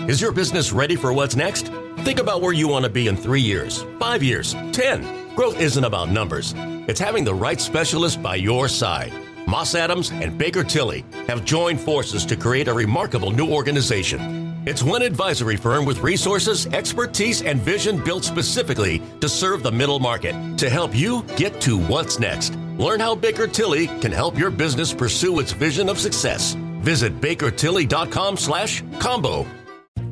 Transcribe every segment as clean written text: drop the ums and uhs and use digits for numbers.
Is your business ready for what's next? Think about where you want to be in 3 years, 5 years, 10. Growth isn't about numbers. It's having the right specialist by your side. Moss Adams and Baker Tilly have joined forces to create a remarkable new organization. It's one advisory firm with resources, expertise, and vision built specifically to serve the middle market to help you get to what's next. Learn how Baker Tilly can help your business pursue its vision of success. Visit bakertilly.com/combo.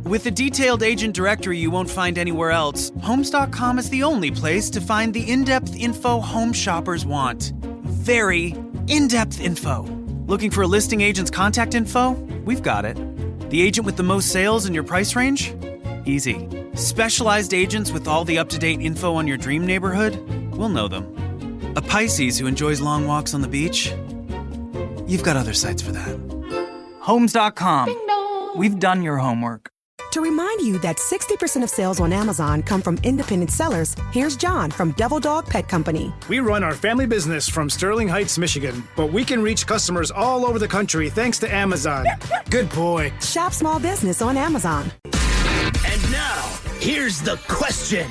With a detailed agent directory you won't find anywhere else, Homes.com is the only place to find the in-depth info home shoppers want. Very in-depth info. Looking for a listing agent's contact info? We've got it. The agent with the most sales in your price range? Easy. Specialized agents with all the up-to-date info on your dream neighborhood? We'll know them. A Pisces who enjoys long walks on the beach? You've got other sites for that. Homes.com. We've done your homework. To remind you that 60% of sales on Amazon come from independent sellers, here's John from Devil Dog Pet Company. We run our family business from Sterling Heights, Michigan, but we can reach customers all over the country thanks to Amazon. Good boy. Shop small business on Amazon. And now, here's the question.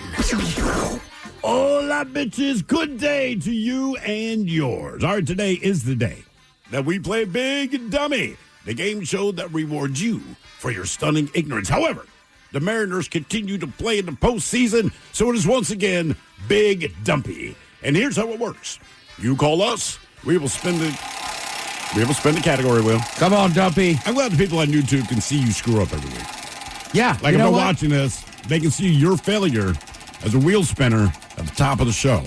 Hola, bitches. Good day to you and yours. All right, today is the day that we play Big Dummy, the game show that rewards you for your stunning ignorance. However, the Mariners continue to play in the postseason, so it is once again Big Dumpy. And here's how it works. You call us, we will spin the category wheel. Come on, Dumpy. I'm glad the people on YouTube can see you screw up every week. Yeah. Like if they're watching this, they can see your failure as a wheel spinner at the top of the show.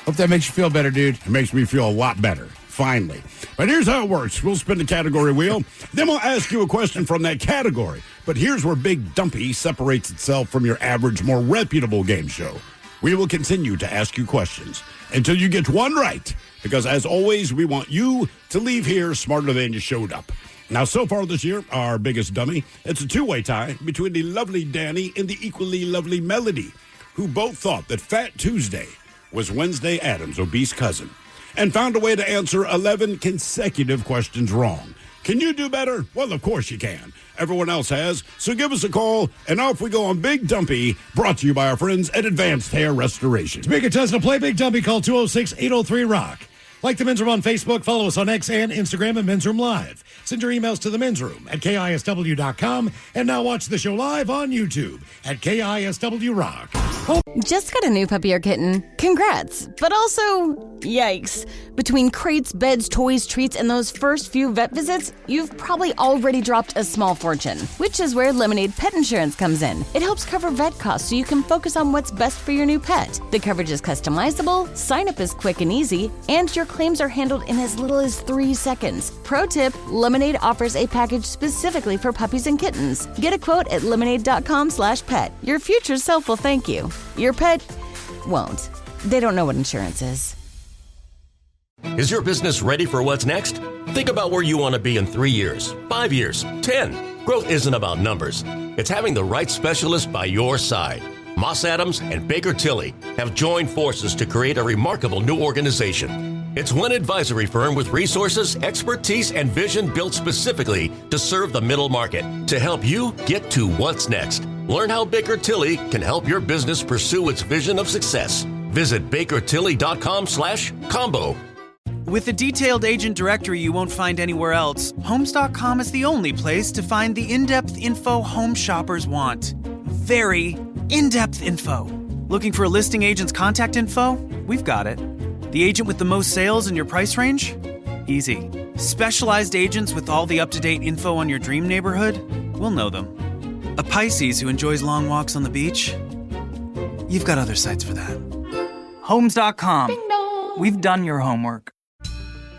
Hope that makes you feel better, dude. It makes me feel a lot better. Finally. But here's how it works. We'll spin the category wheel. Then we'll ask you a question from that category. But here's where Big Dumpy separates itself from your average, more reputable game show. We will continue to ask you questions until you get one right. Because as always, we want you to leave here smarter than you showed up. Now, so far this year, our biggest dummy, it's a two-way tie between the lovely Danny and the equally lovely Melody, who both thought that Fat Tuesday was Wednesday Addams' obese cousin, and found a way to answer 11 consecutive questions wrong. Can you do better? Well, of course you can. Everyone else has. So give us a call, and off we go on Big Dumpy, brought to you by our friends at Advanced Hair Restoration. To make a test to play Big Dumpy, call 206-803-ROCK. Like the Men's Room on Facebook, follow us on X and Instagram at Men's Room Live. Send your emails to the Men's Room at KISW.com, and now watch the show live on YouTube at KISW Rock. Just got a new puppy or kitten? Congrats! But also, yikes. Between crates, beds, toys, treats, and those first few vet visits, you've probably already dropped a small fortune, which is where Lemonade Pet Insurance comes in. It helps cover vet costs so you can focus on what's best for your new pet. The coverage is customizable, sign-up is quick and easy, and your claims are handled in as little as 3 seconds. Pro tip, Lemonade offers a package specifically for puppies and kittens. Get a quote at lemonade.com/pet. Your future self will thank you. Your pet won't. They don't know what insurance is. Is your business ready for what's next? Think about where you want to be in 3 years, 5 years, 10. Growth isn't about numbers. It's having the right specialist by your side. Moss Adams and Baker Tilly have joined forces to create a remarkable new organization. It's one advisory firm with resources, expertise, and vision built specifically to serve the middle market to help you get to what's next. Learn how Baker Tilly can help your business pursue its vision of success. Visit bakertilly.com/combo. With a detailed agent directory you won't find anywhere else, Homes.com is the only place to find the in-depth info home shoppers want. Very in-depth info. Looking for a listing agent's contact info? We've got it. The agent with the most sales in your price range? Easy. Specialized agents with all the up-to-date info on your dream neighborhood? We'll know them. A Pisces who enjoys long walks on the beach? You've got other sites for that. Homes.com. We've done your homework.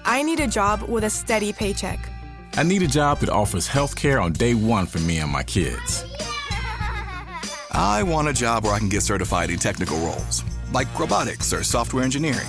I need a job with a steady paycheck. I need a job that offers health care on day one for me and my kids. I want a job where I can get certified in technical roles, like robotics or software engineering.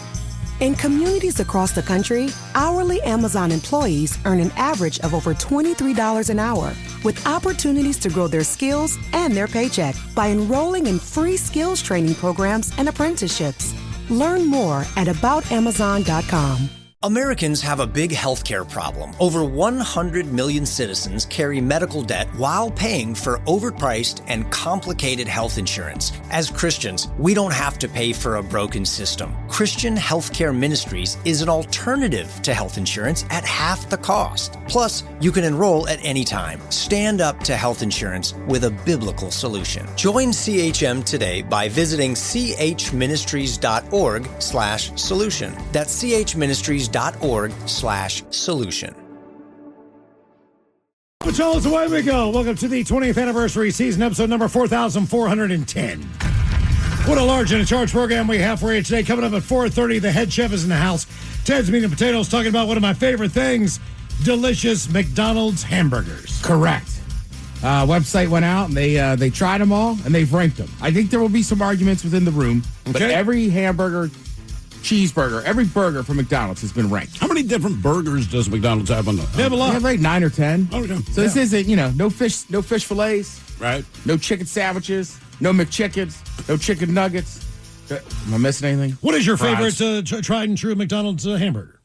In communities across the country, hourly Amazon employees earn an average of over $23 an hour, with opportunities to grow their skills and their paycheck by enrolling in free skills training programs and apprenticeships. Learn more at aboutamazon.com. Americans have a big healthcare problem. Over 100 million citizens carry medical debt while paying for overpriced and complicated health insurance. As Christians, we don't have to pay for a broken system. Christian Healthcare Ministries is an alternative to health insurance at half the cost. Plus, you can enroll at any time. Stand up to health insurance with a biblical solution. Join CHM today by visiting chministries.org/solution. That's chministries.org/solution. Patrols, away we go. Welcome to the 20th anniversary season, episode number 4,410. What a large and in charge program we have for you today. Coming up at 4:30, the head chef is in the house. Ted's Meat and Potatoes talking about one of my favorite things, delicious McDonald's hamburgers. Correct. Website went out, and they tried them all, and they've ranked them. I think there will be some arguments within the room, but every hamburger, cheeseburger, every burger from McDonald's has been ranked. How many different burgers does McDonald's have on the? They have a lot. They have like 9 or 10. Oh, yeah. So this isn't, no fish fillets, right? No chicken sandwiches, no McChickens, no chicken nuggets. Am I missing anything? What is your favorite tried and true McDonald's hamburger?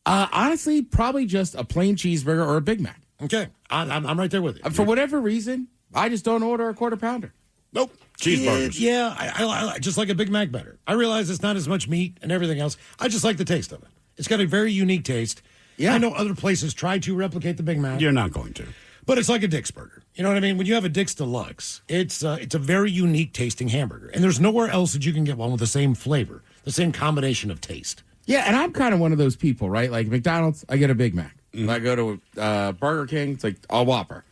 Honestly, probably just a plain cheeseburger or a Big Mac. Okay, I'm right there with you. For whatever reason, I just don't order a quarter pounder. Nope. Cheeseburgers. Yeah, I just like a Big Mac better. I realize it's not as much meat and everything else. I just like the taste of it. It's got a very unique taste. Yeah. I know other places try to replicate the Big Mac. You're not going to. But it's like a Dick's burger. You know what I mean? When you have a Dick's Deluxe, it's a very unique tasting hamburger. And there's nowhere else that you can get one with the same flavor, the same combination of taste. Yeah, and I'm kind of one of those people, right? Like McDonald's, I get a Big Mac. When I go to Burger King, it's like a Whopper.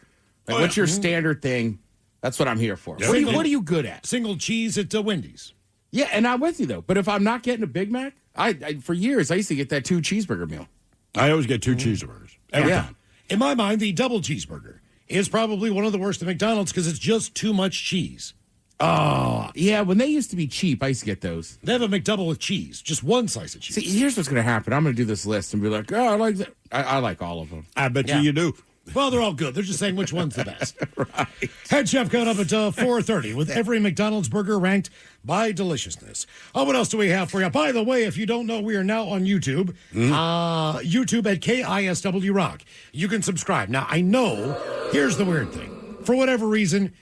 Like, what's your standard thing? That's what I'm here for. Yeah. What are you good at? Single cheese at Wendy's. Yeah, and I'm with you, though. But if I'm not getting a Big Mac, I for years, I used to get that 2 cheeseburger meal. I always get 2 cheeseburgers. Every time. In my mind, the double cheeseburger is probably one of the worst at McDonald's because it's just too much cheese. Oh, yeah. When they used to be cheap, I used to get those. They have a McDouble with cheese, just one slice of cheese. See, here's what's going to happen. I'm going to do this list and be like, oh, I like that. I like all of them. I bet you do. Well, they're all good. They're just saying which one's the best. Right. Head chef coming up at 4:30 with every McDonald's burger ranked by deliciousness. What else do we have for you? By the way, if you don't know, we are now on YouTube. YouTube at KISW Rock. You can subscribe. Now, I know, here's the weird thing. For whatever reason,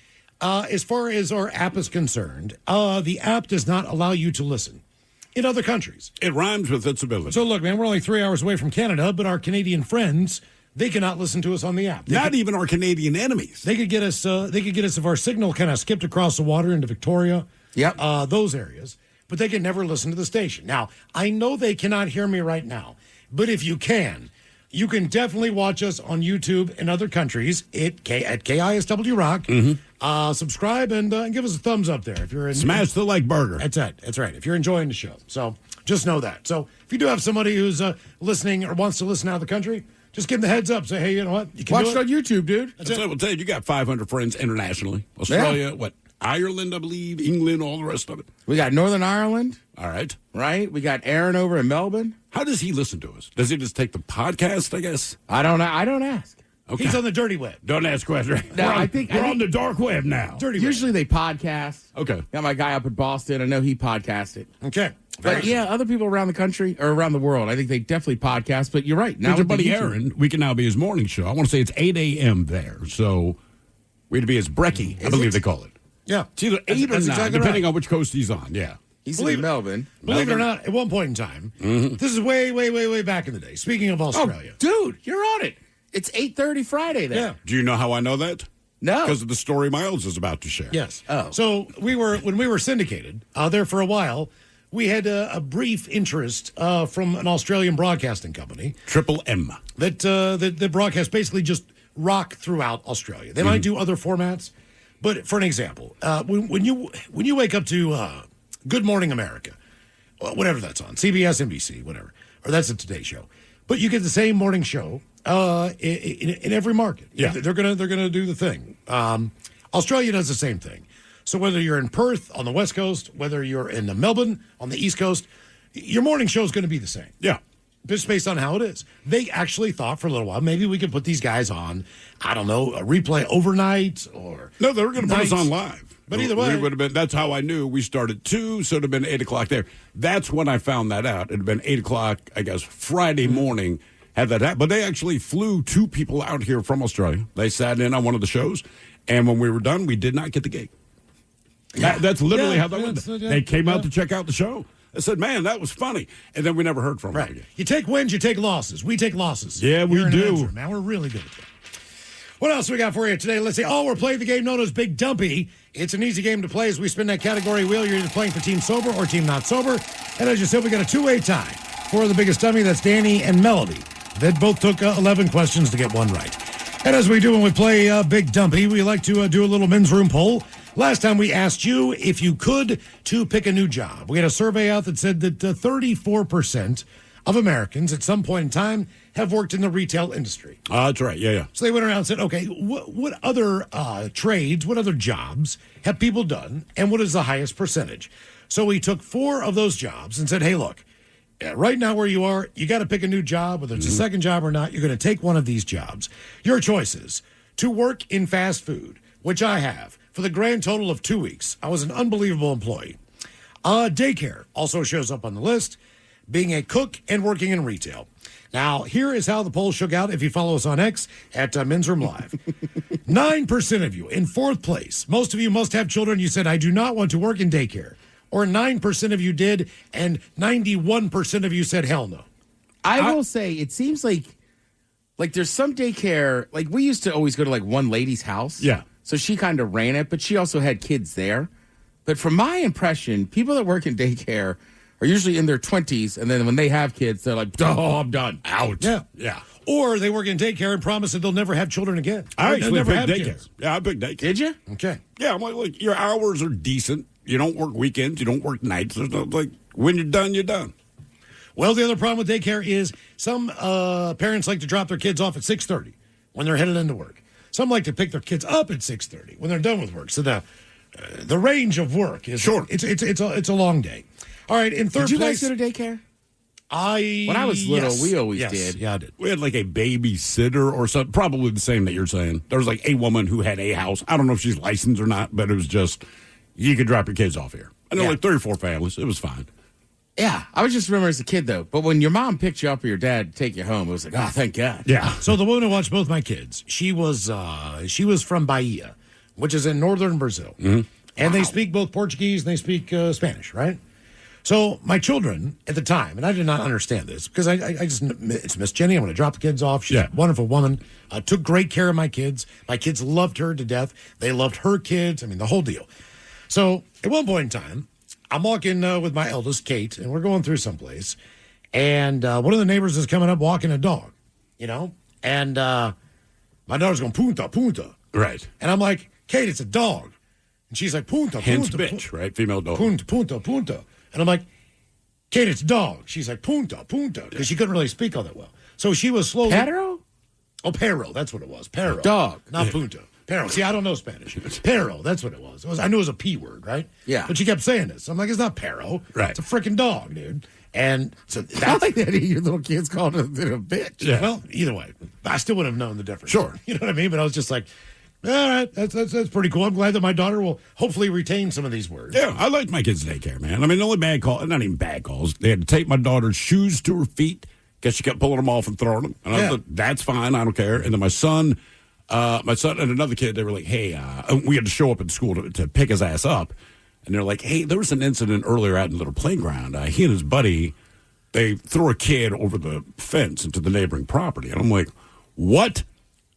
as far as our app is concerned, the app does not allow you to listen in other countries. It rhymes with its ability. So look, man, we're only 3 hours away from Canada, but our Canadian friends, they cannot listen to us on the app. Not even our Canadian enemies. They could get us. They could get us if our signal kind of skipped across the water into Victoria. Yep. Those areas, but they can never listen to the station. Now, I know they cannot hear me right now, but if you can definitely watch us on YouTube in other countries at KISW Rock. Subscribe and give us a thumbs up there if you're smash the like burger. That's it. That's right. If you're enjoying the show, so just know that. So if you do have somebody who's listening or wants to listen out of the country, just give them the heads up. Say, hey, you know what? You can watch it on YouTube, dude. That's it. Well, Ted, you got 500 friends internationally. Australia, Ireland, I believe, England, all the rest of it. We got Northern Ireland. All right. Right? We got Aaron over in Melbourne. How does he listen to us? Does he just take the podcast, I guess? I don't know. I don't ask. Okay. He's on the dirty web. Don't ask questions. No, I think we're on the dark web now. Usually they podcast. Okay. Got my guy up in Boston. I know he podcasted. Okay. But yeah, other people around the country or around the world, I think they definitely podcast. But you're right. Now, your buddy Aaron, we can now be his morning show. I want to say it's 8 a.m. there. So we'd be his brekkie, I believe they call it. Yeah. It's either 8 or 9, depending on which coast he's on. Yeah. He's in Melbourne. Believe it or not, at one point in time, this is way, way, way, way back in the day. Speaking of Australia. Oh, dude, you're on it. It's 8:30 Friday there. Yeah. Do you know how I know that? No. Because of the story Miles is about to share. Yes. Oh. So when we were syndicated there for a while, we had a brief interest from an Australian broadcasting company. Triple M. That broadcast basically just rock throughout Australia. They might do other formats, but for an example, when you wake up to Good Morning America, whatever that's on, CBS, NBC, whatever, or that's a Today Show, but you get the same morning show in every market. Yeah, they're gonna do the thing. Australia does the same thing. So whether you're in Perth on the West Coast, whether you're in Melbourne on the East Coast, your morning show is going to be the same. Yeah. Just based on how it is. They actually thought for a little while, maybe we could put these guys on, I don't know, a replay overnight or... No, they were going to put us on live. But either way. We would have been, that's how I knew we started at 2, so it would have been 8 o'clock there. That's when I found that out. It had been 8 o'clock, I guess, Friday morning, had that happen. But they actually flew 2 people out here from Australia. They sat in on one of the shows, and when we were done, we did not get the gig. That's literally how that went. They came out to check out the show. I said, man, that was funny. And then we never heard from them again. You take wins, you take losses. We take losses. Yeah, we do. Man, we're really good at that. What else we got for you today? Let's see. We're playing the game known as Big Dumpy. It's an easy game to play as we spin that category wheel. You're either playing for Team Sober or Team Not Sober. And as you said, we got a 2-way tie for the biggest dummy. That's Danny and Melody. They both took 11 questions to get one right. And as we do when we play Big Dumpy, we like to do a little men's room poll. Last time we asked you if you could to pick a new job. We had a survey out that said that 34% of Americans at some point in time have worked in the retail industry. That's right. Yeah. So they went around and said, okay, what other trades, what other jobs have people done, and what is the highest percentage? So we took 4 of those jobs and said, hey, look, right now where you are, you got to pick a new job, whether it's a second job or not. You're going to take one of these jobs. Your choices: to work in fast food, which I have, for the grand total of 2 weeks. I was an unbelievable employee. Daycare also shows up on the list. Being a cook and working in retail. Now, here is how the poll shook out if you follow us on X at Men's Room Live. 9% of you in 4th place. Most of you must have children. You said, I do not want to work in daycare. Or 9% of you did, and 91% of you said, hell no. I will say, it seems like there's some daycare, like we used to always go to like one lady's house. Yeah. So she kind of ran it, but she also had kids there. But from my impression, people that work in daycare are usually in their 20s, and then when they have kids, they're like, oh, I'm done. Out. Yeah. Or they work in daycare and promise that they'll never have children again. I actually never picked have daycare. kids. Yeah, I picked daycare. Did you? Okay. Yeah, I'm like, your hours are decent. You don't work weekends. You don't work nights. There's no, when you're done, you're done. Well, the other problem with daycare is some parents like to drop their kids off at 6:30 when they're headed into work. Some like to pick their kids up at 6:30 when they're done with work. So the range of work is short. It's a long day. All right, in 3rd place. Did you guys go to daycare? When I was little, we always did. Yeah, I did. We had like a babysitter or something, probably the same that you're saying. There was like a woman who had a house. I don't know if she's licensed or not, but it was just, you could drop your kids off here. I know like 3 or 4 families. It was fine. Yeah, I was just remember as a kid, though. But when your mom picked you up or your dad to take you home, it was like, oh, thank God. Yeah. So the woman who watched both my kids, she was from Bahia, which is in northern Brazil. Mm-hmm. And they speak both Portuguese and they speak Spanish, right? So my children at the time, and I did not understand this because I just, it's Miss Jenny. I'm going to drop the kids off. She's a wonderful woman. Took great care of my kids. My kids loved her to death. They loved her kids. I mean, the whole deal. So at one point in time, I'm walking with my eldest, Kate, and we're going through someplace. And one of the neighbors is coming up walking a dog, and my daughter's going, punta, punta. Right. And I'm like, Kate, it's a dog. And she's like, punta, Hence punta. bitch, right? Female dog. Punta, punta, punta. And I'm like, Kate, it's a dog. She's like, punta, punta, because she couldn't really speak all that well. So she was slowly. Perro? Oh, perro. That's what it was. Perro. Dog. Not punta. Perro. See, I don't know Spanish. Perro. That's what it was. I knew it was a P word, right? Yeah. But she kept saying this. I'm like, it's not perro. Right. It's a freaking dog, dude. And so that's like that. Your little kids called it a bitch. Yeah. Well, either way, I still would have known the difference. Sure. You know what I mean? But I was just like, all right, that's pretty cool. I'm glad that my daughter will hopefully retain some of these words. Yeah, I liked my kids' daycare, man. I mean, the only bad call, not even bad calls, they had to take my daughter's shoes to her feet because she kept pulling them off and throwing them. And I was like, that's fine, I don't care. And then my son and another kid, they were like, hey, we had to show up at school to pick his ass up. And they're like, hey, there was an incident earlier out in the little playground. He and his buddy, they threw a kid over the fence into the neighboring property. And I'm like, what?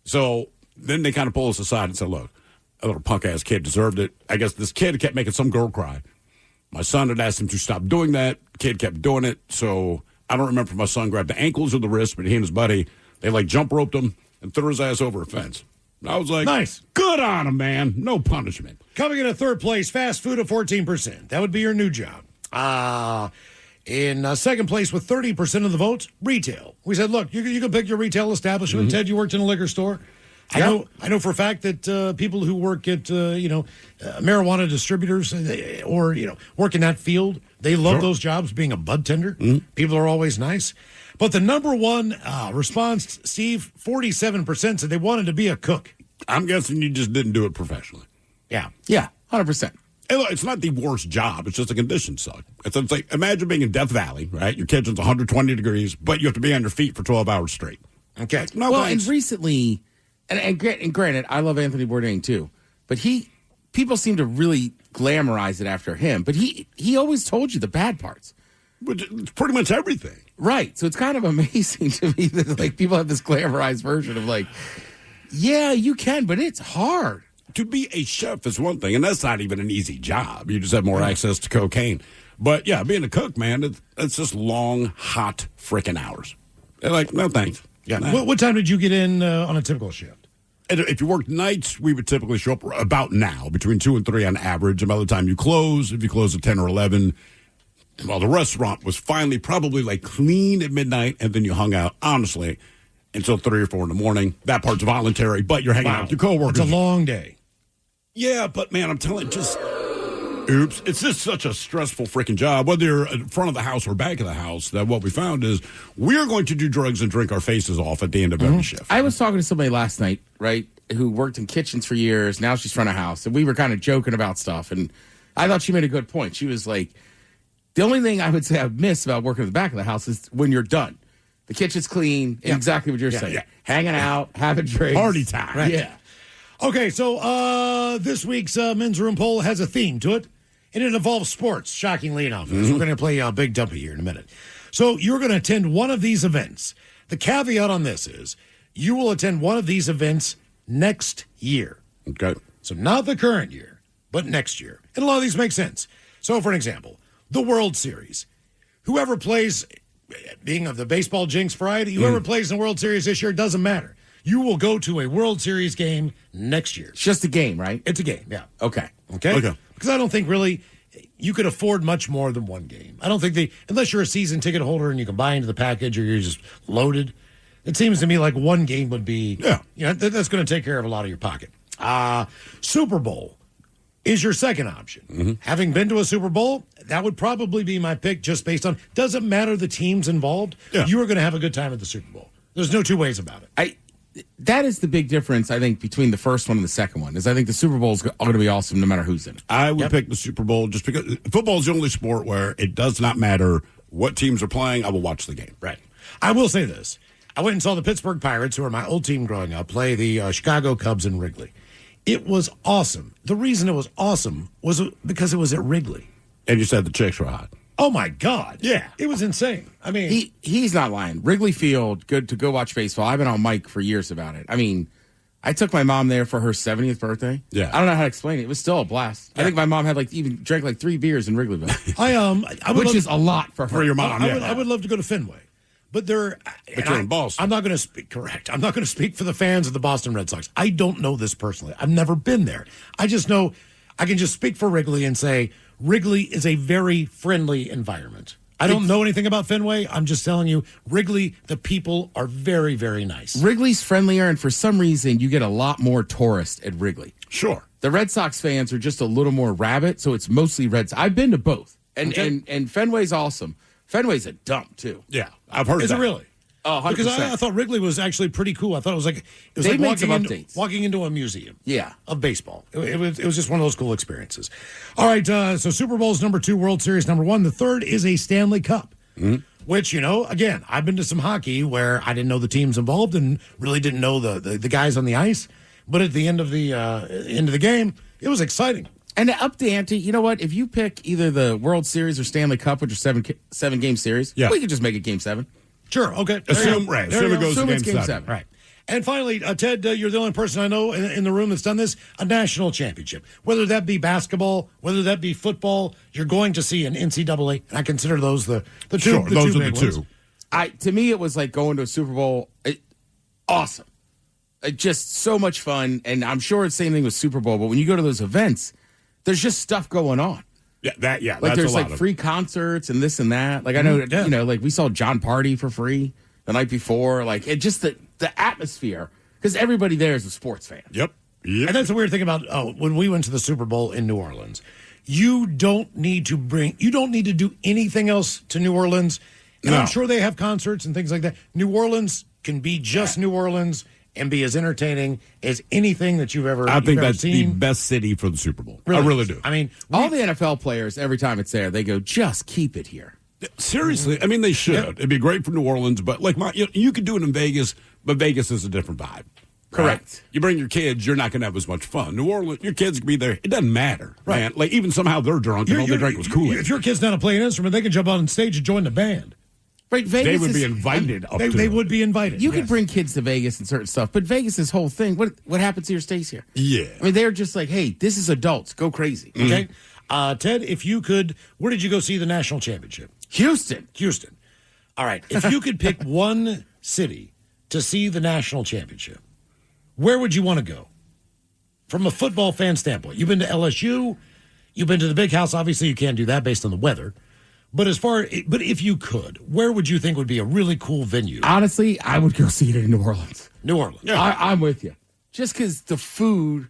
So then they kind of pull us aside and said, look, a little punk-ass kid deserved it. I guess this kid kept making some girl cry. My son had asked him to stop doing that. Kid kept doing it. So I don't remember if my son grabbed the ankles or the wrist, but he and his buddy, they like jump roped him and threw his ass over a fence. And I was like, nice. Good on him, man. No punishment. Coming in at 3rd place, fast food at 14%. That would be your new job. In 2nd place with 30% of the votes, retail. We said, look, you can pick your retail establishment. Ted, you worked in a liquor store. I know for a fact that people who work at marijuana distributors or work in that field, they love those jobs. Being a bud tender, people are always nice. But the number one response, Steve, 47% said they wanted to be a cook. I'm guessing you just didn't do it professionally. Yeah. 100%. And look, it's not the worst job. It's just the conditions suck. It's like, imagine being in Death Valley, right? Your kitchen's 120 degrees, but you have to be on your feet for 12 hours straight. Okay. No, well, thanks. and recently, and granted, I love Anthony Bourdain too, but people seem to really glamorize it after him, but he always told you the bad parts. It's pretty much everything. Right. So it's kind of amazing to me that like people have this glamorized version of like, yeah, you can, but it's hard. To be a chef is one thing, and that's not even an easy job. You just have more access to cocaine. But yeah, being a cook, man, it's just long, hot freaking hours. They're like, no thanks. Yeah. What time did you get in on a typical shift? And if you worked nights, we would typically show up about now, between 2 and 3 on average. And by the time you close, if you close at 10 or 11, well, the restaurant was finally probably like clean at midnight, and then you hung out, honestly, until 3 or 4 in the morning. That part's voluntary, but you're hanging out with your coworkers. It's a long day. Yeah, but man, I'm telling you, it's just such a stressful freaking job, whether you're in front of the house or back of the house, that what we found is we're going to do drugs and drink our faces off at the end of every shift. I was talking to somebody last night, right, who worked in kitchens for years. Now she's front of house, and we were kind of joking about stuff, and I thought she made a good point. She was like, the only thing I would say I miss about working at the back of the house is when you're done. The kitchen's clean, and exactly what you're saying. Yeah. Hanging out, having drinks. Party time. Right. Yeah. Okay, so this week's men's room poll has a theme to it, and it involves sports, shockingly enough. We're going to play Big Dumpy here in a minute. So you're going to attend one of these events. The caveat on this is you will attend one of these events next year. Okay. So not the current year, but next year. And a lot of these make sense. So, for an example, the World Series. Whoever plays, being of the baseball jinx variety, whoever plays in the World Series this year, doesn't matter. You will go to a World Series game next year. It's just a game, right? It's a game, yeah. Okay. Okay? Because I don't think really you could afford much more than one game. I don't think unless you're a season ticket holder and you can buy into the package or you're just loaded, it seems to me like one game would be, that's going to take care of a lot of your pocket. Super Bowl is your second option. Having been to a Super Bowl, that would probably be my pick just based on, doesn't matter the teams involved, you are going to have a good time at the Super Bowl. There's no two ways about it. That is the big difference, I think, between the first one and the second one, is I think the Super Bowl is going to be awesome no matter who's in it. I would pick the Super Bowl just because football is the only sport where it does not matter what teams are playing. I will watch the game. Right. I will say this. I went and saw the Pittsburgh Pirates, who are my old team growing up, play the Chicago Cubs in Wrigley. It was awesome. The reason it was awesome was because it was at Wrigley. And you said the chicks were hot. Oh, my God. Yeah. It was insane. I mean, he's not lying. Wrigley Field, good to go watch baseball. I've been on Mike for years about it. I mean, I took my mom there for her 70th birthday. Yeah. I don't know how to explain it. It was still a blast. Yeah. I think my mom had even drank 3 beers in Wrigleyville. I would which is a lot for her. For your mom, I would love to go to Fenway. But you're in Boston. I'm not going to speak, correct. I'm not going to speak for the fans of the Boston Red Sox. I don't know this personally. I've never been there. I just know I can just speak for Wrigley and say Wrigley is a very friendly environment. I don't know anything about Fenway. I'm just telling you, Wrigley, the people are very, very nice. Wrigley's friendlier, and for some reason, you get a lot more tourists at Wrigley. Sure. The Red Sox fans are just a little more rabid, so it's mostly Red Sox. I've been to both, and Fenway's awesome. Fenway's a dump, too. Yeah, I've heard Is it really? Oh, 100%. Because I thought Wrigley was actually pretty cool. I thought it was like walking into a museum. Yeah, of baseball. It was just one of those cool experiences. All right, so Super Bowl's number 2, World Series number 1. The third is a Stanley Cup, which again, I've been to some hockey where I didn't know the teams involved and really didn't know the guys on the ice. But at the end of the game, it was exciting. And to up the ante, you know what? If you pick either the World Series or Stanley Cup, which are 7 game series, we could just make it Game 7. Sure. Okay. Assume it goes to Game 7. Right. And finally, Ted, you're the only person I know in the room that's done this, a national championship. Whether that be basketball, whether that be football, you're going to see an NCAA. And I consider those the two. Sure, those are the two. To me, it was like going to a Super Bowl. Awesome. Just so much fun. And I'm sure it's the same thing with Super Bowl. But when you go to those events, there's just stuff going on. Like there's free concerts and this and that. Like I know, like we saw John Party for free the night before. Like it just the atmosphere, because everybody there is a sports fan. Yep. And that's the weird thing about when we went to the Super Bowl in New Orleans. You don't need to do anything else to New Orleans. And I'm sure they have concerts and things like that. New Orleans can be just New Orleans, and be as entertaining as anything that you've ever I think that's seen. the best city for the Super Bowl. Really I really is. do. I mean, all the NFL players, every time it's there, they go, just keep it here. Seriously, I mean, they should. Yeah. It'd be great for New Orleans, but like you could do it in Vegas, but Vegas is a different vibe. Correct. Right? You bring your kids, you're not going to have as much fun. New Orleans, your kids can be there. It doesn't matter, Right. man. Like, even somehow they're drunk and all they drank was Kool-Aid. If your kid's not playing an instrument, they can jump on stage and join the band. Right, Vegas They would be invited up to They it. would be invited. You yes. could bring kids to Vegas and certain stuff, but Vegas' whole thing, what happens here stays here. Yeah. I mean, they're just like, hey, this is adults. Go crazy. Okay. Ted, if you could, where did you go see the national championship? Houston. All right. If you could pick one city to see the national championship, where would you want to go? From a football fan standpoint. You've been to LSU. You've been to the Big House. Obviously, you can't do that based on the weather. But if you could, where would you think would be a really cool venue? Honestly, I would go see it in New Orleans. New Orleans. Yeah. I'm with you. Just because the food,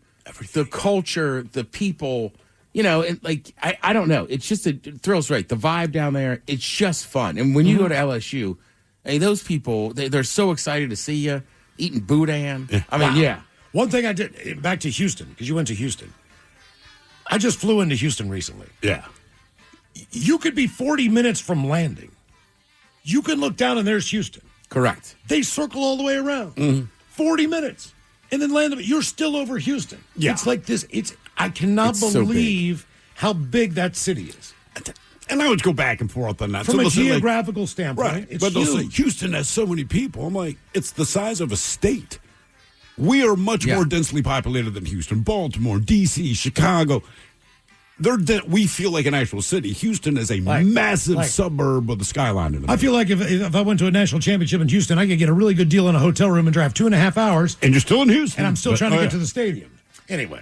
the culture, the people, and like, I don't know. It's just it thrills right. The vibe down there, it's just fun. And when you go to LSU, hey, those people, they're so excited to see you eating boudin. I mean, yeah. One thing I did, back to Houston, because you went to Houston. I just flew into Houston recently. Yeah. You could be 40 minutes from landing. You can look down and there's Houston. Correct. They circle all the way around. 40 minutes. And then land. You're still over Houston. Yeah. It's like this. I cannot It's so believe how big that city is. And I would go back and forth on that. From a they'll say, like, geographical standpoint, right. it's But they'll say, huge. Houston has so many people. I'm like, it's the size of a state. We are much more densely populated than Houston. Baltimore, D.C., Chicago. We feel like an actual city. Houston is a massive suburb with a skyline in it. I feel like if I went to a national championship in Houston, I could get a really good deal in a hotel room and drive 2.5 hours. And you're still in Houston. And I'm still trying to get to the stadium. Anyway,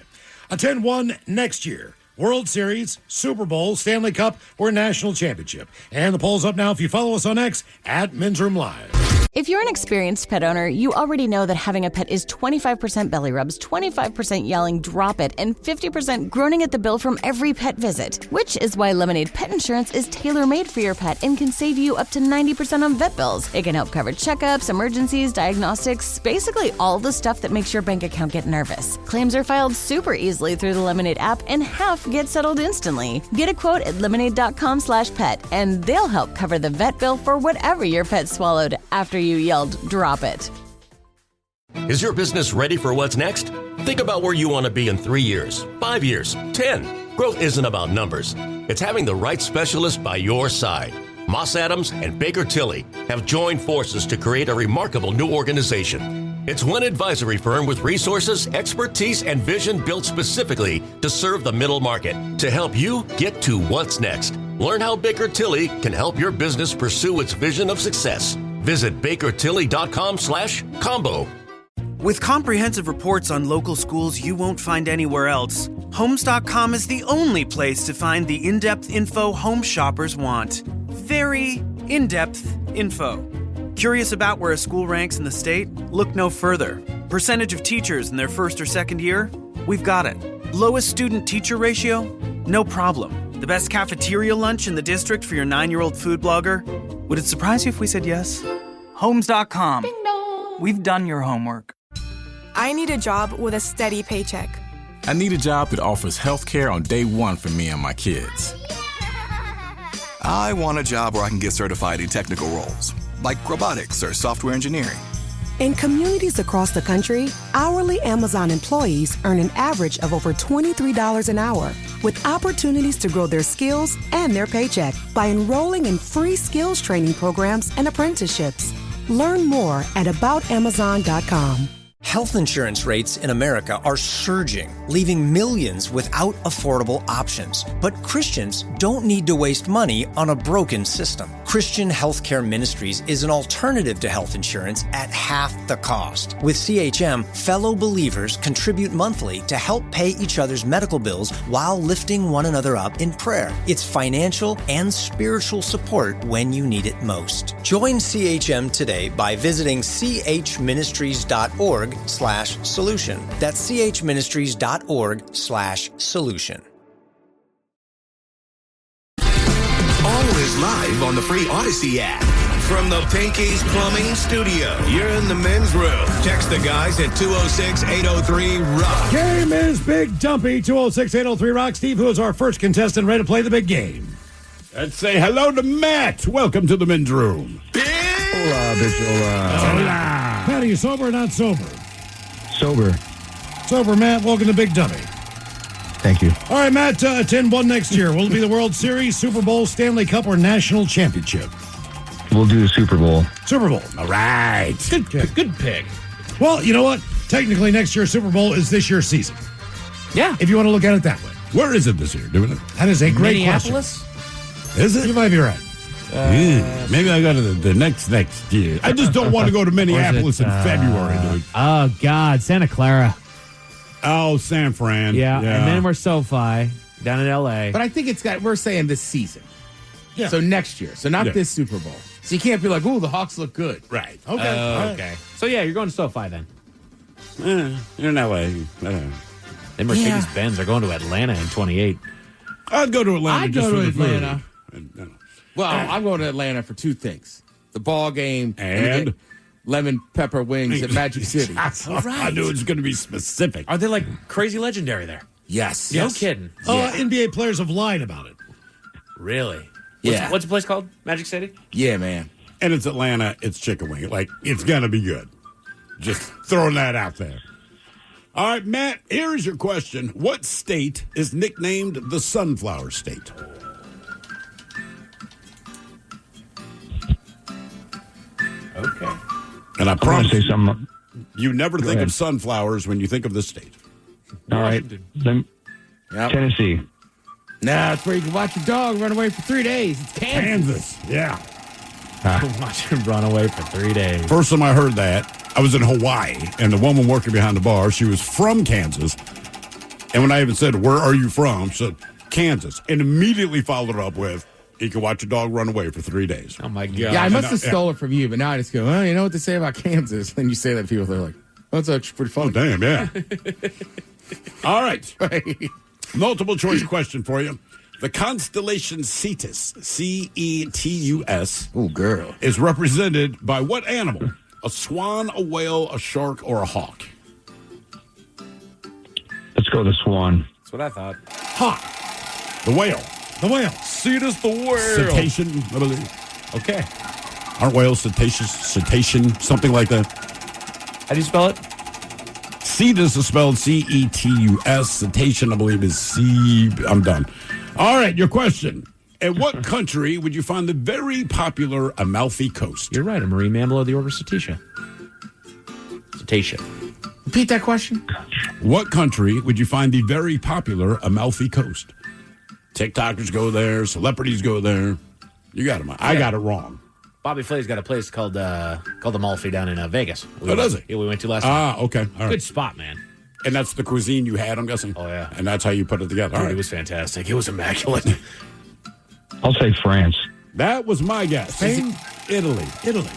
attend one next year. World Series, Super Bowl, Stanley Cup, or National Championship. And the poll's up now if you follow us on X at Men's Room Live. If you're an experienced pet owner, you already know that having a pet is 25% belly rubs, 25% yelling, drop it, and 50% groaning at the bill from every pet visit. Which is why Lemonade Pet Insurance is tailor-made for your pet and can save you up to 90% on vet bills. It can help cover checkups, emergencies, diagnostics, basically all the stuff that makes your bank account get nervous. Claims are filed super easily through the Lemonade app and half get settled instantly. Get a quote at lemonade.com/pet and they'll help cover the vet bill for whatever your pet swallowed after you yelled, drop it. Is your business ready for what's next? Think about where you want to be in 3 years, 5 years, 10. Growth isn't about numbers. It's having the right specialist by your side. Moss Adams and Baker Tilly have joined forces to create a remarkable new organization. It's one advisory firm with resources, expertise, and vision built specifically to serve the middle market to help you get to what's next. Learn how Baker Tilly can help your business pursue its vision of success. Visit bakertilly.com/combo. With comprehensive reports on local schools you won't find anywhere else, Homes.com is the only place to find the in-depth info home shoppers want. Very in-depth info. Curious about where a school ranks in the state? Look no further. Percentage of teachers in their first or second year? We've got it. Lowest student-teacher ratio? No problem. The best cafeteria lunch in the district for your 9-year-old food blogger? Would it surprise you if we said yes? Homes.com. Ding dong. We've done your homework. I need a job with a steady paycheck. I need a job that offers health care on day one for me and my kids. I want a job where I can get certified in technical roles, like robotics or software engineering. In communities across the country, hourly Amazon employees earn an average of over $23 an hour, with opportunities to grow their skills and their paycheck by enrolling in free skills training programs and apprenticeships. Learn more at aboutamazon.com. Health insurance rates in America are surging, leaving millions without affordable options. But Christians don't need to waste money on a broken system. Christian Healthcare Ministries is an alternative to health insurance at half the cost. With CHM, fellow believers contribute monthly to help pay each other's medical bills while lifting one another up in prayer. It's financial and spiritual support when you need it most. Join CHM today by visiting chministries.org/solution. That's chministries.org/solution. Always live on the free Odyssey app. from the Pinky's Plumbing Studio. You're in the men's room. Text the guys at 206-803-ROCK. Game is Big Dumpy, 206-803-ROCK. Steve, who is our first contestant, ready to play the big game? Let's say hello to Matt. Welcome to the men's room. Hola, bitch. Hola. Matt, are you sober or not sober? Sober. Sober, Matt. Welcome to Big Dumpy. Thank you. All right, Matt, attend one next year. Will it be the World Series, Super Bowl, Stanley Cup, or National Championship? We'll do the Super Bowl. Super Bowl. All right. Good pick. Well, you know what? Technically, next year's Super Bowl is this year's season. Yeah. If you want to look at it that way. Where is it this year? Doing it? That is a great Minneapolis? question. Is it? You might be right. Maybe I go to the next year. I just don't want to go to Minneapolis in February, dude. Oh, God. Santa Clara. Oh, San Fran. Yeah. And then we're SoFi down in L.A. But I think we're saying this season. Yeah. So next year. So not this Super Bowl. So you can't be like, ooh, the Hawks look good. Right. Okay. Okay. So, yeah, you're going to SoFi then. You're in L.A. Then Mercedes-Benz are going to Atlanta in 28. I'd go to Atlanta. I'd just go for to the Atlanta. food. Well, I'm going to Atlanta for two things. The ball game and lemon pepper wings at Magic City. I knew it was going to be specific. Are they like crazy legendary there? Yes. No kidding. NBA players have lied about it. Really? Yeah. What's the place called? Magic City? Yeah, man. And it's Atlanta. It's chicken wing. Like, it's going to be good. Just throwing that out there. All right, Matt, here is your question. What state is nicknamed the Sunflower State? Okay. And I promise say something. you never think ahead. of sunflowers when you think of this state. All right. Then Tennessee. Nah, it's where you can watch your dog run away for 3 days. It's Kansas. Yeah. Watch him run away for 3 days. First time I heard that, I was in Hawaii, and the woman working behind the bar, she was from Kansas. And when I even said, "Where are you from?" she said, "Kansas," and immediately followed it up with, "You can watch your dog run away for 3 days." Oh, my God. Yeah, I must have stole it from you, but now I just go, oh, you know what they say about Kansas? Then you say that to people, they're like, oh, that's actually pretty funny. Oh, damn, yeah. All right. Multiple choice question for you. The constellation Cetus, Cetus, oh, girl, is represented by what animal? A swan, a whale, a shark, or a hawk? Let's go the swan. That's what I thought. Hawk. The whale. The whale. Cetus the whale. Cetacean, I believe. Okay. Aren't whales cetacean, something like that? How do you spell it? Cetus is spelled Cetus. Cetacean, I believe, is C. I'm done. All right, your question. In what country would you find the very popular Amalfi Coast? You're right. A marine mammal of the order Cetacea. Cetacea. Repeat that question. What country would you find the very popular Amalfi Coast? TikTokers go there. Celebrities go there. You got them. I got it wrong. Bobby Flay's got a place called Amalfi down in Vegas. Does it? Yeah, we went to last time. Okay. All right. Good spot, man. And that's the cuisine you had, I'm guessing? Oh, yeah. And that's how you put it together. All Dude, right. It was fantastic. It was immaculate. I'll say France. That was my guess. Spain? Italy.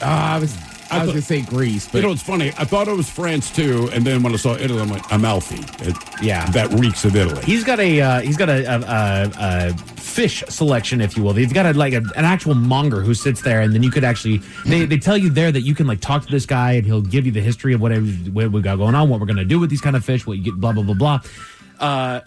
I was going to say Greece, but You know, it's funny. I thought it was France, too. And then when I saw Italy, I'm like, Amalfi. That reeks of Italy. He's got a fish selection, if you will. They've got an actual monger who sits there, and then you could actually they tell you there that you can like talk to this guy, and he'll give you the history of what we got going on, what we're going to do with these kind of fish, what you get, blah blah blah blah.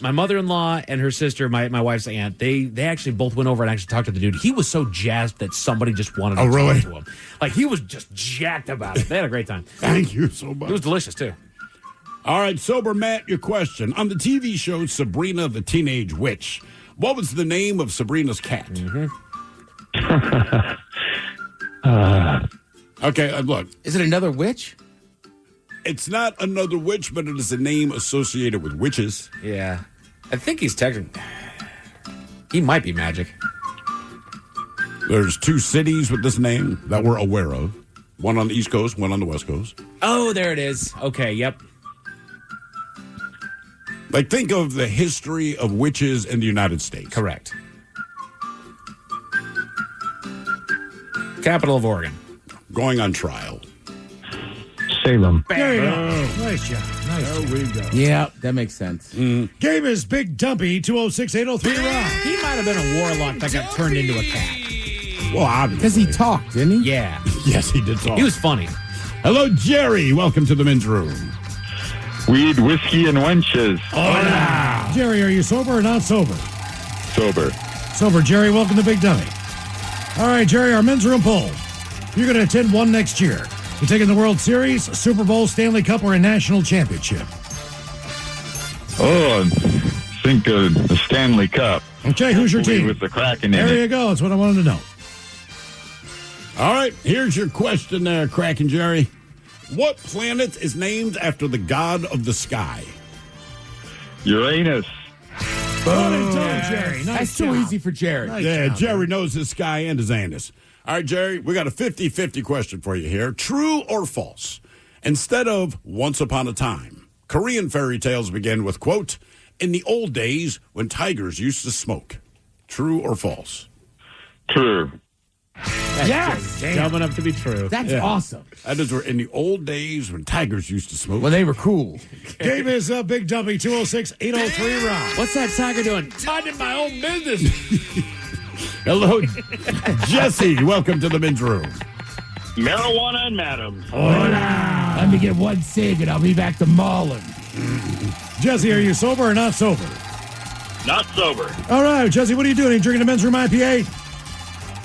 My mother-in-law and her sister, my wife's aunt, they actually both went over and actually talked to the dude. He was so jazzed that somebody just wanted to talk to him. Like, he was just jacked about it. They had a great time. Thank you so much. It was delicious, too. All right, Sober Matt, your question. On the TV show Sabrina the Teenage Witch, what was the name of Sabrina's cat? Okay, look. Is it another witch? It's not another witch, but it is a name associated with witches. Yeah. I think he's technically... He might be magic. There's 2 cities with this name that we're aware of. One on the East Coast, one on the West Coast. Oh, there it is. Okay, yep. Like, think of the history of witches in the United States. Correct. Capital of Oregon. Going on trial. Salem. There you go. Nice job. Nice job. There we go. Yeah, that makes sense. Game is Big Dumpy, 206-803-ROCK. He might have been a warlock that got turned into a cat. Well, obviously. Because he talked, didn't he? Yeah. Yes, he did talk. He was funny. Hello, Jerry. Welcome to the men's room. Weed, whiskey, and wenches. Hola. Jerry, are you sober or not sober? Sober. Sober. Jerry, welcome to Big Dummy. All right, Jerry, our men's room poll. You're going to attend one next year. You're taking the World Series, Super Bowl, Stanley Cup, or a national championship. Oh, I think the Stanley Cup. Okay, who's your team? With the Kraken in There it. you go. That's what I wanted to know. All right, here's your question there, Kraken Jerry. What planet is named after the god of the sky? Uranus. Jerry. Nice That's too job. easy for Jerry. Nice Yeah, job, Jerry knows his sky and his anus. All right, Jerry, we got a 50-50 question for you here. True or false? Instead of once upon a time, Korean fairy tales begin with, quote, in the old days when tigers used to smoke. True or false? True. Yes. Dumb enough to be true. That's awesome. That is in the old days when tigers used to smoke. Well, they were cool. Game is Big Dummy, 206-803 Rock. What's that tiger doing? Minding my own business. Hello, Jesse. Welcome to the men's room. Marijuana and madams. Hola. Let me get one cig and I'll be back to mauling. Jesse, are you sober or not sober? Not sober. All right, Jesse, what are you doing? Are you drinking a men's room IPA?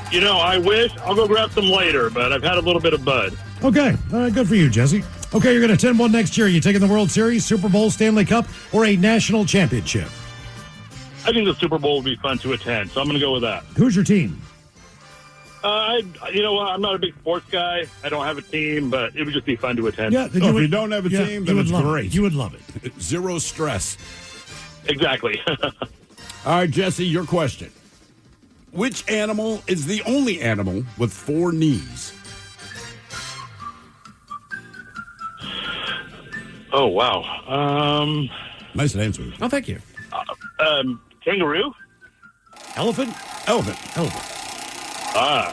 You know, I wish. I'll go grab some later, but I've had a little bit of bud. Okay. All right, good for you, Jesse. Okay, you're going to attend one next year. You taking the World Series, Super Bowl, Stanley Cup, or a national championship? I think the Super Bowl would be fun to attend, so I'm going to go with that. Who's your team? You know what? I'm not a big sports guy. I don't have a team, but it would just be fun to attend. Yeah, then If you don't have a team, then it's great. You would love it. Zero stress. Exactly. All right, Jesse, your question. Which animal is the only animal with 4 knees? Oh, wow. Nice answer. Oh, thank you. Kangaroo? Elephant? Elephant. Ah.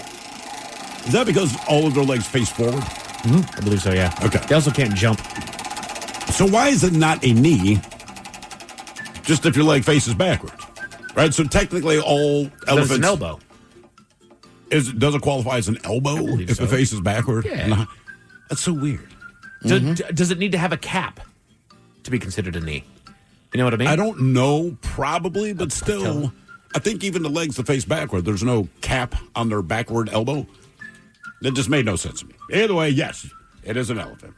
Is that because all of their legs face forward? I believe so, yeah. Okay. They also can't jump. So why is it not a knee just if your leg faces backward? Right? So technically all elephants... It's an elbow. Does it qualify as an elbow if so. it faces backward? Yeah. That's so weird. Does it need to have a cap to be considered a knee? You know what I mean? I don't know, probably, but still, I think even the legs that face backward, there's no cap on their backward elbow. That just made no sense to me. Either way, yes, it is an elephant.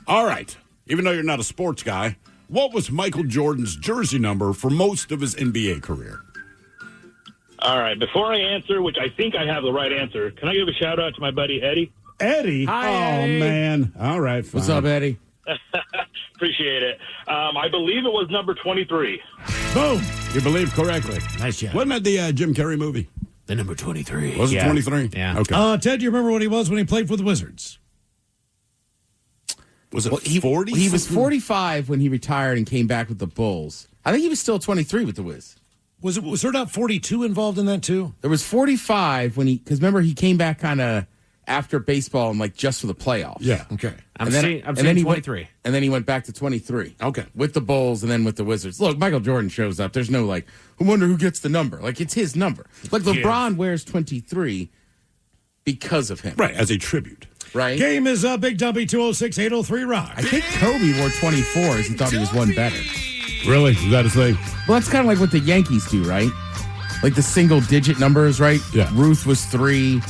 All right. Even though you're not a sports guy, what was Michael Jordan's jersey number for most of his NBA career? All right. Before I answer, which I think I have the right answer, can I give a shout out to my buddy Eddie? Eddie? Hi, oh, Eddie. man. All right. What's fine. up, Eddie? Appreciate it. I believe it was number 23. Boom. You believe correctly. Nice job. Wasn't that the Jim Carrey movie? The number 23. Was it Yeah. 23? Yeah. Okay. Ted, do you remember what he was when he played for the Wizards? Was it Well, 40? He was 45 when he retired and came back with the Bulls. I think he was still 23 with the Wiz. Was there not 42 involved in that too? There was 45 when because remember he came back kind of after baseball and like just for the playoffs. Yeah. Okay. I'm And then- seeing and then he went- 23. And then he went back to 23. Okay. With the Bulls and then with the Wizards. Look, Michael Jordan shows up. There's no like, I wonder who gets the number. Like it's his number. Like LeBron wears 23 because of him. Right, as a tribute. Right? Game is Big Dumpy, 206-803 Rock. I think Kobe wore 24 as he thought he was one better. Really? Is that his thing? Well, that's kind of like what the Yankees do, right? Like the single digit numbers, right? Yeah. Ruth was 3.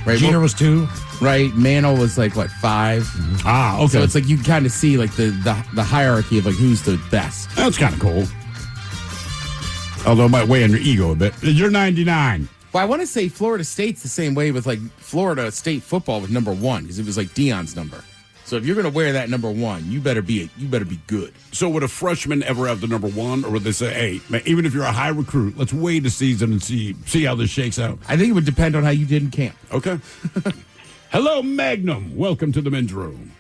Right? Jeter was 2. Right. Mantle was like, what, 5? Ah, okay. So it's like you can kind of see like the hierarchy of like who's the best. That's kind of cool. Although it might weigh on your ego a bit. You're 99. Well, I want to say Florida State's the same way with like Florida State football with number 1 because it was like Dion's number. So if you're going to wear that number 1, you better be good. So would a freshman ever have the number 1, or would they say, "Hey, man, even if you're a high recruit, let's wait a season and see how this shakes out"? I think it would depend on how you did in camp. Okay. Hello, Magnum. Welcome to the men's room.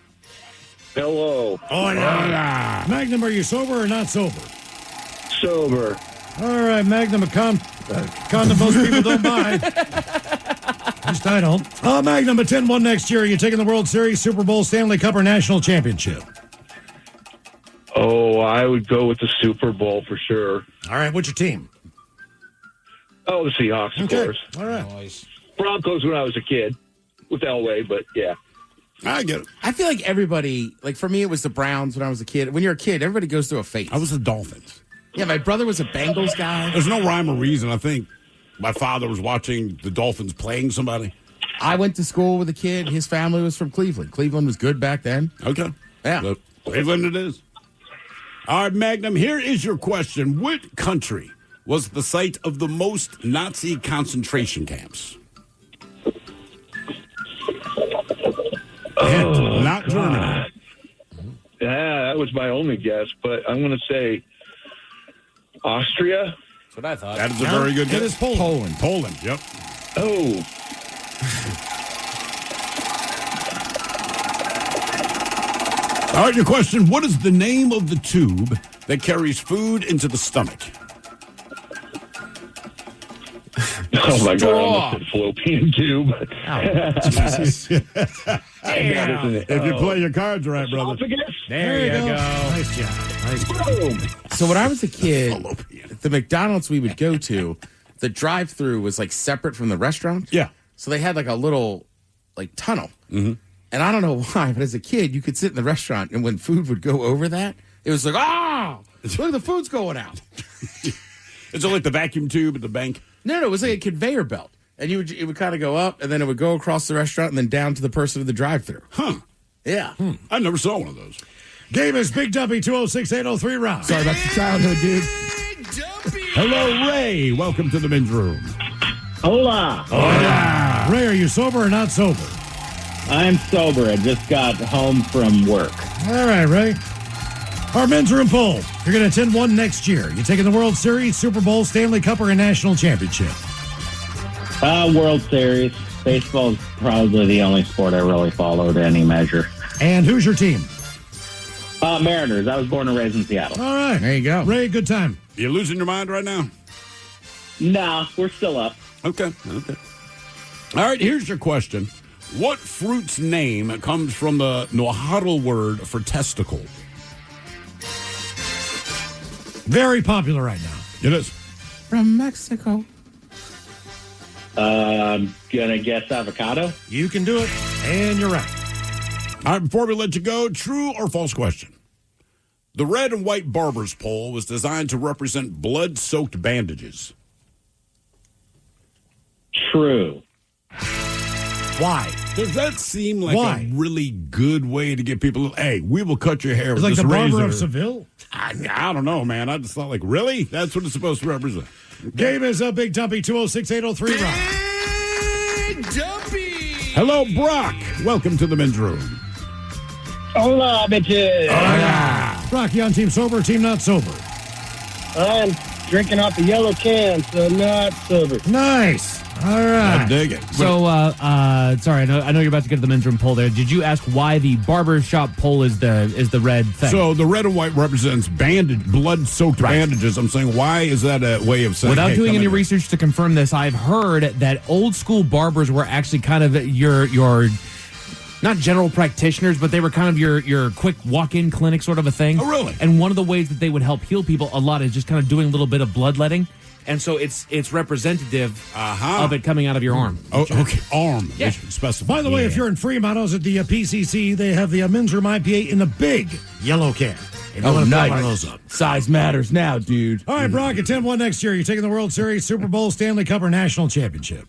Hello. Hola. Magnum, are you sober or not sober? Sober. All right, Magnum, a condom most people don't buy. At least I don't. Magnum, attend one next year. Are you taking the World Series, Super Bowl, Stanley Cup, or National Championship? Oh, I would go with the Super Bowl for sure. All right, what's your team? Oh, the Seahawks, of course. All right. Broncos when I was a kid with Elway, but yeah. I get it. I feel like everybody, like for me, it was the Browns when I was a kid. When you're a kid, everybody goes through a phase. I was the Dolphins. Yeah, my brother was a Bengals guy. There's no rhyme or reason. I think my father was watching the Dolphins playing somebody. I went to school with a kid. His family was from Cleveland. Cleveland was good back then. Okay. Yeah. So, Cleveland it is. All right, Magnum, here is your question. What country was the site of the most Nazi concentration camps? Not Germany. Yeah, that was my only guess, but I'm going to say Austria. That's what I thought. That is a very good guess. It is Poland. Poland, yep. Oh. All right, your question. What is the name of the tube that carries food into the stomach? Oh, my God. I almost said fallopian tube. Jesus. If you play your cards right, brother. There you go. Nice job. Nice job. So when I was a kid, the McDonald's we would go to, the drive-through was like separate from the restaurant. Yeah. So they had like a little like tunnel. Mm-hmm. And I don't know why, but as a kid, you could sit in the restaurant, and when food would go over that, it was like, look, the food's going out. Is it like the vacuum tube at the bank? No, it was like a conveyor belt. And it would kind of go up, and then it would go across the restaurant and then down to the person at the drive-thru. Huh. Yeah. I never saw one of those. Game is Big Dumpy 206-803 round. Sorry about your childhood, dude. Hello, Ray. Welcome to the men's room. Hola. Hola. Ray, are you sober or not sober? I'm sober. I just got home from work. All right, Ray. Our men's room poll. You're going to attend one next year. You taking the World Series, Super Bowl, Stanley Cup, or a national championship? World Series. Baseball is probably the only sport I really follow to any measure. And who's your team? Mariners. I was born and raised in Seattle. All right. There you go. Ray, good time. You losing your mind right now? No, we're still up. Okay. All right, here's your question. What fruit's name comes from the Nahuatl word for testicle? Very popular right now. It is. From Mexico. Gonna guess avocado. You can do it, and you're right. All right, before we let you go, true or false question? The red and white barber's pole was designed to represent blood-soaked bandages. True. Why? Does that seem like Why? a really good way to get people, hey, we will cut your hair It's with like this the barber razor. of Seville? I don't know, man. I just thought, like, really? That's what it's supposed to represent. Game is a Big Dumpy 206-803 round. Big Dumpy. Hello, Brock. Welcome to the men's room. Hola, bitches. Rocky on team sober, team not sober. I'm drinking off a yellow can, so not sober. Nice. All I right. dig it. So, sorry, I know you're about to get to the men's room poll there. Did you ask why the barbershop pole is the red thing? So the red and white represents blood-soaked bandages. I'm saying, why is that a way of saying? Without hey, doing come any in here? research to confirm this, I've heard that old school barbers were actually kind of your not general practitioners, but they were kind of your quick walk-in clinic sort of a thing. Oh, really? And one of the ways that they would help heal people a lot is just kind of doing a little bit of bloodletting. And so it's representative of it coming out of your arm. Oh, okay. Arm. Yeah. Specify. By the way, if you're in Fremont, I was at the PCC. They have the men's room IPA in the big yellow can. If you want to pick one of those up. Size matters now, dude. All right, Brock, attend one next year. You're taking the World Series, Super Bowl, Stanley Cup, or national championship.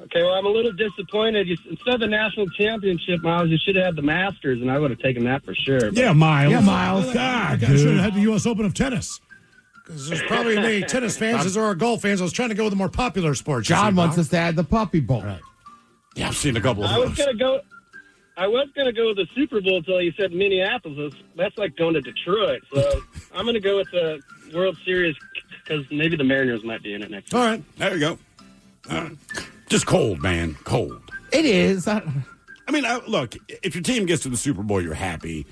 Okay, well, I'm a little disappointed. Instead of the national championship, Miles, you should have had the Masters, and I would have taken that for sure. But Yeah, Miles. Yeah, Miles. God, I should have dude. had the U.S. Open of tennis. Because there's probably many tennis fans as there are golf fans. I was trying to go with the more popular sports. John wants us to add the puppy bowl. Right. Yeah, I've seen a couple of I was those. gonna go with the Super Bowl until you said Minneapolis. That's like going to Detroit. So I'm gonna go with the World Series because maybe the Mariners might be in it next year. All right, there you go. All right. Just cold, man. Cold. It is. I mean, look, if your team gets to the Super Bowl, you're happy.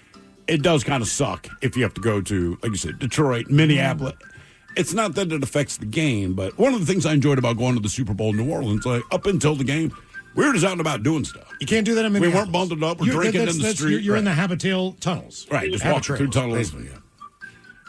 It does kind of suck if you have to go to, like you said, Detroit, Minneapolis. It's not that it affects the game, but one of the things I enjoyed about going to the Super Bowl in New Orleans, like up until the game, we were just out and about doing stuff. You can't do that in We Minneapolis. weren't bundled up or drinking in the street. You're in the Habital tunnels. Right, just walking through tunnels. Basically, yeah.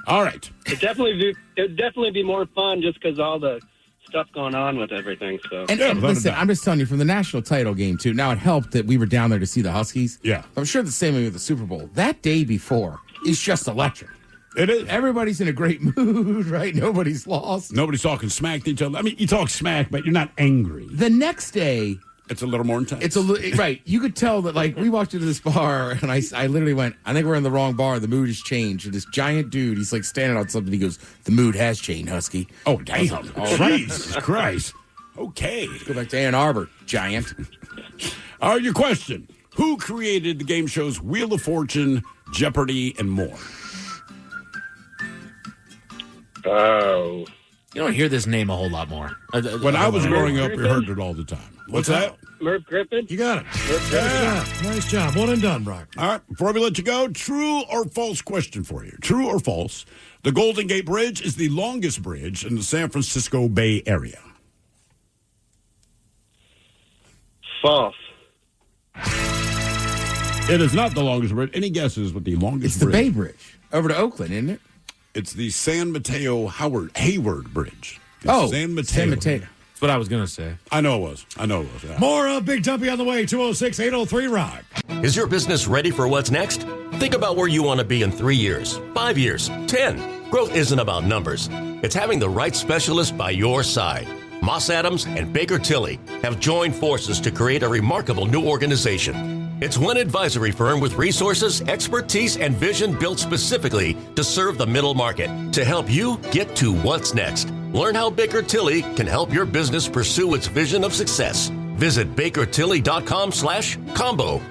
All right. It'd definitely be more fun just because all the stuff going on with everything. So, And listen, I'm just telling you, from the national title game, too, now it helped that we were down there to see the Huskies. Yeah. I'm sure the same way with the Super Bowl. That day before is just electric. It is. Everybody's in a great mood, right? Nobody's lost. Nobody's talking smack to each other. I mean, you talk smack, but you're not angry. The next day, it's a little more intense. It's right. You could tell that, like, we walked into this bar, and I literally went, I think we're in the wrong bar. The mood has changed. And this giant dude, he's like standing on something. He goes, the mood has changed, Husky. Oh, damn. Jesus Christ. Okay. Let's go back to Ann Arbor, giant. All right, your question. Who created the game shows Wheel of Jeopardy, and more? Oh. You don't hear this name a whole lot more. When I was growing up, we heard it all the time. What's that? Merv Griffin? You got it. Yeah. Nice job. One and done, Brock. All right, before we let you go, true or false question for you. True or false, the Golden Gate Bridge is the longest bridge in the San Francisco Bay Area. False. It is not the longest bridge. Any guesses what the longest It's the bridge? Bay Bridge over to Oakland, isn't it? It's the San Mateo Hayward Bridge. Oh, San Mateo. San Mateo. That's what I was going to say. I know it was. Yeah. More Big Dumpy on the way. 206-803-ROCK. Is your business ready for what's next? Think about where you want to be in 3 years, 5 years, 10. Growth isn't about numbers. It's having the right specialist by your side. Moss Adams and Baker Tilly have joined forces to create a remarkable new organization. It's one advisory firm with resources, expertise, and vision built specifically to serve the middle market to help you get to what's next. Learn how Baker Tilly can help your business pursue its vision of success. Visit bakertilly.com/combo.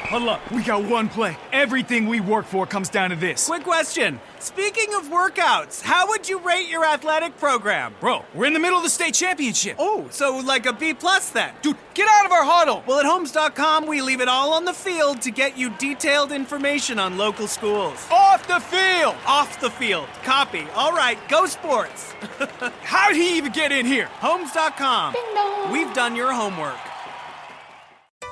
Huddle up. We got one play. Everything we work for comes down to this. Quick question. Speaking of workouts, how would you rate your athletic program? Bro, we're in the middle of the state championship. Oh, so like a B+ then? Dude, get out of our huddle. Well, at Homes.com, we leave it all on the field to get you detailed information on local schools. Off the field. Off the field. Copy. All right, go sports. How'd he even get in here? Homes.com. We've done your homework.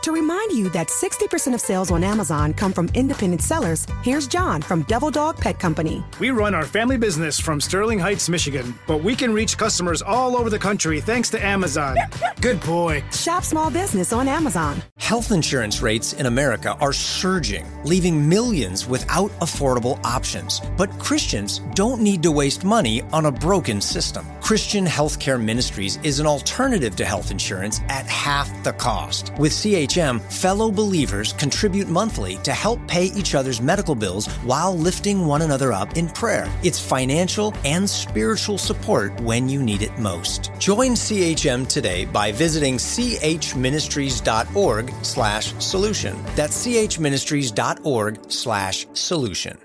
To remind you that 60% of sales on Amazon come from independent sellers, here's John from Devil Dog Pet Company. We run our family business from Sterling Heights, Michigan, but we can reach customers all over the country thanks to Amazon. Good boy. Shop small business on Amazon. Health insurance rates in America are surging, leaving millions without affordable options. But Christians don't need to waste money on a broken system. Christian Healthcare Ministries is an alternative to health insurance at half the cost. With CHM, fellow believers contribute monthly to help pay each other's medical bills while lifting one another up in prayer. It's financial and spiritual support when you need it most. Join CHM today by visiting chministries.org/solution. That's chministries.org/solution.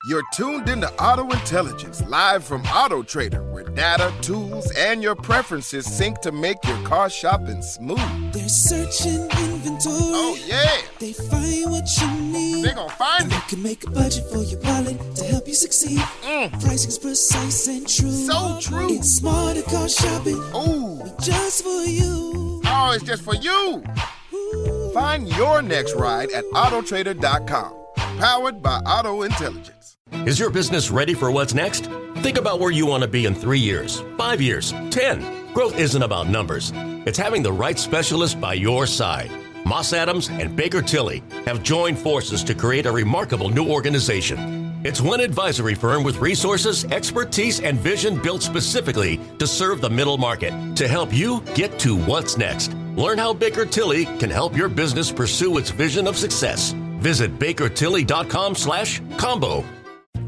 You're tuned into Auto Intelligence, live from Auto Trader, where data, tools, and your preferences sync to make your car shopping smooth. They're searching inventory. Oh, yeah. They find what you need. They're gonna find it. You can make a budget for your wallet to help you succeed. Pricing's precise and true. So true. It's smarter car shopping. Ooh. Just for you. Oh, it's just for you. Ooh. Find your next ride at autotrader.com. Powered by Auto Intelligence. Is your business ready for what's next? Think about where you want to be in 3 years, 5 years, 10. Growth isn't about numbers. It's having the right specialist by your side. Moss Adams and Baker Tilly have joined forces to create a remarkable new organization. It's one advisory firm with resources, expertise, and vision built specifically to serve the middle market to help you get to what's next. Learn how Baker Tilly can help your business pursue its vision of success. Visit bakertilly.com/combo.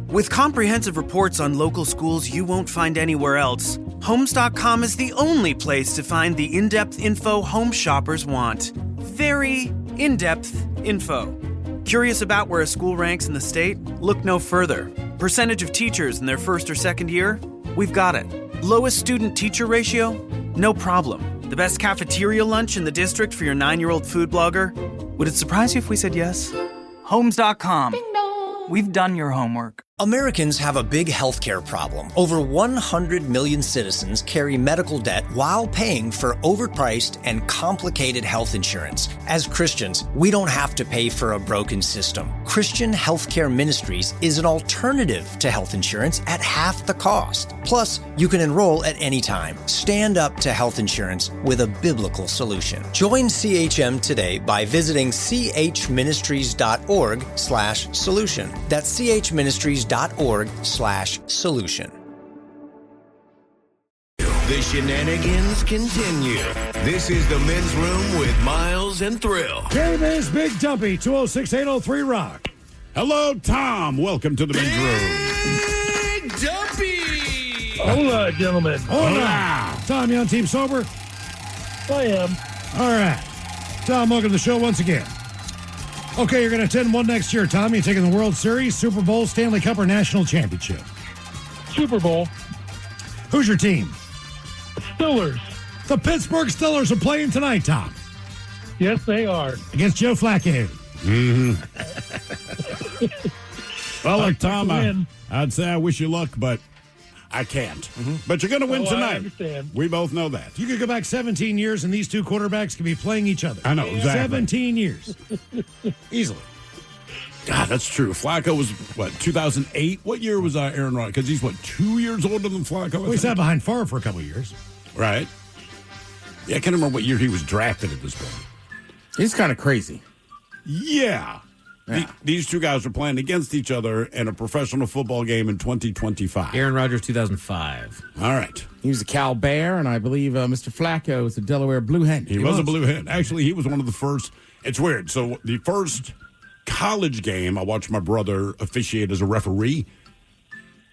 With comprehensive reports on local schools you won't find anywhere else, Homes.com is the only place to find the in-depth info home shoppers want. Very in-depth info. Curious about where a school ranks in the state? Look no further. Percentage of teachers in their first or second year? We've got it. Lowest student-teacher ratio? No problem. The best cafeteria lunch in the district for your 9-year-old food blogger? Would it surprise you if we said yes? Homes.com. We've done your homework. Americans have a big healthcare problem. Over 100 million citizens carry medical debt while paying for overpriced and complicated health insurance. As Christians, we don't have to pay for a broken system. Christian Healthcare Ministries is an alternative to health insurance at half the cost. Plus, you can enroll at any time. Stand up to health insurance with a biblical solution. Join CHM today by visiting chministries.org/solution. That's chministries.org/solution. The shenanigans continue. This is the Men's Room with Miles and Thrill. Game is Big Dumpy, 206-803 Rock. Hello, Tom. Welcome to the Men's Room. Big Dumpy! Hola, gentlemen. Hola. Tom, you on Team Sober? I am. All right. Tom, welcome to the show once again. Okay, you're going to attend one next year, Tom. You're taking the World Series, Super Bowl, Stanley Cup, or National Championship? Super Bowl. Who's your team? Steelers. The Pittsburgh Steelers are playing tonight, Tom. Yes, they are. Against Joe Flacco. Mm-hmm. Well, look, Tom, I'd say I wish you luck, but I can't. But you're going to win tonight. I understand. We both know that. You could go back 17 years, and these two quarterbacks could be playing each other. I know, exactly. 17 years. Easily. God, that's true. Flacco was, 2008? What year was Aaron Rodgers? Because he's, 2 years older than Flacco? Well, he sat behind Favre for a couple of years. Right. Yeah, I can't remember what year he was drafted at this point. He's kind of crazy. Yeah. These two guys are playing against each other in a professional football game in 2025. Aaron Rodgers, 2005. All right. He was a Cal Bear, and I believe Mr. Flacco was a Delaware Blue Hen. He was a Blue Hen. Actually, he was one of the first. It's weird. So the first college game I watched my brother officiate as a referee.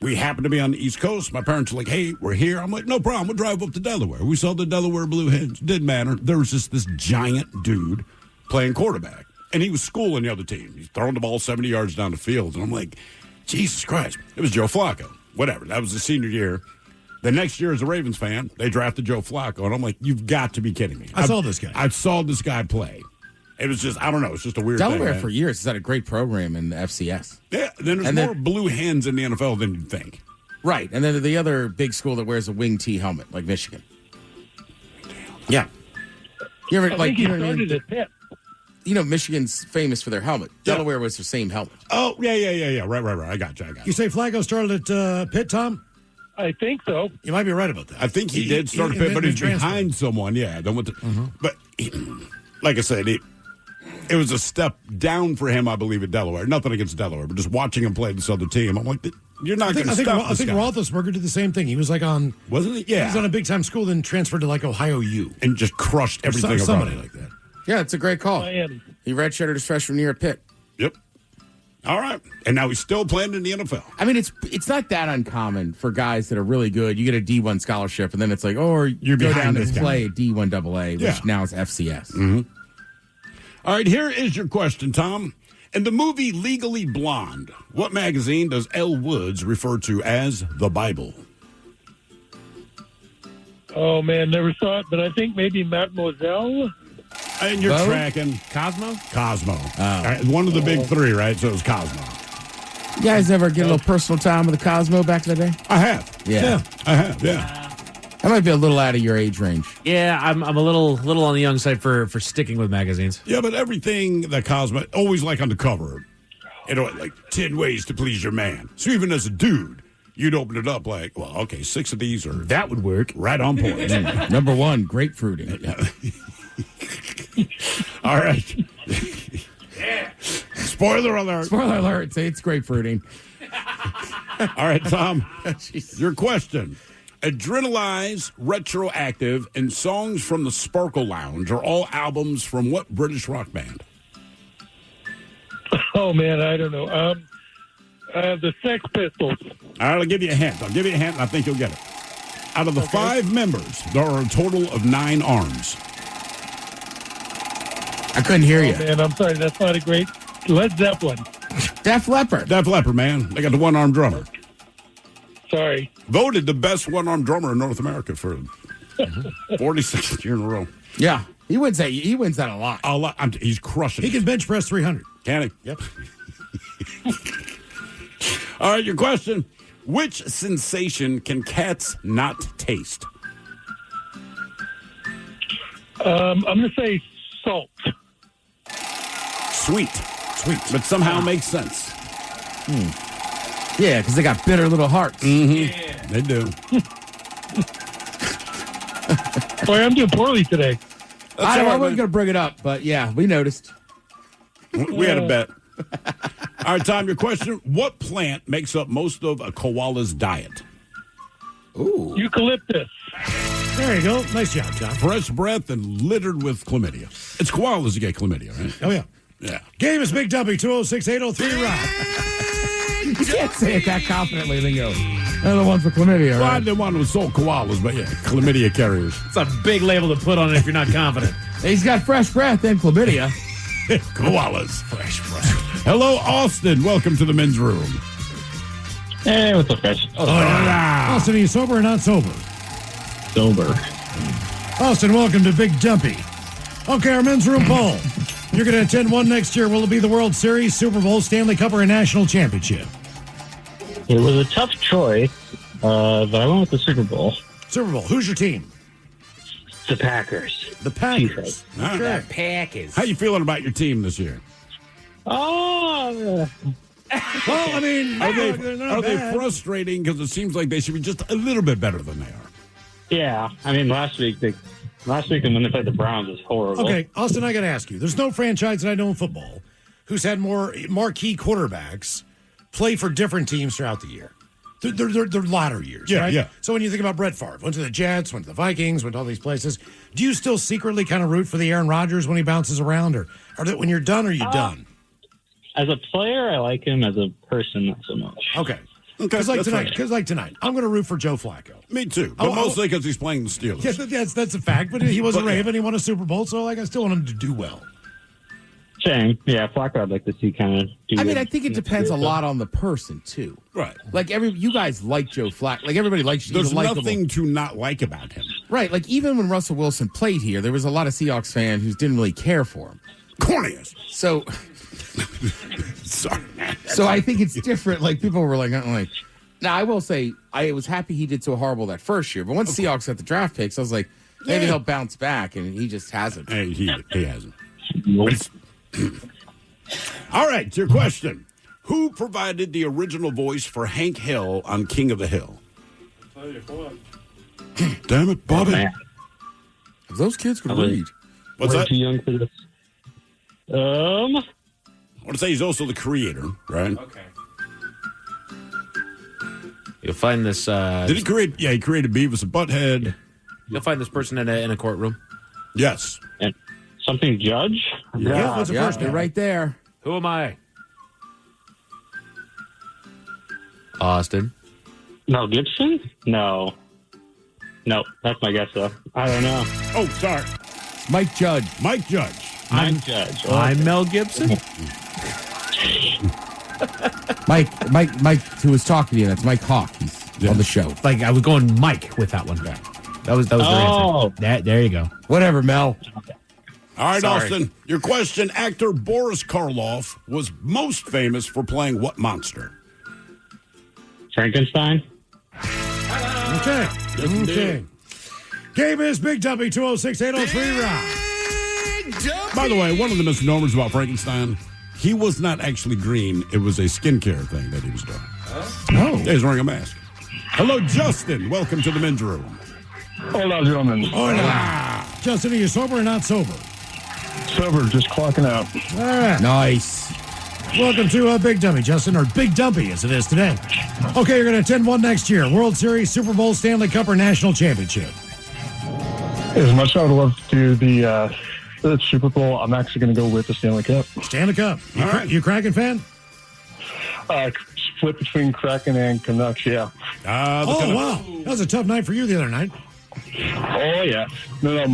We happened to be on the East Coast. My parents were like, hey, we're here. I'm like, no problem. We'll drive up to Delaware. We saw the Delaware Blue Hens. Didn't matter. There was just this giant dude playing quarterback. And he was schooling the other team. He's throwing the ball 70 yards down the field. And I'm like, Jesus Christ. It was Joe Flacco. Whatever. That was the senior year. The next year, as a Ravens fan, they drafted Joe Flacco. And I'm like, you've got to be kidding me. I saw this guy. I saw this guy play. It was just, I don't know. It's just a weird Delaware thing. for years has had a great program in the FCS. Yeah, then there's more Blue Hens in the NFL than you'd think. Right. And then the other big school that wears a wing T helmet, like Michigan. Yeah. You ever, I think he started at Pitt. You know, Michigan's famous for their helmet. Yeah. Delaware was the same helmet. Oh, yeah. Right. I got you. You say Flacco started at Pitt, Tom? I think so. You might be right about that. I think he did start at Pitt, but he's behind someone. Yeah. But like I said, it was a step down for him, I believe, at Delaware. Nothing against Delaware, but just watching him play this other team, I'm like, you're not going to stop I think Roethlisberger did the same thing. He was like on... Wasn't he? Yeah. He was on a big-time school, then transferred to like Ohio U. And just crushed everything about somebody it. like that. Yeah, it's a great call. Miami. He redshirted his freshman year at Pitt. Yep. All right. And now he's still playing in the NFL. I mean, it's not that uncommon for guys that are really good. You get a D1 scholarship, and then it's like, you go down and play D1 AA, which now is FCS. Mm-hmm. All right, here is your question, Tom. In the movie Legally Blonde, what magazine does Elle Woods refer to as the Bible? Oh, man, never saw it, but I think maybe Mademoiselle. And you're tracking. Cosmo? Cosmo. One of the big three, right? So it was Cosmo. You guys ever get a little personal time with the Cosmo back in the day? I have. Yeah. I have, yeah. That might be a little out of your age range. Yeah, I'm a little on the young side for sticking with magazines. Yeah, but everything that Cosmo, always like on the cover, like 10 ways to please your man. So even as a dude, you'd open it up like, well, okay, 6 of these are... That would work. Right on point. Number 1, grapefruiting. All right. Spoiler alert. Spoiler alert. Say it's grapefruiting. All right, Tom. Your question. Adrenalize, Retroactive, and Songs from the Sparkle Lounge are all albums from what British rock band? Oh, man, I don't know. The Sex Pistols. All right, I'll give you a hint. And I think you'll get it. Out of the 5 members, there are a total of 9 arms. I couldn't hear you. Man, I'm sorry. That's not a great... Led Zeppelin. Def Leppard. Def Leppard, man. They got the one-armed drummer. Sorry. Voted the best one-armed drummer in North America for 46th year in a row. Yeah. He wins that a lot. A lot. He's crushing He can bench press 300. Can he? Yep. All right, your question. Which sensation can cats not taste? I'm going to say salt. Sweet. Sweet. But somehow makes sense. Yeah, because they got bitter little hearts. Yeah. They do. Boy, I'm doing poorly today. I wasn't going to bring it up, but yeah, we noticed. We had a bet. All right, Tom, your question. What plant makes up most of a koala's diet? Ooh. Eucalyptus. There you go. Nice job, John. Fresh breath and littered with chlamydia. It's koalas that get chlamydia, right? Oh, yeah. Yeah. Game is Big Dumpy, 206-803-ROCK. You can't say it that confidently and then go, they're the ones for chlamydia, Well, right? I didn't want to insult koalas, but yeah, chlamydia carriers. It's a big label to put on it if you're not confident. He's got fresh breath and chlamydia. Koalas. Fresh breath. Hello, Austin. Welcome to the men's room. Hey, what's up, guys? Austin, are you sober or not sober? Sober. Austin, welcome to Big Dumpy. Okay, our men's room poll. You're going to attend one next year. Will it be the World Series, Super Bowl, Stanley Cup, or a national championship? It was a tough choice, but I went with the Super Bowl. Super Bowl. Who's your team? The Packers. The Packers. All right. The Packers. How you feeling about your team this year? Oh, Well, I mean, Are they frustrating because it seems like they should be just a little bit better than they are? yeah. I mean, last week and then they played the Browns was horrible. Okay, Austin, I got to ask you. There's no franchise that I know in football who's had more marquee quarterbacks play for different teams throughout the year. They're latter years, Yeah, right? yeah. So when you think about Brett Favre, went to the Jets, went to the Vikings, went to all these places, do you still secretly kind of root for the Aaron Rodgers when he bounces around? Or when you're done, are you done? As a player, I like him. As a person, not so much. Okay. Okay, Because like tonight, I'm going to root for Joe Flacco. Me too, but mostly because he's playing the Steelers. Yeah, that's a fact. But he was a Raven. He won a Super Bowl, so I still want him to do well. Same. Yeah, Flacco, I'd like to see kind of do I mean, good. I think it depends a lot on the person, too. Right. Like, you guys like Joe Flacco. Like, everybody likes you. There's nothing to not like about him. Right. Like, even when Russell Wilson played here, there was a lot of Seahawks fans who didn't really care for him. Corniest. So, Sorry. so I think it's different. Like, people were like. Now, I will say, I was happy he did so horrible that first year. But once Seahawks got the draft picks, I was like, maybe he'll bounce back, and he just hasn't. Hey, he hasn't. All right, your question. Who provided the original voice for Hank Hill on King of the Hill? Damn it, Bobby. Man. Those kids could read. What's We're that? too young for this. I want to say he's also the creator, right? Okay. You'll find this. Did he create? Yeah, he created Beavis and Butthead. You'll find this person in a courtroom. Yes. And something Judge? Yeah, what's the first You're name? right there. Who am I? Austin. Mel Gibson? No. No, that's my guess, though. I don't know. Oh, sorry. Mike Judge. Mike Judge. Mike Judge. I'm Mel Gibson. Mike, who was talking to you, that's Mike Hawk. He's on the show. Like I was going Mike with that one. That was their answer. There you go. Whatever, Mel. All right, Sorry. Austin. Your question. Actor Boris Karloff was most famous for playing what monster? Frankenstein? Okay. Okay. Game is Big Dumpy, 206-803-ROCK. By the way, one of the misnomers about Frankenstein, he was not actually green. It was a skincare thing that he was doing. Oh. He's wearing a mask. Hello, Justin. Welcome to the men's room. Hola, gentlemen. Hola. Justin, are you sober or not sober? Sober, just clocking out. All right. Nice. Welcome to Big Dumpy, Justin, or Big Dumpy as it is today. Okay, you're going to attend one next year. World Series, Super Bowl, Stanley Cup, or National Championship? As much as I would love to do the Super Bowl, I'm actually going to go with the Stanley Cup. Stanley Cup. You Kraken fan? Split between Kraken and Canucks, yeah. Oh, wow. That was a tough night for you the other night. Oh, yeah. No,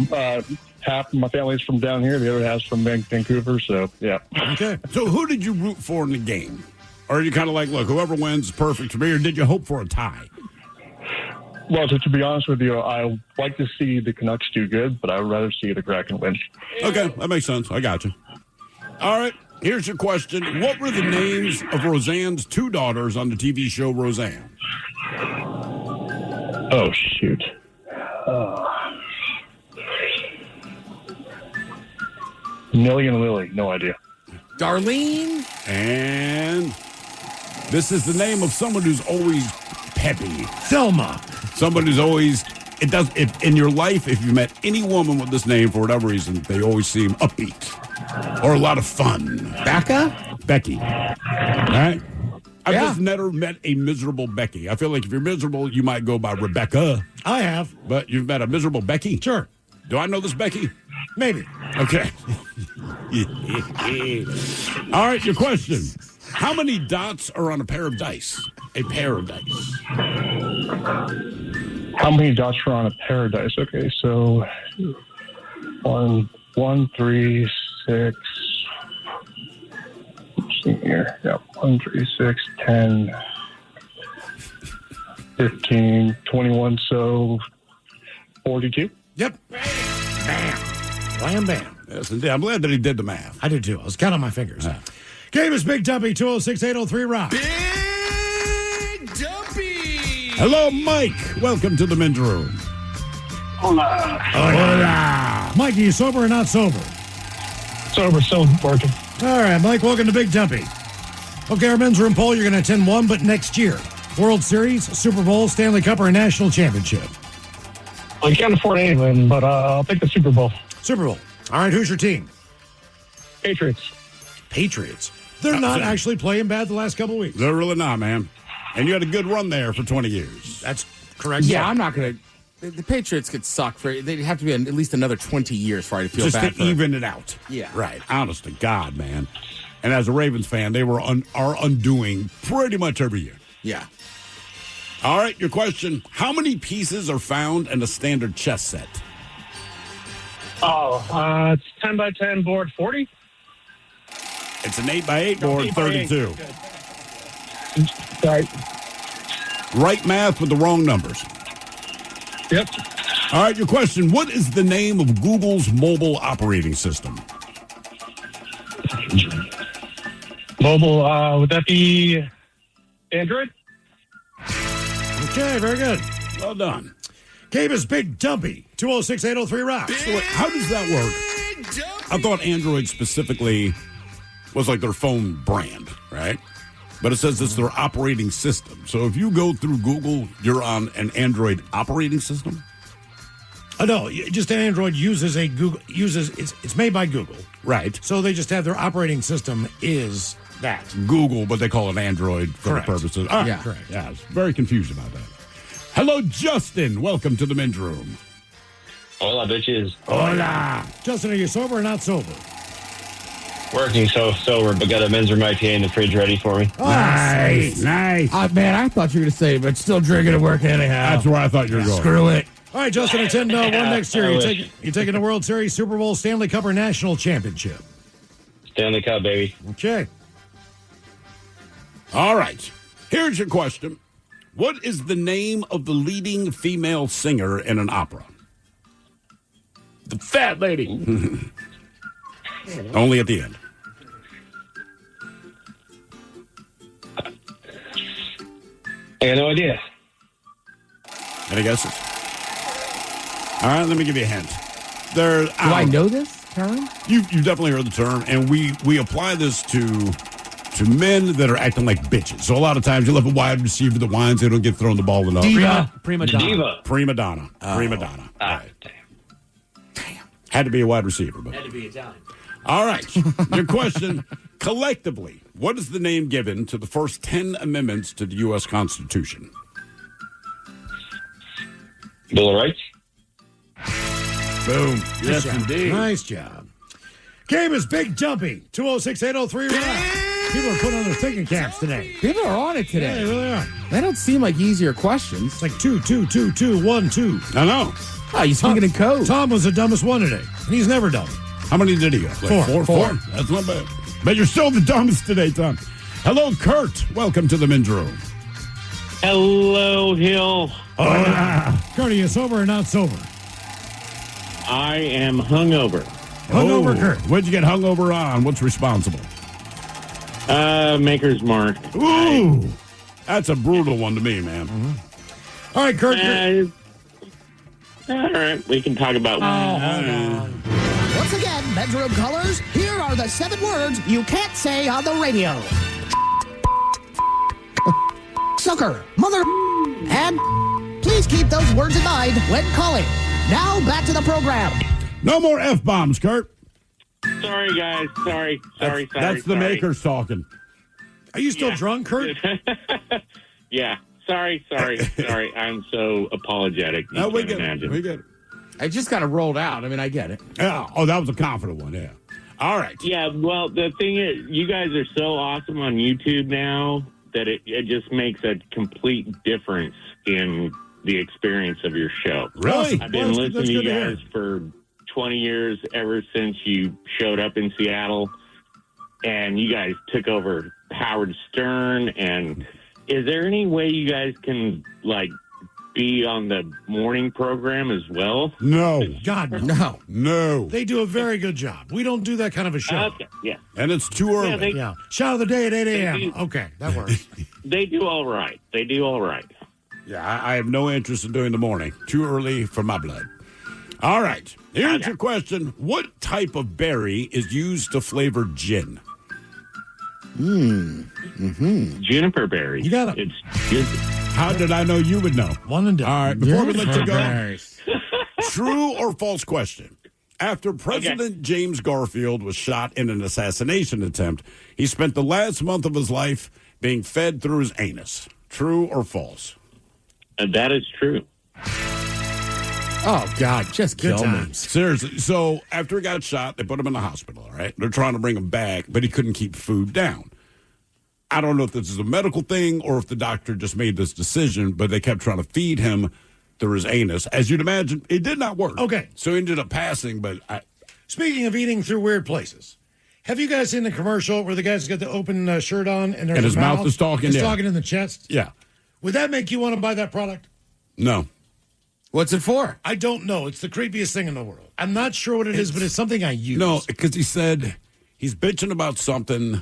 half of my family's from down here. The other half's from Vancouver, so, yeah. Okay. So who did you root for in the game? Or are you kind of like, look, whoever wins is perfect for me, or did you hope for a tie? Well, to be honest with you, I like to see the Canucks do good, but I would rather see the Kraken win. Okay, that makes sense. I got you. All right, here's your question. What were the names of Roseanne's two daughters on the TV show Roseanne? Oh, shoot. Millie and Lily, no idea. Darlene. And this is the name of someone who's always peppy. Thelma. Someone who's always... in your life, if you met any woman with this name, for whatever reason, they always seem upbeat or a lot of fun. Becky. All right? I've just never met a miserable Becky. I feel like if you're miserable, you might go by Rebecca. I have. But you've met a miserable Becky? Sure. Do I know this Becky? Maybe. Okay. All right, your question. How many dots are on a pair of dice? A pair of dice. How many dots are on a pair of dice? Okay, so 1, 3, 6. Let's see here. Yeah, 1, 3, 6, 10, 15, 21, so 42. Yep. Bam. Wham, bam. Yes, indeed. I'm glad that he did the math. I did too. I was counting my fingers. Game is Big Dumpy, 206-803-ROCK. Big Dumpy. Hello, Mike. Welcome to the men's room. Hola. Hola. Mike, are you sober or not sober? Sober, still working. All right, Mike, welcome to Big Dumpy. Okay, our men's room poll, you're going to attend one, but next year. World Series, Super Bowl, Stanley Cup, or a national championship? Well, you can't afford anything, but I'll take the Super Bowl. Super Bowl. All right, who's your team? Patriots. Patriots. They're not actually playing bad the last couple of weeks. They're really not, man. And you had a good run there for 20 years. That's correct. Yeah, I'm not going to... The Patriots could suck for... They'd have to be at least another 20 years for I to feel just bad to even it out. Yeah. Right. Honest to God, man. And as a Ravens fan, they were are undoing pretty much every year. Yeah. All right, your question. How many pieces are found in a standard chess set? It's 10 by 10 board, 40. It's an 8 by 8 board, 32. Right. Right math with the wrong numbers. Yep. All right, your question. What is the name of Google's mobile operating system? Mobile, would that be Android? Okay, very good. Well done. Game is Big Dumpy, 206-803-ROCK. So wait, how does that work? I thought Android specifically was like their phone brand, right? But it says it's their operating system. So if you go through Google, you're on an Android operating system? No, just an Android uses a Google, it's made by Google. Right. So they just have their operating system is that. Google, but they call it Android for Correct. the purposes. All right. Yeah. Correct. Yeah, I was very confused about that. Hello, Justin. Welcome to the men's room. Hola, bitches. Hola. Justin, are you sober or not sober? Working so sober, but got a men's room IPA in the fridge ready for me. Oh, Nice. Man, I thought you were going to say, but still drinking at work anyhow. That's where I thought you were going. Screw it. All right, Justin, attend one next year. You taking the World Series, Super Bowl, Stanley Cup, or national championship? Stanley Cup, baby. Okay. All right. Here's your question. What is the name of the leading female singer in an opera? The fat lady. Only at the end. I got no idea. Any guesses? All right, let me give you a hint. Do I know this term? You've definitely heard the term, and we apply this to men that are acting like bitches. So a lot of times you'll have a wide receiver that whines, they don't get thrown the ball enough. Prima donna. Diva. Prima donna. Prima donna. Damn. Had to be a wide receiver. But. Had to be Italian. All right. Your question. Collectively, what is the name given to the first 10 amendments to the U.S. Constitution? Bill of Rights. Boom. Nice Yes, job. indeed. Nice job. Game is Big Dumpy, 206-803-ROCK. People are putting on their thinking caps today. People are on it today. Yeah, they really are. They don't seem like easier questions. It's like 2, 2, 2, 2, 1, 2. I know. Oh, you're speaking in code. Tom was the dumbest one today. He's never dumb. How many did he get? Like Four. That's not bad. But you're still the dumbest today, Tom. Hello, Kurt. Welcome to the men's room. Hello, Hill. Hola. Kurt, are you sober or not sober? I am hungover. Hungover, Kurt. What'd you get hungover on? What's responsible? Maker's Mark. Ooh. That's a brutal one to me, man. All right, Kurt. All right, we can talk about Oh, hold on. Once again, bedroom callers, here are the 7 words you can't say on the radio. Sucker, mother, and please keep those words in mind when calling. Now, back to the program. No more F-bombs, Kurt. Sorry, guys. Sorry. That's the makers talking. Are you still drunk, Kurt? Yeah. Sorry. I'm so apologetic. No, we get it. We get it. I just got it rolled out. I mean, I get it. Yeah. Oh, that was a confident one. Yeah. All right. Yeah. Well, the thing is, you guys are so awesome on YouTube now that it just makes a complete difference in the experience of your show. Really? I've been listening to you guys for 20 years, ever since you showed up in Seattle, and you guys took over Howard Stern. And is there any way you guys can, like, be on the morning program as well? No. God, no. No. They do a very good job. We don't do that kind of a show. Okay, yeah. And it's too early. Yeah. Shot of the day at 8 a.m. Okay, that works. They do all right. Yeah, I have no interest in doing the morning. Too early for my blood. All right. Here's your question. What type of berry is used to flavor gin? Juniper berry. You got it. It's good. How did I know you would know? One and done. All right, before we let you go, true or false question. After President James Garfield was shot in an assassination attempt, he spent the last month of his life being fed through his anus. True or false? That is true. Oh, God, just kill me. Seriously. So after he got shot, they put him in the hospital, all right? They're trying to bring him back, but he couldn't keep food down. I don't know if this is a medical thing or if the doctor just made this decision, but they kept trying to feed him through his anus. As you'd imagine, it did not work. Okay. So he ended up passing, but Speaking of eating through weird places, have you guys seen the commercial where the guy's got the open shirt on and there's his mouth is talking? He's Yeah. talking in the chest? Yeah. Would that make you want to buy that product? No. What's it for? I don't know. It's the creepiest thing in the world. I'm not sure what it is, but it's something I use. No, because he said he's bitching about something,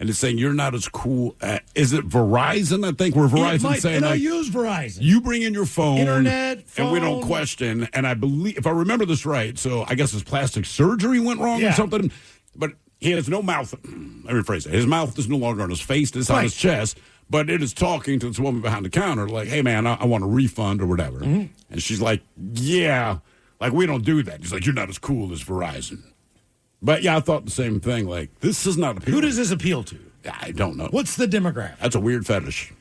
and it's saying you're not as cool. Is it Verizon? I think where Verizon's saying, and I like, use Verizon. you bring in your phone, Internet, and we don't phone. question. And I believe, if I remember this right, so I guess his plastic surgery went wrong or something. But he has no mouth. Let me rephrase it. His mouth is no longer on his face; it's on his chest. But it is talking to this woman behind the counter, like, "Hey, man, I want a refund or whatever." And she's like, "Yeah, like we don't do that." He's like, "You're not as cool as Verizon." But yeah, I thought the same thing. Like, this is not appealing. Who does this appeal to? I don't know. What's the demographic? That's a weird fetish.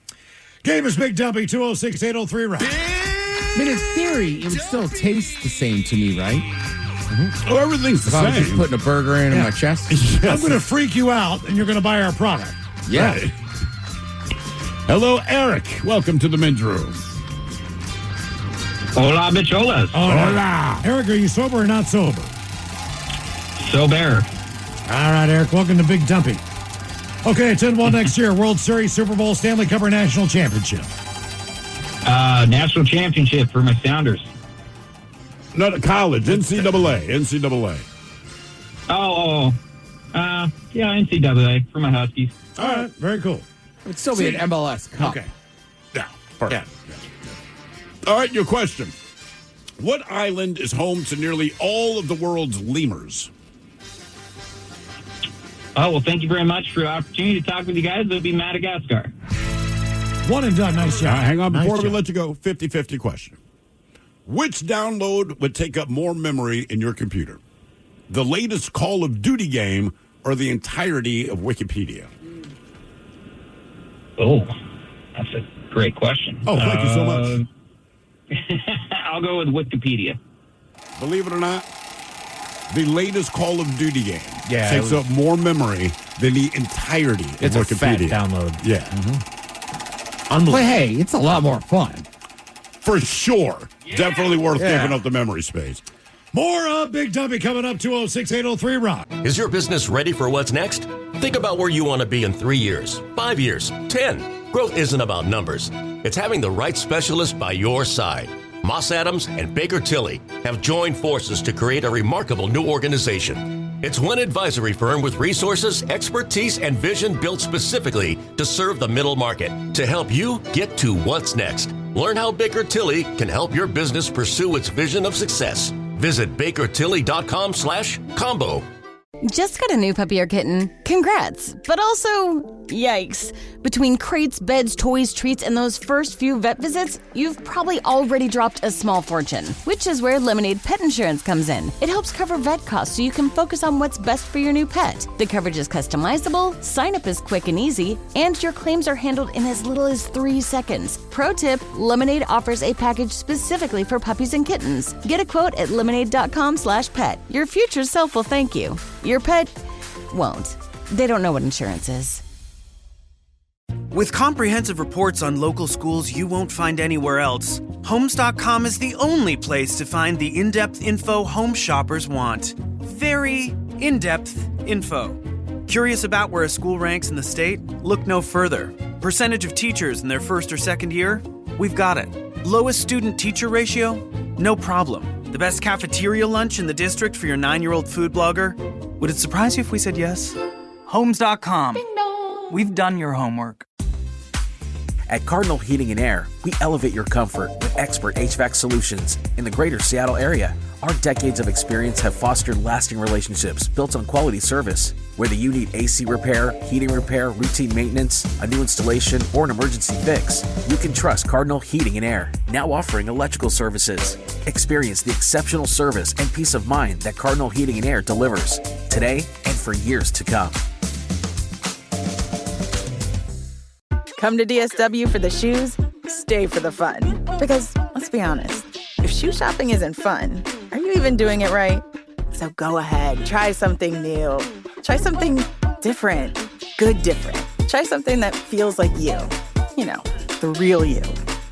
Game is Big Dumpy, 206-803-ROCK. I mean, in theory, it would still taste the same to me, right? Oh, everything's the If I was same. just putting a burger in my chest. I'm going to freak you out, and you're going to buy our product. Yeah. Right. Hello, Eric. Welcome to the men's room. Hola, bicholas. Hola. Eric, are you sober or not sober? Sober. All right, Eric, welcome to Big Dumpy. Okay, 10-1 next year. World Series, Super Bowl, Stanley Cup, or National Championship? National championship for my Sounders. Not college. NCAA. Yeah, NCAA for my Huskies. All right, very cool. It would still be an MLS Cup. Okay. Yeah, perfect. Yeah. All right, your question. What island is home to nearly all of the world's lemurs? Oh, well, thank you very much for the opportunity to talk with you guys. It'll be Madagascar. One and done. Nice job. Hang on, before Nice we job. let you go, 50-50 question. Which download would take up more memory in your computer? The latest Call of Duty game or the entirety of Wikipedia? Oh, that's a great question. Oh, thank you so much. I'll go with Wikipedia. Believe it or not, the latest Call of Duty game Yeah, takes up more memory than the entirety It's of a fat Wikipedia. download. Yeah. Unbelievable. But hey, it's a lot more fun. For sure. Definitely worth Yeah. giving up the memory space. More Big Dumpy coming up, 206-803-ROCK. Is your business ready for what's next? Think about where you want to be in 3 years, 5 years, 10. Growth isn't about numbers. It's having the right specialist by your side. Moss Adams and Baker Tilly have joined forces to create a remarkable new organization. It's one advisory firm with resources, expertise, and vision built specifically to serve the middle market to help you get to what's next. Learn how Baker Tilly can help your business pursue its vision of success. Visit BakerTilly.com/combo. Just got a new puppy or kitten. Congrats. But also, yikes. Between crates, beds, toys, treats, and those first few vet visits, you've probably already dropped a small fortune, which is where Lemonade Pet Insurance comes in. It helps cover vet costs so you can focus on what's best for your new pet. The coverage is customizable, sign up is quick and easy, and your claims are handled in as little as 3 seconds. Pro tip, Lemonade offers a package specifically for puppies and kittens. Get a quote at lemonade.com/pet. Your future self will thank you. Your pet won't. They don't know what insurance is. With comprehensive reports on local schools you won't find anywhere else, Homes.com is the only place to find the in-depth info home shoppers want. Very in-depth info. Curious about where a school ranks in the state? Look no further. Percentage of teachers in their first or second year? We've got it. Lowest student-teacher ratio? No problem. The best cafeteria lunch in the district for your 9-year-old food blogger? Would it surprise you if we said yes? Homes.com. We've done your homework. At Cardinal Heating and Air, we elevate your comfort with expert HVAC solutions in the greater Seattle area. Our decades of experience have fostered lasting relationships built on quality service. Whether you need AC repair, heating repair, routine maintenance, a new installation, or an emergency fix, you can trust Cardinal Heating and Air, now offering electrical services. Experience the exceptional service and peace of mind that Cardinal Heating and Air delivers today and for years to come. Come to DSW for the shoes, stay for the fun. Because, let's be honest, if shoe shopping isn't fun, are you even doing it right? So go ahead, try something new. Try something different. Good different. Try something that feels like you. You know, the real you.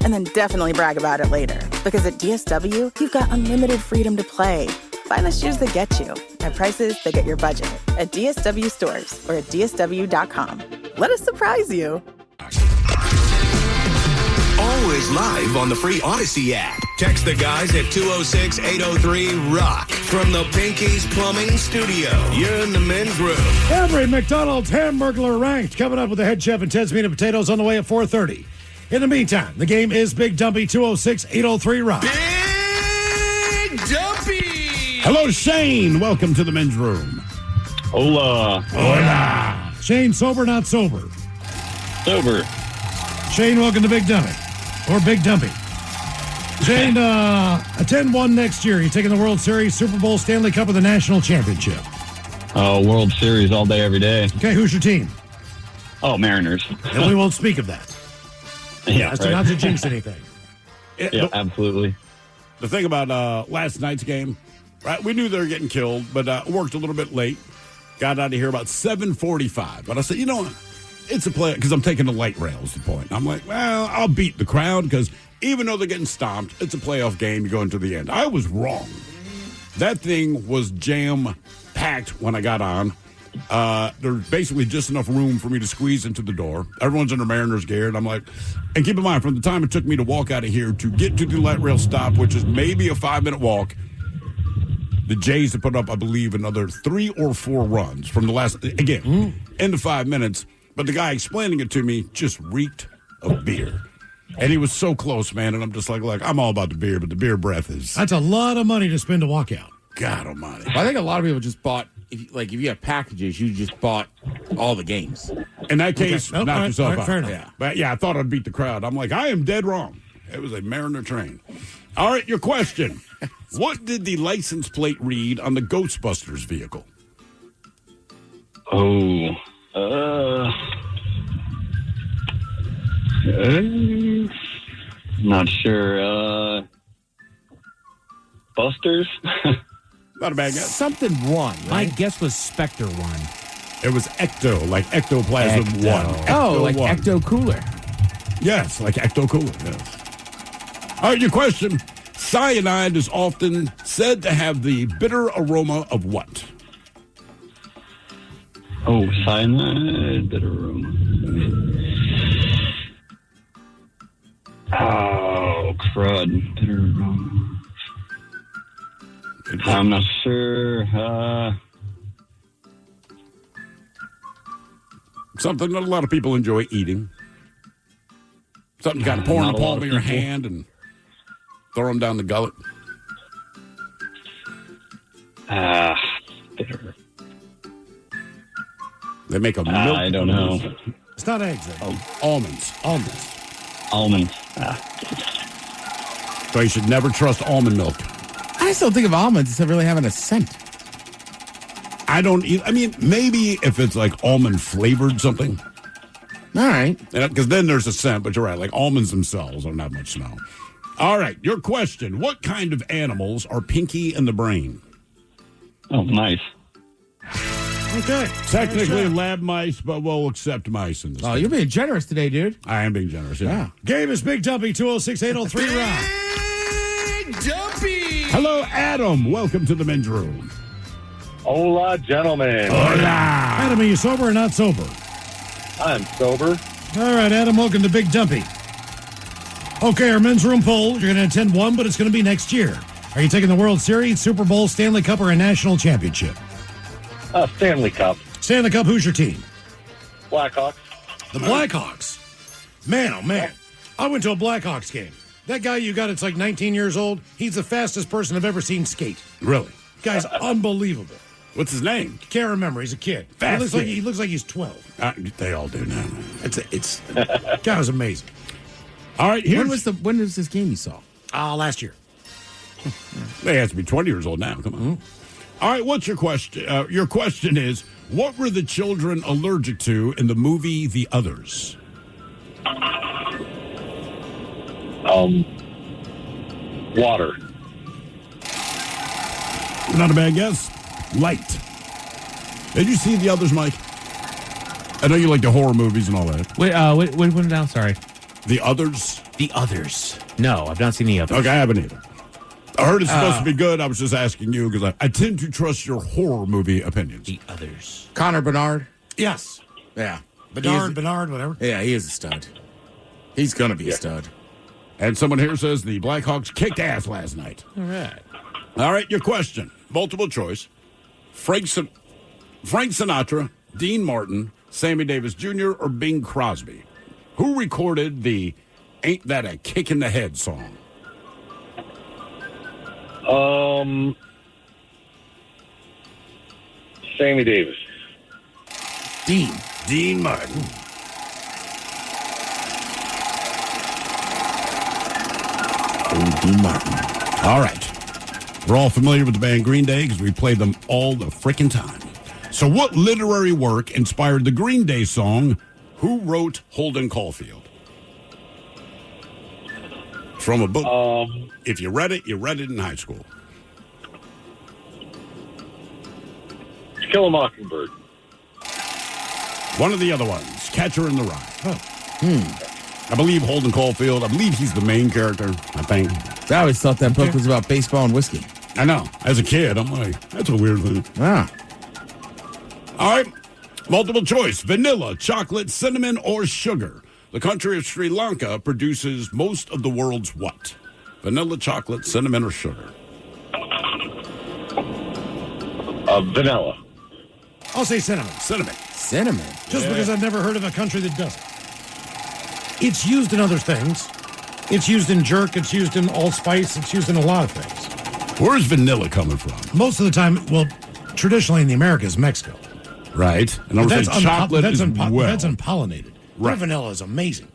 And then definitely brag about it later. Because at DSW, you've got unlimited freedom to play. Find the shoes that get you at prices that get your budget at DSW stores or at DSW.com. Let us surprise you. Always live on the free Odyssey app. Text the guys at 206-803-ROCK from the Pinky's Plumbing Studio. You're in the men's room. Every McDonald's Hamburglar ranked. Coming up with the head chef and Ted's Meat and Potatoes on the way at 4:30. In the meantime, the game is Big Dumpy 206-803-ROCK. Big Dumpy! Hello, Shane. Welcome to the men's room. Hola. Hola. Shane, sober, not sober? Sober. Shane, welcome to Big Dummy. Or Big Dumpy. Shane, attend one next year. You're taking the World Series, Super Bowl, Stanley Cup, or the National Championship? Oh, World Series all day, every day. Okay, who's your team? Oh, Mariners. And we won't speak of that. Yeah, That's right. not to jinx anything. Yeah, absolutely. The thing about last night's game, right? We knew they were getting killed, but worked a little bit late. Got out of here about 7:45. But I said, you know what? It's a play because I'm taking the light rail is the point. I'm like, well, I'll beat the crowd because even though they're getting stomped, it's a playoff game. You go into the end. I was wrong. That thing was jam-packed when I got on. There's basically just enough room for me to squeeze into the door. Everyone's in their Mariners gear, and I'm like, and keep in mind, from the time it took me to walk out of here to get to the light rail stop, which is maybe a 5-minute walk, the Jays have put up, I believe, another 3 or 4 runs from the last, again, into 5 minutes. But the guy explaining it to me just reeked of beer. And he was so close, man. And I'm just like, I'm all about the beer, but the beer breath is... That's a lot of money to spend to walk out. God almighty. I think a lot of people just bought, if you have packages, you just bought all the games. In that case, Okay. knock yourself out. Fair enough. Yeah. But yeah, I thought I'd beat the crowd. I'm like, I am dead wrong. It was a Mariner train. All right, your question. What did the license plate read on the Ghostbusters vehicle? Oh, not sure. Busters? Not a bad guess. Something one. Right? My guess was Spectre 1. It was Ecto, like Ectoplasm 1. Oh, Ecto like 1. Ecto Cooler. Yes, like Ecto Cooler, yes. All right, your question. Cyanide is often said to have the bitter aroma of what? Oh, cyanide, bitter aroma. Oh, crud. Bitter aroma. I'm not sure. Something that a lot of people enjoy eating. Something you got to pour in the palm of your hand and throw them down the gullet. Bitter. They make a milk. I don't know. It's not eggs. Almonds. Almonds. So you should never trust almond milk. I just don't think of almonds as really having a scent. I mean, maybe if it's like almond flavored something. All right. Because then there's a scent, but you're right. Like almonds themselves don't have much smell. All right. Your question. What kind of animals are pinky in the brain? Oh, nice. Okay. Technically lab mice, but we'll accept mice in this. Oh, you're being generous today, dude. I am being generous, yeah. Game is Big Dumpy, 206-803 Rock. Big Dumpy! Hello, Adam. Welcome to the men's room. Hola, gentlemen. Hola. Adam, are you sober or not sober? I'm sober. All right, Adam, welcome to Big Dumpy. Okay, our men's room poll. You're going to attend one, but it's going to be next year. Are you taking the World Series, Super Bowl, Stanley Cup, or a national championship? Stanley Cup. Stanley Cup, who's your team? Blackhawks. The Blackhawks. Man, oh man. I went to a Blackhawks game. That guy you got, it's like 19 years old. He's the fastest person I've ever seen skate. Really? Guy's unbelievable. What's his name? Can't remember. He's a kid. Fast He looks like he's 12. They all do now. It's Guy was amazing. All right, when was this game you saw? Last year. They have to be 20 years old now. Come on. All right, what's your question? Your question is, what were the children allergic to in the movie The Others? Water. Not a bad guess. Light. Did you see The Others, Mike? I know you like the horror movies and all that. Wait, one down. Sorry. The Others? The Others. No, I've not seen The Others. Okay, I haven't either. I heard it's supposed to be good. I was just asking you because I tend to trust your horror movie opinions. The Others. Connor Bernard? Yes. Yeah. Bernard, whatever. Yeah, he is a stud. He's going to be a stud. And someone here says the Blackhawks kicked ass last night. All right. All right, your question. Multiple choice. Frank Sinatra, Dean Martin, Sammy Davis Jr., or Bing Crosby? Who recorded the Ain't That a Kick in the Head song? Sammy Davis. Dean Martin. Dean Martin. All right. We're all familiar with the band Green Day because we play them all the frickin' time. So what literary work inspired the Green Day song, Who Wrote Holden Caulfield? From a book. If you read it in high school. To Kill a Mockingbird. One of the other ones, Catcher in the Rye. I believe Holden Caulfield, he's the main character, I think. I always thought that book was about baseball and whiskey. I know. As a kid, I'm like, that's a weird thing. Ah. All right. Multiple choice. Vanilla, chocolate, cinnamon, or sugar. The country of Sri Lanka produces most of the world's what? Vanilla, chocolate, cinnamon, or sugar? Vanilla. I'll say cinnamon. Cinnamon? Just because I've never heard of a country that does it. It's used in other things. It's used in jerk. It's used in allspice. It's used in a lot of things. Where's vanilla coming from? Most of the time, well, traditionally in the Americas, Mexico. Right. And I'm saying chocolate that's as well. That's unpollinated. Right. Their vanilla is amazing.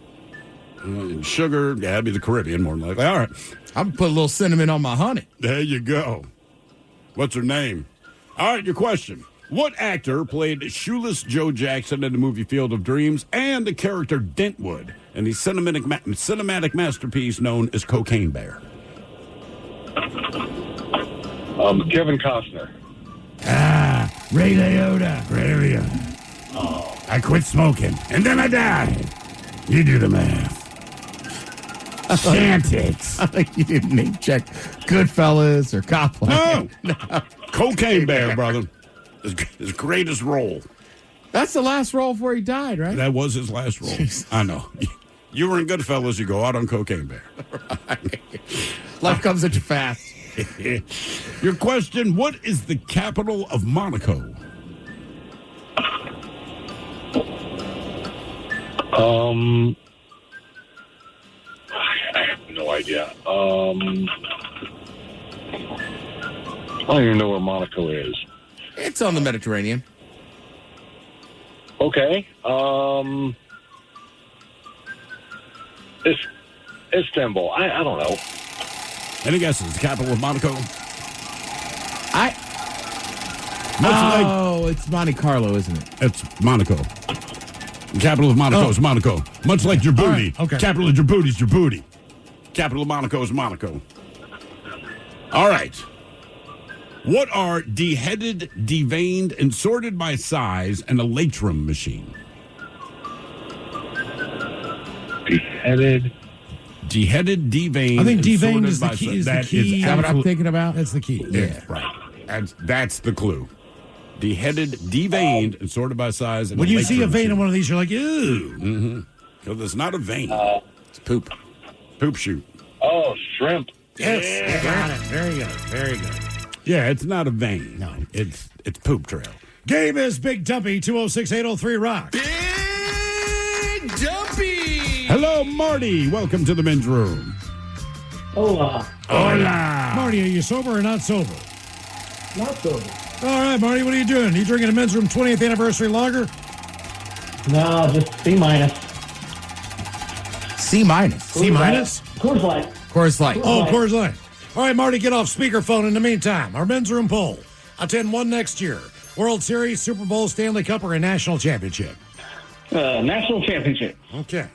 And sugar, that'd be the Caribbean more than likely. All right. I'm going to put a little cinnamon on my honey. There you go. What's her name? All right, your question. What actor played Shoeless Joe Jackson in the movie Field of Dreams and the character Dentwood in the cinematic masterpiece known as Cocaine Bear? Kevin Costner. Ray Liotta. Ray Liotta. Oh. I quit smoking, and then I died. You do the math. Chantix. I think you didn't name check Goodfellas or Copland. No. Cocaine Bear, brother. His greatest role. That's the last role before he died, right? That was his last role. Jeez. I know. You were in Goodfellas, you go out on Cocaine Bear. Life comes at you fast. Your question, what is the capital of Monaco? I have no idea. don't even know where Monaco is. It's on the Mediterranean. Okay. It's Istanbul. I don't know. Any guesses? Capital of Monaco? It's Monte Carlo, isn't it? It's Monaco. The capital of Monaco is Monaco. Much like Djibouti. Right, okay. Capital of Djibouti is Djibouti. Capital of Monaco is Monaco. All right. What are deheaded, deveined, and sorted by size and a latrum machine? Deheaded, deveined. I think and deveined sorted is the by key. size. Is the That key. Is that what I'm thinking about? That's the key. Yeah, right. That's the clue. Deheaded, deveined, and sorted by size. And When a you see latrum a vein machine. in one of these, you're like, ew. Mm-hmm. Because it's not a vein. It's poop. Poop shoot. Oh, shrimp. Yes, you got it. Very good. Very good. Yeah, it's not a vein. No. It's poop trail. Game is Big Dumpy, 206-803-ROCK. Big Dumpy! Hello, Marty. Welcome to the men's room. Hola. Hola. Marty, are you sober or not sober? Not sober. All right, Marty, what are you doing? You drinking a men's room 20th anniversary lager? No, just C minus. C minus. C minus? Coors Light. Coors Light. Oh, Coors Light. All right, Marty, get off speakerphone in the meantime. Our men's room poll. Attend one next year. World Series, Super Bowl, Stanley Cup, or a national championship? National championship. Okay.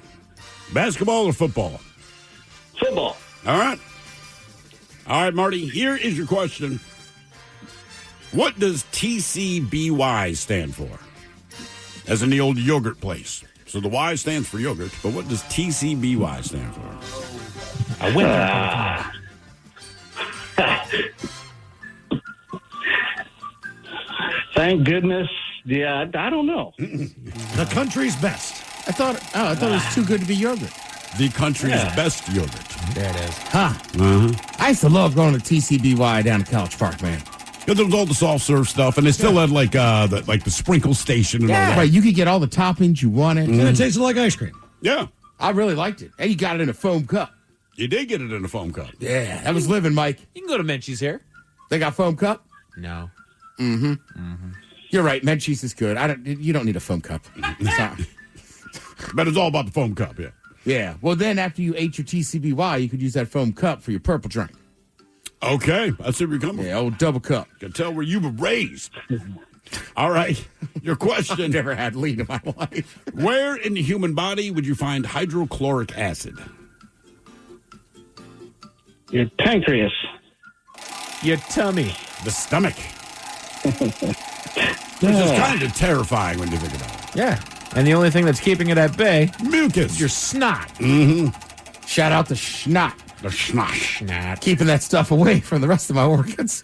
Basketball or football? Football. All right. All right, Marty, here is your question. What does TCBY stand for? As in the old yogurt place. So the Y stands for yogurt, but what does TCBY stand for? I went there. Thank goodness. Yeah, I don't know. The country's best. I thought it was too good to be yogurt. The country's best yogurt. There it is. Huh. I used to love going to TCBY down at College Park, man. Because there was all the soft serve stuff, and they still had like the sprinkle station and all that. Right, you could get all the toppings you wanted. And it tasted like ice cream. Yeah. I really liked it. And you got it in a foam cup. You did get it in a foam cup. Yeah, that was living, Mike. You can go to Menchie's here. They got foam cup? No. You're right. Menchie's is good. You don't need a foam cup. But it's all about the foam cup, yeah. Yeah. Well, then after you ate your TCBY, you could use that foam cup for your purple drink. Okay. I see where you're coming from. Yeah, old double cup. Can tell where you were raised. All right. Your question. Never had lean in my life. Where in the human body would you find hydrochloric acid? Your pancreas. Your tummy. The stomach. Which is kind of terrifying when you think about it. Yeah. And the only thing that's keeping it at bay, Mucus. your snot. Shout out to Schnot. The snot. Keeping that stuff away from the rest of my organs.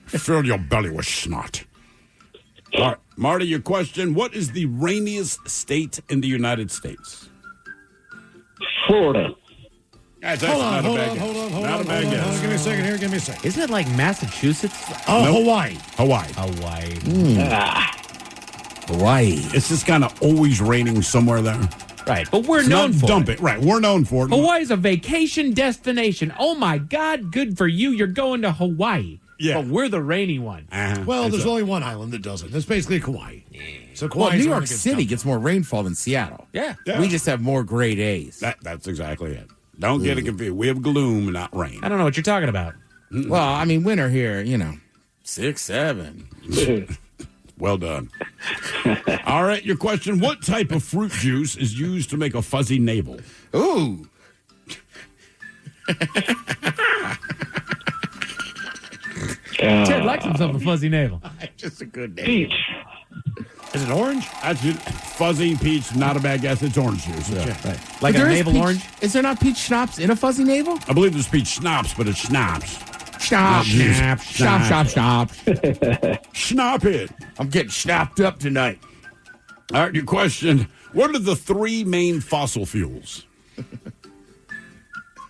Fill your belly with snot. All right. Marty, your question. What is the rainiest state in the United States? Florida. That's Hold not on. a bad guess. Give me a second here. Give me a second. Isn't it like Massachusetts? Hawaii. Hawaii. Hawaii. It's just kind of always raining somewhere there. Right, but we're It's known not for dump it. it. Right, we're known for it. Hawaii's a vacation destination. Oh my God, good for you. You're going to Hawaii. Yeah. But we're the rainy one. Well, there's only one island that doesn't. It's basically Kauai. So Well, Kauai's New where York it gets City dumped. gets more rainfall than Seattle. Yeah. We just have more grade A's. That's exactly it. Don't get it confused. We have gloom, not rain. I don't know what you're talking about. Well, I mean, winter here, 6, 7. Well done. All right, your question. What type of fruit juice is used to make a fuzzy navel? Ooh. Ted likes himself a fuzzy navel. Just a good name. Peach. Is it orange? That's it. Fuzzy peach, not a bad guess. It's orange juice. Yeah. Right. Like But a there is navel peach- orange? Is there not peach schnapps in a fuzzy navel? I believe there's peach schnapps, but it's schnapps. Schnapp, Schnapp, schnapp, schnapp. Schnapp it. I'm getting schnapped up tonight. All right, your question. What are the three main fossil fuels?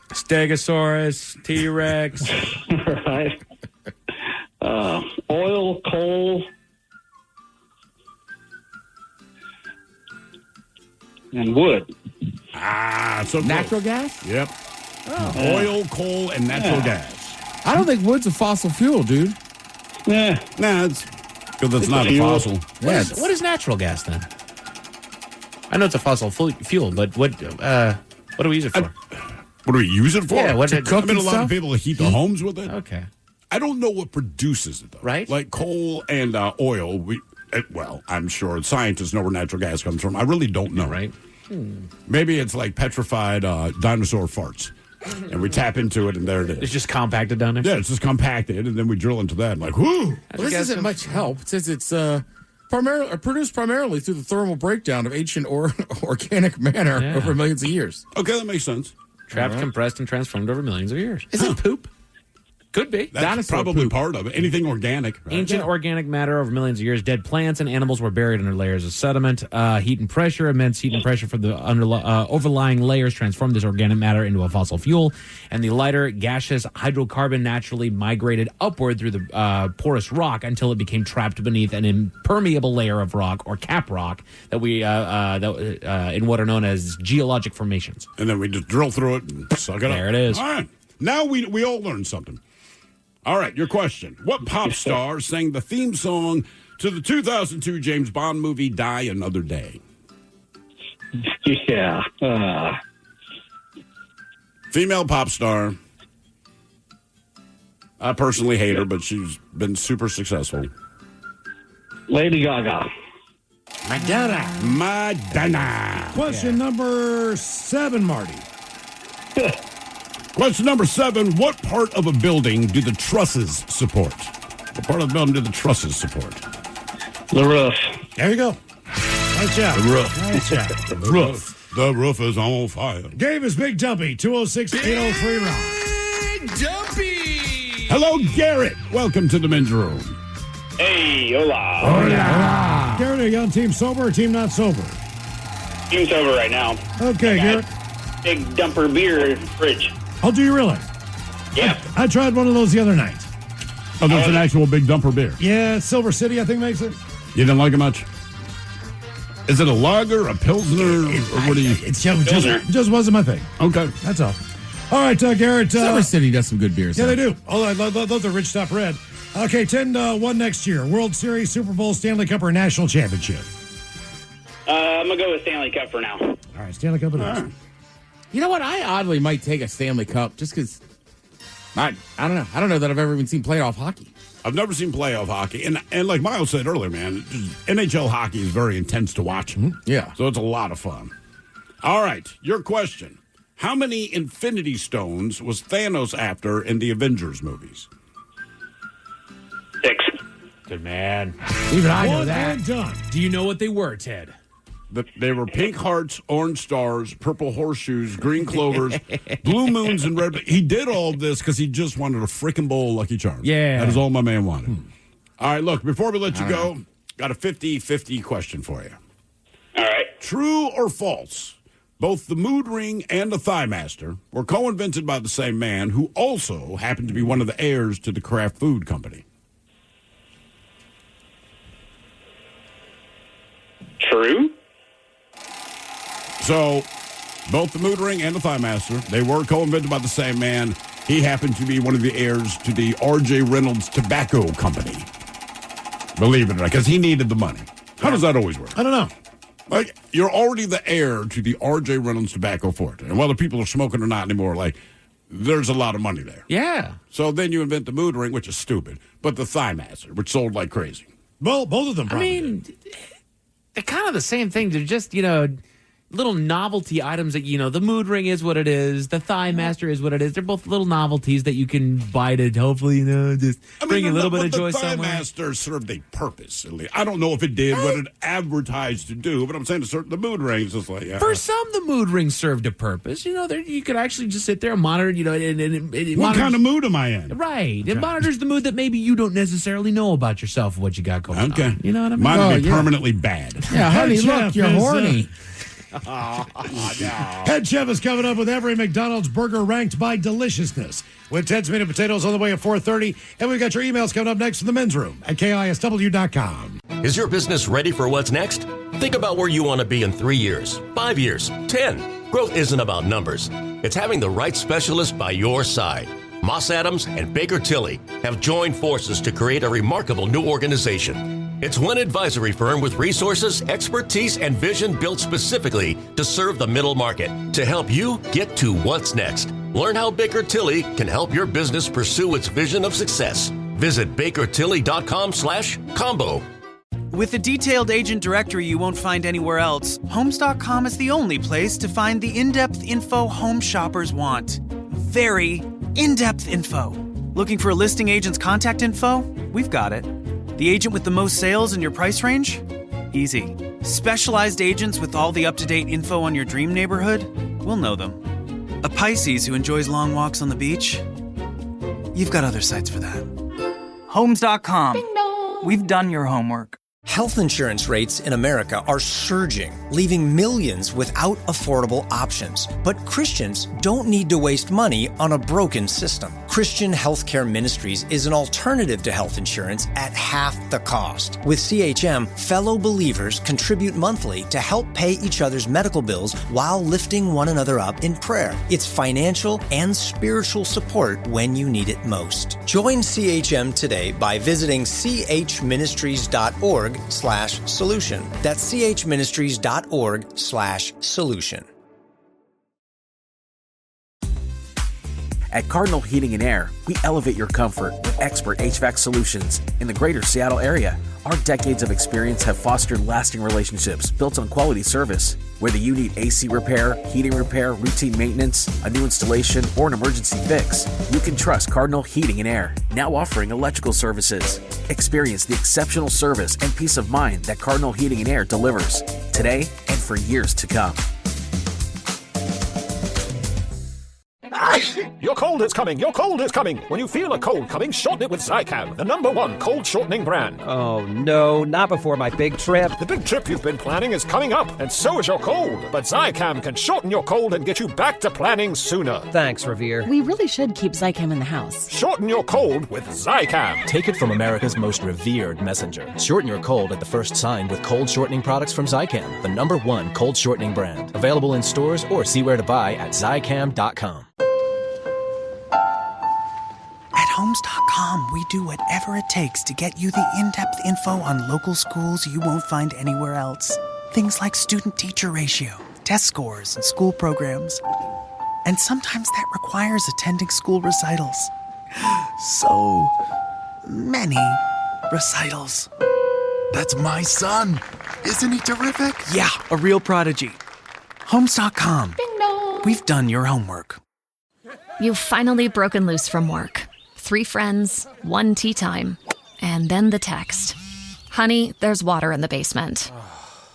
Stegosaurus, T-Rex. Right. Oil, coal, and wood. So Natural close. gas? Yep. Oil, coal, and natural gas. I don't think wood's a fossil fuel, dude. Nah, it's because it's not a fuel. fossil. What is natural gas then? I know it's a fossil fuel, but what do we use it for? What do we use it for? Yeah, what to cook? I mean, a lot of people heat their homes with it. Okay. I don't know what produces it, though. Right. Like coal and oil, I'm sure scientists know where natural gas comes from. I really don't know. Right. Maybe it's like petrified dinosaur farts. And we tap into it, and there it is. It's just compacted down there? Yeah, it's just compacted, and then we drill into that. And like, whoo! Well, this isn't much help. It says it's produced primarily through the thermal breakdown of ancient organic matter over millions of years. Okay, that makes sense. Trapped, compressed, and transformed over millions of years. Is it poop? Could be. That's Dinosaur probably poop. part of it. Anything organic. Right? Ancient organic matter over millions of years. Dead plants and animals were buried under layers of sediment. Heat and pressure, immense heat and pressure from the overlying layers transformed this organic matter into a fossil fuel. And the lighter gaseous hydrocarbon naturally migrated upward through the porous rock until it became trapped beneath an impermeable layer of rock or cap rock that in what are known as geologic formations. And then we just drill through it and suck it up. There it is. All right. Now we all learned something. All right, your question. What pop star sang the theme song to the 2002 James Bond movie Die Another Day? Yeah. Female pop star. I personally hate her, but she's been super successful. Lady Gaga. Madonna. Question number 7, Marty. Question number 7. What part of a building do the trusses support? What part of the building do the trusses support? The roof. There you go. Nice job. The roof. Nice job. The roof. The roof is on fire. Game is Big Dumpy, 206-803 Rock. Big Dumpy! Hello, Garrett. Welcome to the men's room. Hey, hola. Hola. Garrett, are you on team sober or team not sober? Team's over right now. Okay, Garrett. Big dumper beer in the fridge. Oh, do you really? Yeah. I tried one of those the other night. Oh, there's an actual big dumper beer. Yeah, Silver City, I think, makes it. You didn't like it much? Is it a lager, a pilsner, or what do you... It just wasn't my thing. Okay. That's all. All right, Garrett. Silver City does some good beers. Yeah, though. they do. Oh, I love the Rich Stop Red. Okay, 10-1 next year. World Series, Super Bowl, Stanley Cup, or National Championship? I'm going to go with Stanley Cup for now. All right, Stanley Cup it is. You know what? I oddly might take a Stanley Cup just because I don't know. I don't know that I've ever even seen playoff hockey. I've never seen playoff hockey. And like Miles said earlier, man, NHL hockey is very intense to watch. Mm-hmm. Yeah. So it's a lot of fun. All right, your question. How many Infinity Stones was Thanos after in the Avengers movies? 6. Good man. Even I know that. And done. Do you know what they were, Ted? They were pink hearts, orange stars, purple horseshoes, green clovers, blue moons, and red. He did all of this because he just wanted a freaking bowl of Lucky Charms. Yeah. That is all my man wanted. All right, look, before we let you go, got a 50-50 question for you. All right. True or false? Both the mood ring and the thigh master were co-invented by the same man who also happened to be one of the heirs to the Kraft Food Company. True. So, both the mood ring and the thigh master, they were co-invented by the same man. He happened to be one of the heirs to the R.J. Reynolds Tobacco Company. Believe it or not, because he needed the money. How does that always work? I don't know. Like, you're already the heir to the R.J. Reynolds Tobacco Fort. And whether people are smoking or not anymore, like, there's a lot of money there. Yeah. So then you invent the mood ring, which is stupid, but the thigh master, which sold like crazy. Well, both of them probably did. They're kind of the same thing. They're just, little novelty items that, the mood ring is what it is. The thigh master is what it is. They're both little novelties that you can buy to hopefully, just bring a little bit of joy somewhere. The thigh master served a purpose. I don't know if it did what it advertised to do, but I'm saying the mood ring is just like, yeah. For some, the mood ring served a purpose. You could actually just sit there and monitor, and what kind of mood am I in? Right. Okay. It monitors the mood that maybe you don't necessarily know about yourself, what you got going on. You know what I mean? Mine would be permanently bad. Yeah, honey, look, you're horny. No. Head Chef is coming up with every McDonald's burger ranked by deliciousness. With Ted's Meat and Potatoes on the way at 4:30. And we've got your emails coming up next from the men's room at KISW.com. Is your business ready for what's next? Think about where you want to be in 3 years, 5 years, 10. Growth isn't about numbers. It's having the right specialist by your side. Moss Adams and Baker Tilly have joined forces to create a remarkable new organization. It's one advisory firm with resources, expertise, and vision built specifically to serve the middle market to help you get to what's next. Learn how Baker Tilly can help your business pursue its vision of success. Visit bakertilly.com/combo. With a detailed agent directory you won't find anywhere else, Homes.com is the only place to find the in-depth info home shoppers want. Very in-depth info. Looking for a listing agent's contact info? We've got it. The agent with the most sales in your price range? Easy. Specialized agents with all the up-to-date info on your dream neighborhood? We'll know them. A Pisces who enjoys long walks on the beach? You've got other sites for that. Homes.com. We've done your homework. Health insurance rates in America are surging, leaving millions without affordable options. But Christians don't need to waste money on a broken system. Christian Healthcare Ministries is an alternative to health insurance at half the cost. With CHM, fellow believers contribute monthly to help pay each other's medical bills while lifting one another up in prayer. It's financial and spiritual support when you need it most. Join CHM today by visiting chministries.org/solution. That's chministries.org/solution. At Cardinal Heating and Air, we elevate your comfort with expert HVAC solutions in the greater Seattle area. Our decades of experience have fostered lasting relationships built on quality service. Whether you need AC repair, heating repair, routine maintenance, a new installation, or an emergency fix, you can trust Cardinal Heating and Air, now offering electrical services. Experience the exceptional service and peace of mind that Cardinal Heating and Air delivers today and for years to come. Your cold is coming. Your cold is coming. When you feel a cold coming, shorten it with Zicam, the #1 cold shortening brand. Oh, no, not before my big trip. The big trip you've been planning is coming up, and so is your cold. But Zicam can shorten your cold and get you back to planning sooner. Thanks, Revere. We really should keep Zicam in the house. Shorten your cold with Zicam. Take it from America's most revered messenger. Shorten your cold at the first sign with cold shortening products from Zicam, the #1 cold shortening brand. Available in stores or see where to buy at Zicam.com. At Homes.com, we do whatever it takes to get you the in-depth info on local schools you won't find anywhere else. Things like student-teacher ratio, test scores, and school programs. And sometimes that requires attending school recitals. So many recitals. That's my son. Isn't he terrific? Yeah, a real prodigy. Homes.com. We've done your homework. You've finally broken loose from work. 3 friends, 1 tea time, and then the text. Honey, there's water in the basement.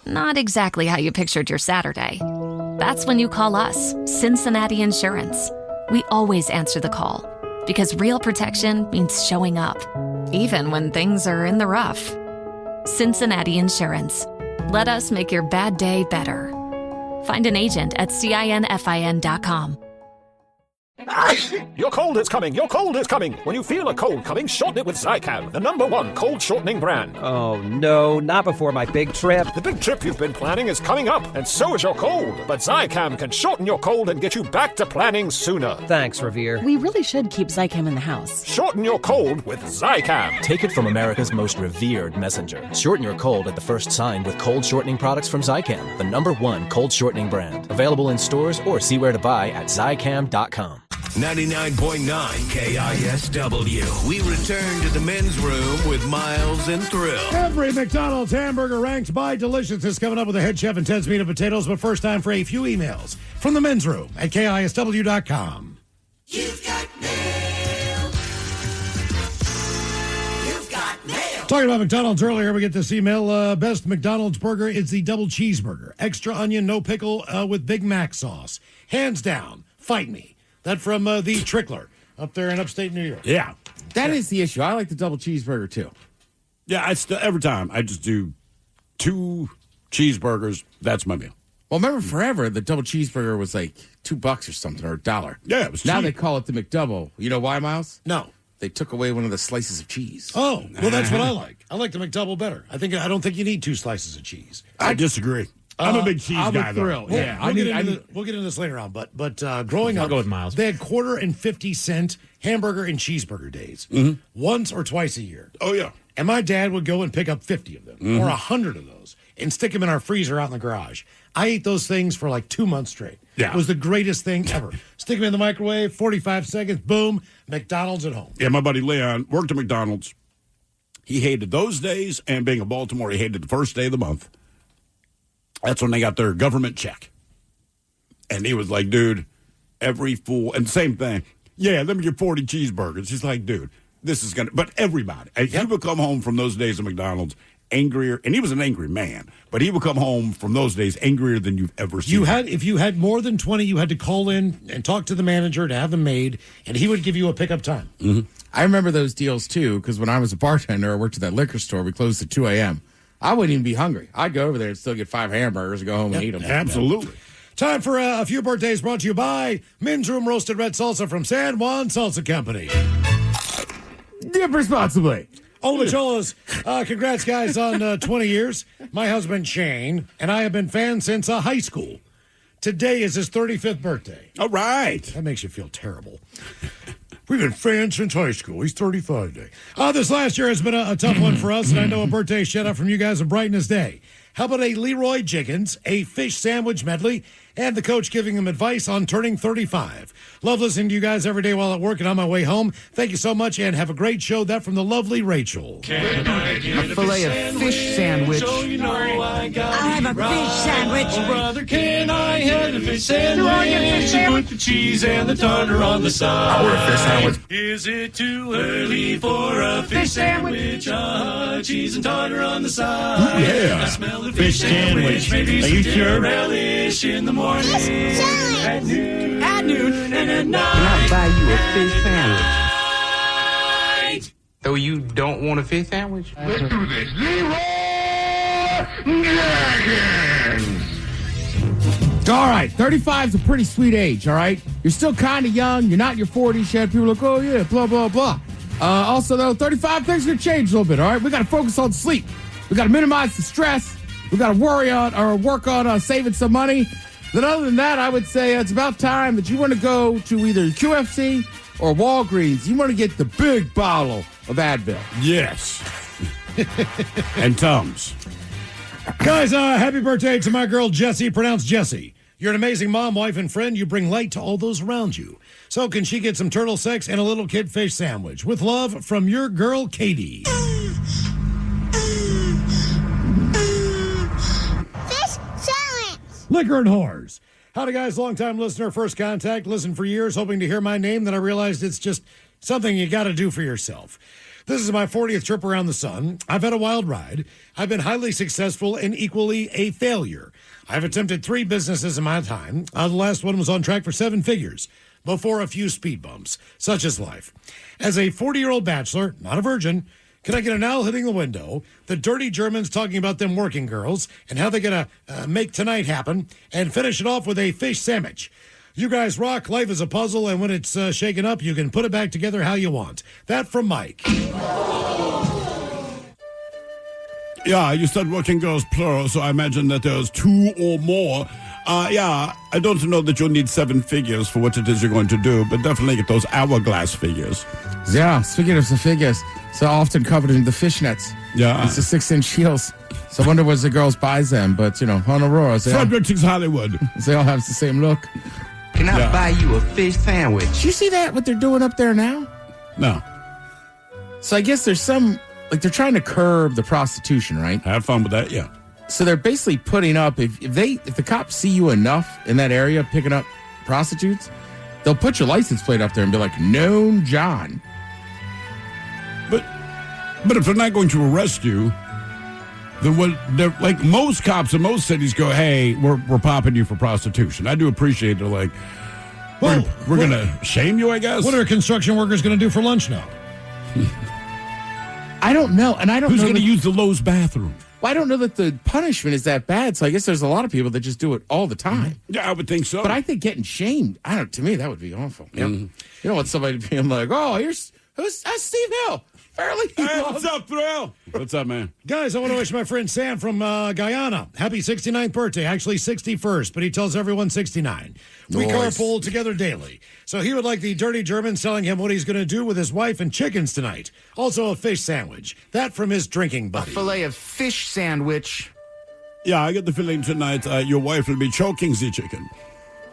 Not exactly how you pictured your Saturday. That's when you call us, Cincinnati Insurance. We always answer the call, because real protection means showing up, even when things are in the rough. Cincinnati Insurance. Let us make your bad day better. Find an agent at CINFIN.com. Your cold is coming. Your cold is coming. When you feel a cold coming, shorten it with Zicam, the #1 cold shortening brand. Oh, no, not before my big trip. The big trip you've been planning is coming up, and so is your cold. But Zicam can shorten your cold and get you back to planning sooner. Thanks, Revere. We really should keep Zicam in the house. Shorten your cold with Zicam. Take it from America's most revered messenger. Shorten your cold at the first sign with cold shortening products from Zicam, the #1 cold shortening brand. Available in stores or see where to buy at Zicam.com. 99.9 KISW. We return to the men's room with Miles and Thrill. Every McDonald's hamburger ranked by Delicious is coming up with a head chef and 10 meat and potatoes, but first time for a few emails from the men's room at KISW.com. You've got mail. You've got mail. Talking about McDonald's earlier, we get this email. Best McDonald's burger is the double cheeseburger. Extra onion, no pickle, with Big Mac sauce. Hands down, fight me. That from the Trickler up there in upstate New York. Yeah. That is the issue. I like the double cheeseburger, too. Yeah, every time I just do 2 cheeseburgers. That's my meal. Well, remember forever, the double cheeseburger was like $2 or something, or $1. Yeah, it was Now cheap. they call it the McDouble. You know why, Miles? No. They took away one of the slices of cheese. Oh, well, that's what I like. I like the McDouble better. I don't think you need 2 slices of cheese. I disagree. I'm a big cheese guy, though. We'll get into this later on, but growing up, I'll go with Miles. They had quarter and 50-cent hamburger and cheeseburger days once or twice a year. Oh, yeah. And my dad would go and pick up 50 of them or 100 of those and stick them in our freezer out in the garage. I ate those things for like 2 months straight. Yeah. It was the greatest thing ever. Stick them in the microwave, 45 seconds, boom, McDonald's at home. Yeah, my buddy Leon worked at McDonald's. He hated those days, and being in Baltimore, he hated the first day of the month. That's when they got their government check. And he was like, dude, every fool, and same thing. Yeah, let me get 40 cheeseburgers. He's like, dude, this is going to, but everybody. He would come home from those days of McDonald's angrier, and he was an angry man, but he would come home from those days angrier than you've ever seen. If you had more than 20, you had to call in and talk to the manager to have them made, and he would give you a pickup time. I remember those deals, too, because when I was a bartender, I worked at that liquor store. We closed at 2 a.m. I wouldn't even be hungry. I'd go over there and still get 5 hamburgers and go home and eat them. Absolutely. Time for a few birthdays brought to you by Men's Room Roasted Red Salsa from San Juan Salsa Company. Dip responsibly. Ola Cholas, congrats, guys, on 20 years. My husband, Shane, and I have been fans since high school. Today is his 35th birthday. All right. That makes you feel terrible. We've been fans since high school. He's 35 today. This last year has been a tough one for us, and I know a birthday shout out from you guys will brighten his day. How about a Leroy Jenkins, a fish sandwich medley, and the coach giving him advice on turning 35. Love listening to you guys every day while at work and on my way home. Thank you so much, and have a great show. That from the lovely Rachel. A filet of fish sandwich. I have a fish sandwich. Oh, brother, can I have a fish sandwich? Put the cheese and the tartar on the side. I want a fish sandwich. Is it too early for a fish sandwich? Cheese and tartar on the side. Yeah. I smell the fish sandwich. Maybe some dinner relish in the morning. At noon, and at night. Can I buy you a fish sandwich? So you don't want a fish sandwich? Let's do this. All right, 35 is a pretty sweet age, all right? You're still kind of young. You're not in your 40s yet. People are like, oh, yeah, blah, blah, blah. Also, though, 35, things are going to change a little bit, all right? We got to focus on sleep. We got to minimize the stress. We got to work on saving some money. Then other than that, I would say it's about time that you want to go to either QFC or Walgreens. You want to get the big bottle of Advil. Yes. And Tums. Guys, happy birthday to my girl Jessie, pronounced Jessie. You're an amazing mom, wife, and friend. You bring light to all those around you. So can she get some turtle sex and a little kid fish sandwich? With love from your girl, Katie. Liquor and whores. Howdy, guys. Long-time listener, first contact. Listened for years, hoping to hear my name. Then I realized it's just something you got to do for yourself. This is my 40th trip around the sun. I've had a wild ride. I've been highly successful and equally a failure. I've attempted 3 businesses in my time. The last one was on track for 7 figures before a few speed bumps, such as life. As a 40-year-old bachelor, not a virgin, can I get an owl hitting the window, the dirty Germans talking about them working girls, and how they're going to make tonight happen, and finish it off with a fish sandwich? You guys rock. Life is a puzzle, and when it's shaken up, you can put it back together how you want. That from Mike. Yeah, you said working girls plural, so I imagine that there's 2 or more. Yeah, I don't know that you'll need 7 figures for what it is you're going to do, but definitely get those hourglass figures. Yeah, speaking of the figures, so often covered in the fishnets. Yeah. It's the 6-inch heels. So I wonder what the girls buys them, but, on Aurora, Fredericks, Hollywood. They all have the same look. Can I buy you a fish sandwich? Do you see that, what they're doing up there now? No. So I guess there's some, they're trying to curb the prostitution, right? Have fun with that, yeah. So they're basically putting up, if the cops see you enough in that area picking up prostitutes, they'll put your license plate up there and be like, known John. But if they're not going to arrest you, then what? They're like most cops in most cities go, hey, we're popping you for prostitution. I do appreciate they're like, well, we're going to shame you, I guess. What are construction workers going to do for lunch now? I don't know, and I don't Who's know. Who's going to use the Lowe's bathroom? Well, I don't know that the punishment is that bad, so I guess there's a lot of people that just do it all the time. Yeah, I would think so. But I think getting shamed, to me, that would be awful. Mm-hmm. You don't want somebody being like, oh, who's Steve Hill? Fairly. Hey, what's up, Thrill? What's up, man? Guys, I want to wish my friend Sam from Guyana happy 69th birthday. Actually, 61st, but he tells everyone 69. We Nice. carpool together daily. So he would like the dirty German telling him what he's going to do with his wife and chickens tonight. Also a fish sandwich. That from his drinking buddy. Filet of fish sandwich. Yeah, I get the feeling tonight your wife will be choking the chicken.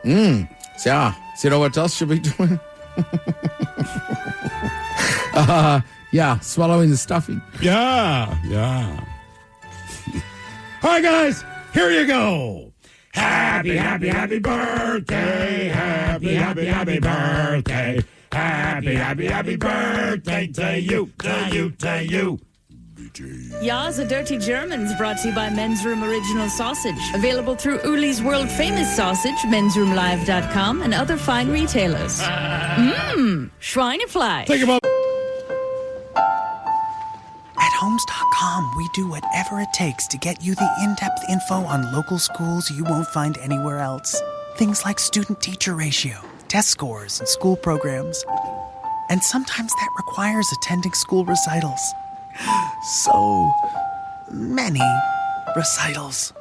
Yeah. So you know what else she'll be doing? Yeah, swallowing the stuffing. Yeah. All right, guys, here you go. Happy, happy, happy birthday. Happy, happy, happy birthday. Happy, happy, happy birthday to you, to you, to you. Ya's a Dirty Germans brought to you by Men's Room Original Sausage. Available through Uli's world famous sausage, mensroomlive.com, and other fine retailers. Schweinefleisch. Think about At Homes.com, we do whatever it takes to get you the in-depth info on local schools you won't find anywhere else. Things like student-teacher ratio, test scores, and school programs. And sometimes that requires attending school recitals. So many recitals.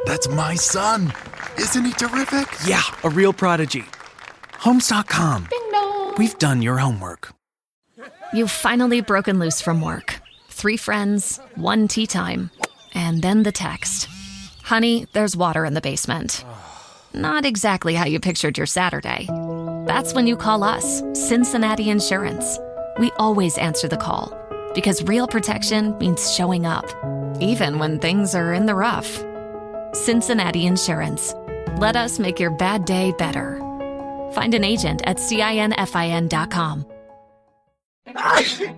That's my son. Isn't he terrific? Yeah, a real prodigy. Homes.com. We've done your homework. You've finally broken loose from work. 3 friends, 1 tea time, and then the text. Honey, there's water in the basement. Not exactly how you pictured your Saturday. That's when you call us, Cincinnati Insurance. We always answer the call, because real protection means showing up, even when things are in the rough. Cincinnati Insurance. Let us make your bad day better. Find an agent at CINFIN.com.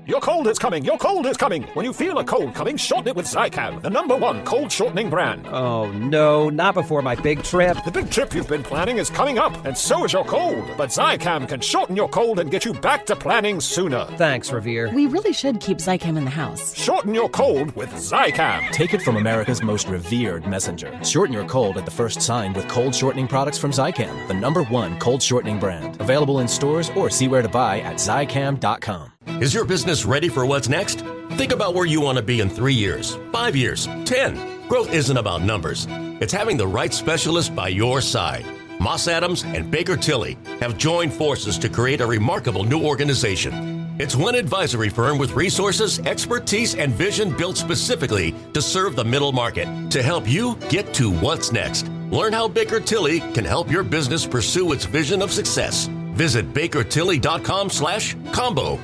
Your cold is coming. Your cold is coming. When you feel a cold coming, shorten it with Zycam, the #1 cold shortening brand. Oh, no, not before my big trip. The big trip you've been planning is coming up, and so is your cold. But Zycam can shorten your cold and get you back to planning sooner. Thanks, Revere. We really should keep Zycam in the house. Shorten your cold with Zycam. Take it from America's most revered messenger. Shorten your cold at the first sign with cold shortening products from Zycam, the #1 cold shortening brand. Available in stores or see where to buy at Zycam.com. Is your business ready for what's next? Think about where you want to be in 3 years, 5 years, 10. Growth isn't about numbers. It's having the right specialist by your side. Moss Adams and Baker Tilly have joined forces to create a remarkable new organization. It's one advisory firm with resources, expertise, and vision built specifically to serve the middle market to help you get to what's next. Learn how Baker Tilly can help your business pursue its vision of success. Visit bakertilly.com/combo.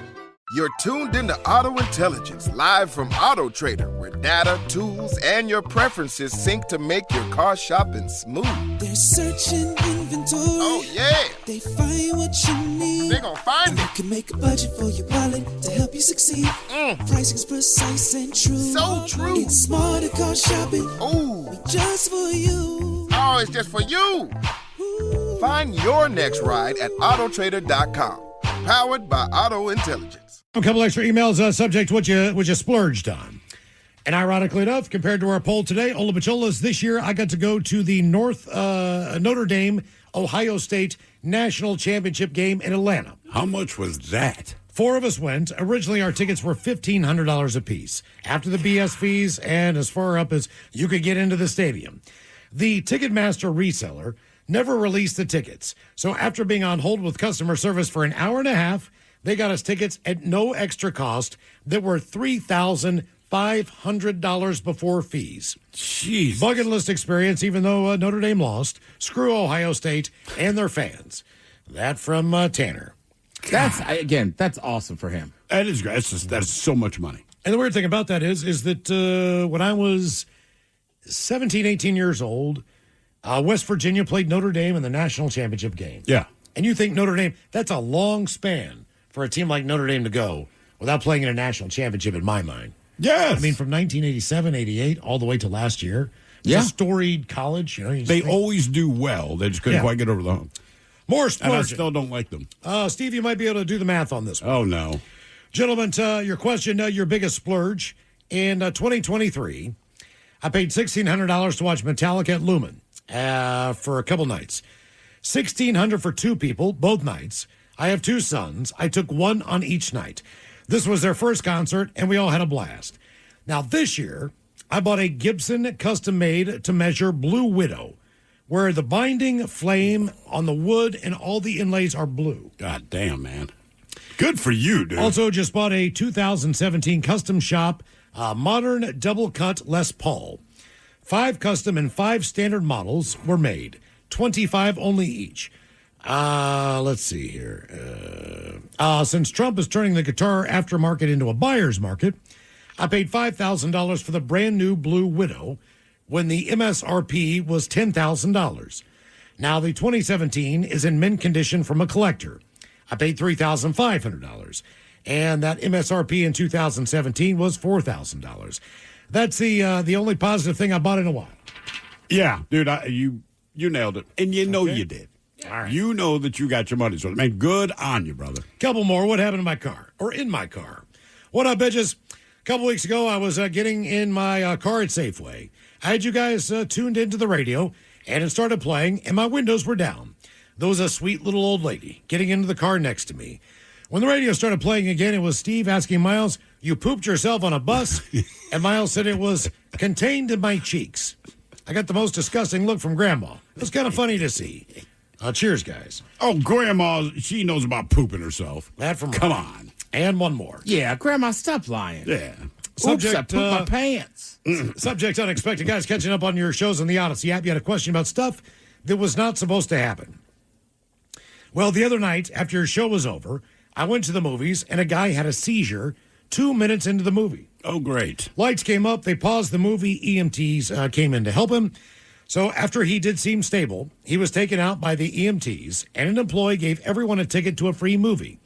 You're tuned into Auto Intelligence, live from Auto Trader, where data, tools, and your preferences sync to make your car shopping smooth. They're searching inventory. Oh, yeah. They find what you need. They gon' find it. You can make a budget for your wallet to help you succeed. Pricing's precise and true. So true. It's smarter car shopping. Ooh. Just for you. Oh, it's just for you. Find your next ride at autotrader.com. Powered by Auto Intelligence. a couple extra emails. Subject: what you splurged on. And ironically enough, compared to our poll today, Ola Bachola's this year, I got to go to the Notre Dame, Ohio State National Championship game in Atlanta. How much was that? 4 of us went. Originally, our tickets were $1,500 a piece. After the BS fees and as far up as you could get into the stadium. The Ticketmaster reseller never released the tickets. So after being on hold with customer service for an hour and a half, they got us tickets at no extra cost that were $3,500 before fees. Jeez. Bucket list experience, even though Notre Dame lost. Screw Ohio State and their fans. That from Tanner. That's awesome for him. That is great. That's so much money. And the weird thing about that is that when I was 17, 18 years old, West Virginia played Notre Dame in the national championship game. Yeah. And you think Notre Dame, that's a long span for a team like Notre Dame to go without playing in a national championship in my mind. Yes. I mean, from 1987, 88, all the way to last year. It's a storied college. You know, they always do well. They just couldn't quite get over the hump. More And I splurging. still don't like them. Steve, you might be able to do the math on this one. Oh, no. Gentlemen, your question, your biggest splurge. In 2023, I paid $1,600 to watch Metallica at Lumen for a couple nights. $1,600 for 2 people, both nights. I have 2 sons. I took one on each night. This was their first concert, and we all had a blast. Now, this year, I bought a Gibson custom-made to measure Blue Widow, where the binding flame on the wood and all the inlays are blue. God damn, man. Good for you, dude. Also, just bought a 2017 custom shop modern double-cut Les Paul. 5 custom and 5 standard models were made, 25 only each. Let's see here. Since Trump is turning the guitar aftermarket into a buyer's market, I paid $5,000 for the brand new Blue Widow when the MSRP was $10,000. Now the 2017 is in mint condition from a collector. I paid $3,500, and that MSRP in 2017 was $4,000. That's the only positive thing I bought in a while. Yeah, dude, you nailed it, and you know you did. All right. You know that you got your money's worth. Man, good on you, brother. Couple more. What happened to my car? Or in my car? What up, bitches? A couple weeks ago, I was getting in my car at Safeway. I had you guys tuned into the radio, and it started playing, and my windows were down. There was a sweet little old lady getting into the car next to me. When the radio started playing again, it was Steve asking Miles, "You pooped yourself on a bus?" And Miles said it was contained in my cheeks. I got the most disgusting look from Grandma. It was kind of funny to see. Cheers, guys. Oh, Grandma, she knows about pooping herself. That from Come on. And one more. Yeah, Grandma, stop lying. Yeah. Subject, Oops, I pooped my pants. Subject unexpected. Guys, catching up on your shows on the Odyssey app. You had a question about stuff that was not supposed to happen. Well, the other night, after your show was over, I went to the movies, and a guy had a seizure 2 minutes into the movie. Oh, great. Lights came up. They paused the movie. EMTs came in to help him. So after he did seem stable, he was taken out by the EMTs, and an employee gave everyone a ticket to a free movie.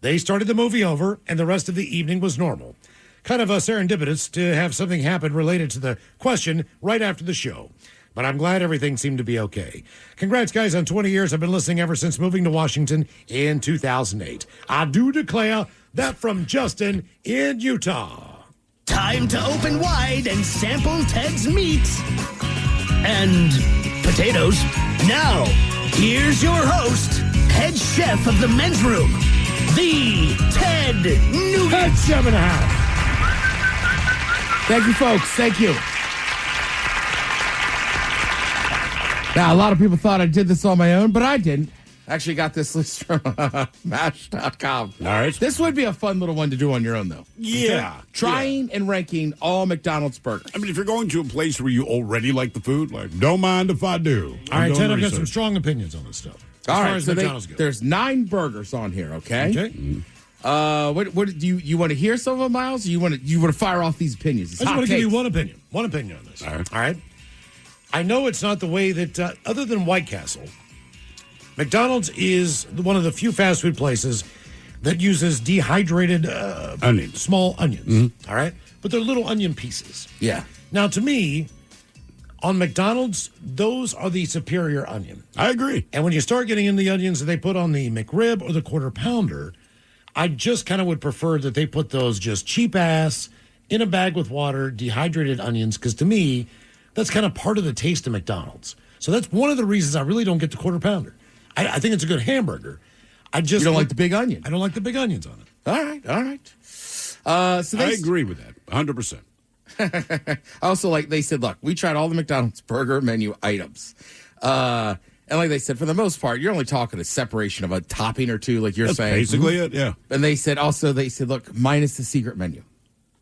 They started the movie over, and the rest of the evening was normal. Kind of serendipitous to have something happen related to the question right after the show. But I'm glad everything seemed to be okay. Congrats, guys, on 20 years. I've been listening ever since moving to Washington in 2008. I do declare that from Justin in Utah. Time to open wide and sample Ted's meat and potatoes. Now, here's your host, head chef of the men's room, the Ted Nugent. Head chef in the house. Thank you, folks. Thank you. Now, a lot of people thought I did this on my own, but I didn't. Actually got this list from MASH.com. All right. This would be a fun little one to do on your own, though. Yeah. Okay? Trying and ranking all McDonald's burgers. I mean, if you're going to a place where you already like the food, like, don't mind if I do. All right, Ted, I've got some strong opinions on this stuff. All right, as so McDonald's goes. there's 9 burgers on here, okay? Okay. What do you want to hear some of them, Miles? Or you want to fire off these opinions? It's I just hot want to give you takes. one opinion on this. All right. All right. I know it's not the way that, other than White Castle, McDonald's is one of the few fast food places that uses dehydrated onions, small onions. All right, but they're little onion pieces. Yeah. Now, to me, on McDonald's, those are the superior onion. I agree. And when you start getting in the onions that they put on the McRib or the Quarter Pounder, I just kind of would prefer that they put those just cheap ass in a bag with water, dehydrated onions, because to me, that's kind of part of the taste of McDonald's. So that's one of the reasons I really don't get the Quarter Pounder. I think it's a good hamburger. I just You don't like the big onion? I don't like the big onions on it. All right. So I agree with that, 100%. Also, like they said, look, we tried all the McDonald's burger menu items. And like they said, for the most part, you're only talking a separation of a topping or two, like you're That's saying. basically it, yeah. And they said, look, minus the secret menu.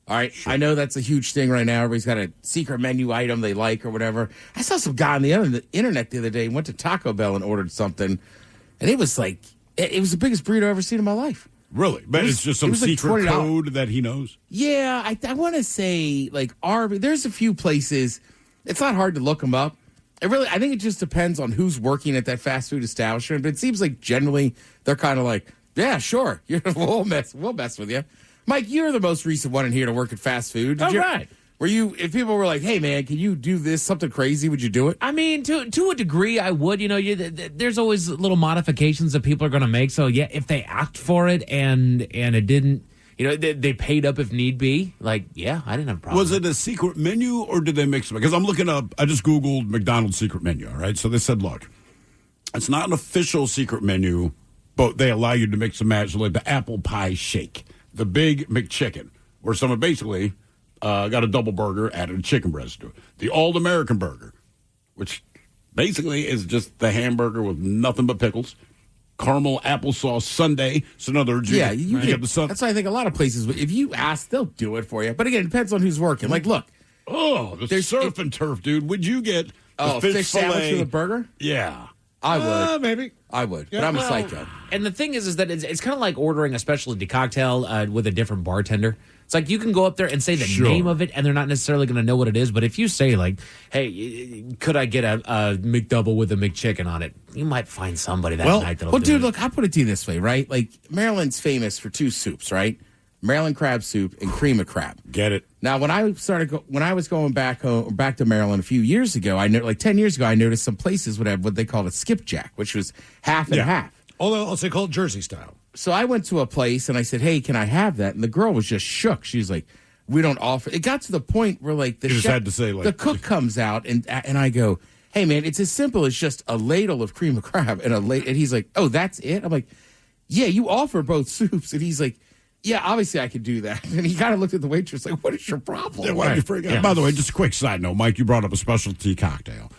All right. Sure. I know that's a huge thing right now. Everybody's got a secret menu item they like or whatever. I saw some guy on the internet the other day went to Taco Bell and ordered something, and it was like, it was the biggest burrito I've ever seen in my life. Really? But it's just some secret like code that he knows? Yeah. I want to say, like, there's a few places. It's not hard to look them up. I think it just depends on who's working at that fast food establishment. But it seems like generally they're kind of like, yeah, sure. We'll mess with you. Mike, you're the most recent one in here to work at fast food. Right. If people were like, hey, man, can you do this, something crazy, would you do it? I mean, to a degree, I would. You know, there's always little modifications that people are going to make. So, yeah, if they asked for it and it didn't, you know, they paid up if need be, like, yeah, I didn't have a problem. Was it a secret menu or did they mix it? Because I'm looking up, I just Googled McDonald's secret menu, all right? So they said, look, it's not an official secret menu, but they allow you to mix and match like the apple pie shake. the Big McChicken, where someone basically got a double burger, added a chicken breast to it. The All-American Burger, which basically is just the hamburger with nothing but pickles. Caramel applesauce sundae. So in other words, you get the sun. That's why I think a lot of places, if you ask, they'll do it for you. But again, it depends on who's working. Like, look. Oh, the surf and turf, dude. Would you get a fish sandwich with a burger? Yeah. I would. Maybe. I would. But I'm a psycho. And the thing is that it's kind of like ordering a specialty cocktail with a different bartender. It's like you can go up there and say the name of it, and they're not necessarily going to know what it is. But if you say, like, hey, could I get a McDouble with a McChicken on it? You might find somebody that night that'll do dude, it. look, I'll put it to you this way, right? Like, Maryland's famous for two soups, right? Maryland crab soup and cream of crab. Get it? Now, when I was going back to Maryland a few years ago, 10 years ago, I noticed some places would have what they called a skipjack, which was half and half. Although I'll say called Jersey style. So I went to a place and I said, "Hey, can I have that?" And the girl was just shook. She was like, "We don't offer." It got to the point where like the just had to say, like, the cook comes out and I go, "Hey, man, it's as simple as just a ladle of cream of crab and and he's like, "Oh, that's it?" I'm like, "Yeah, you offer both soups." And he's like, "Yeah, obviously I could do that." And he kind of looked at the waitress like, "What is your problem?" Yeah, why you freak out? By the way, just a quick side note, Mike, you brought up a specialty cocktail.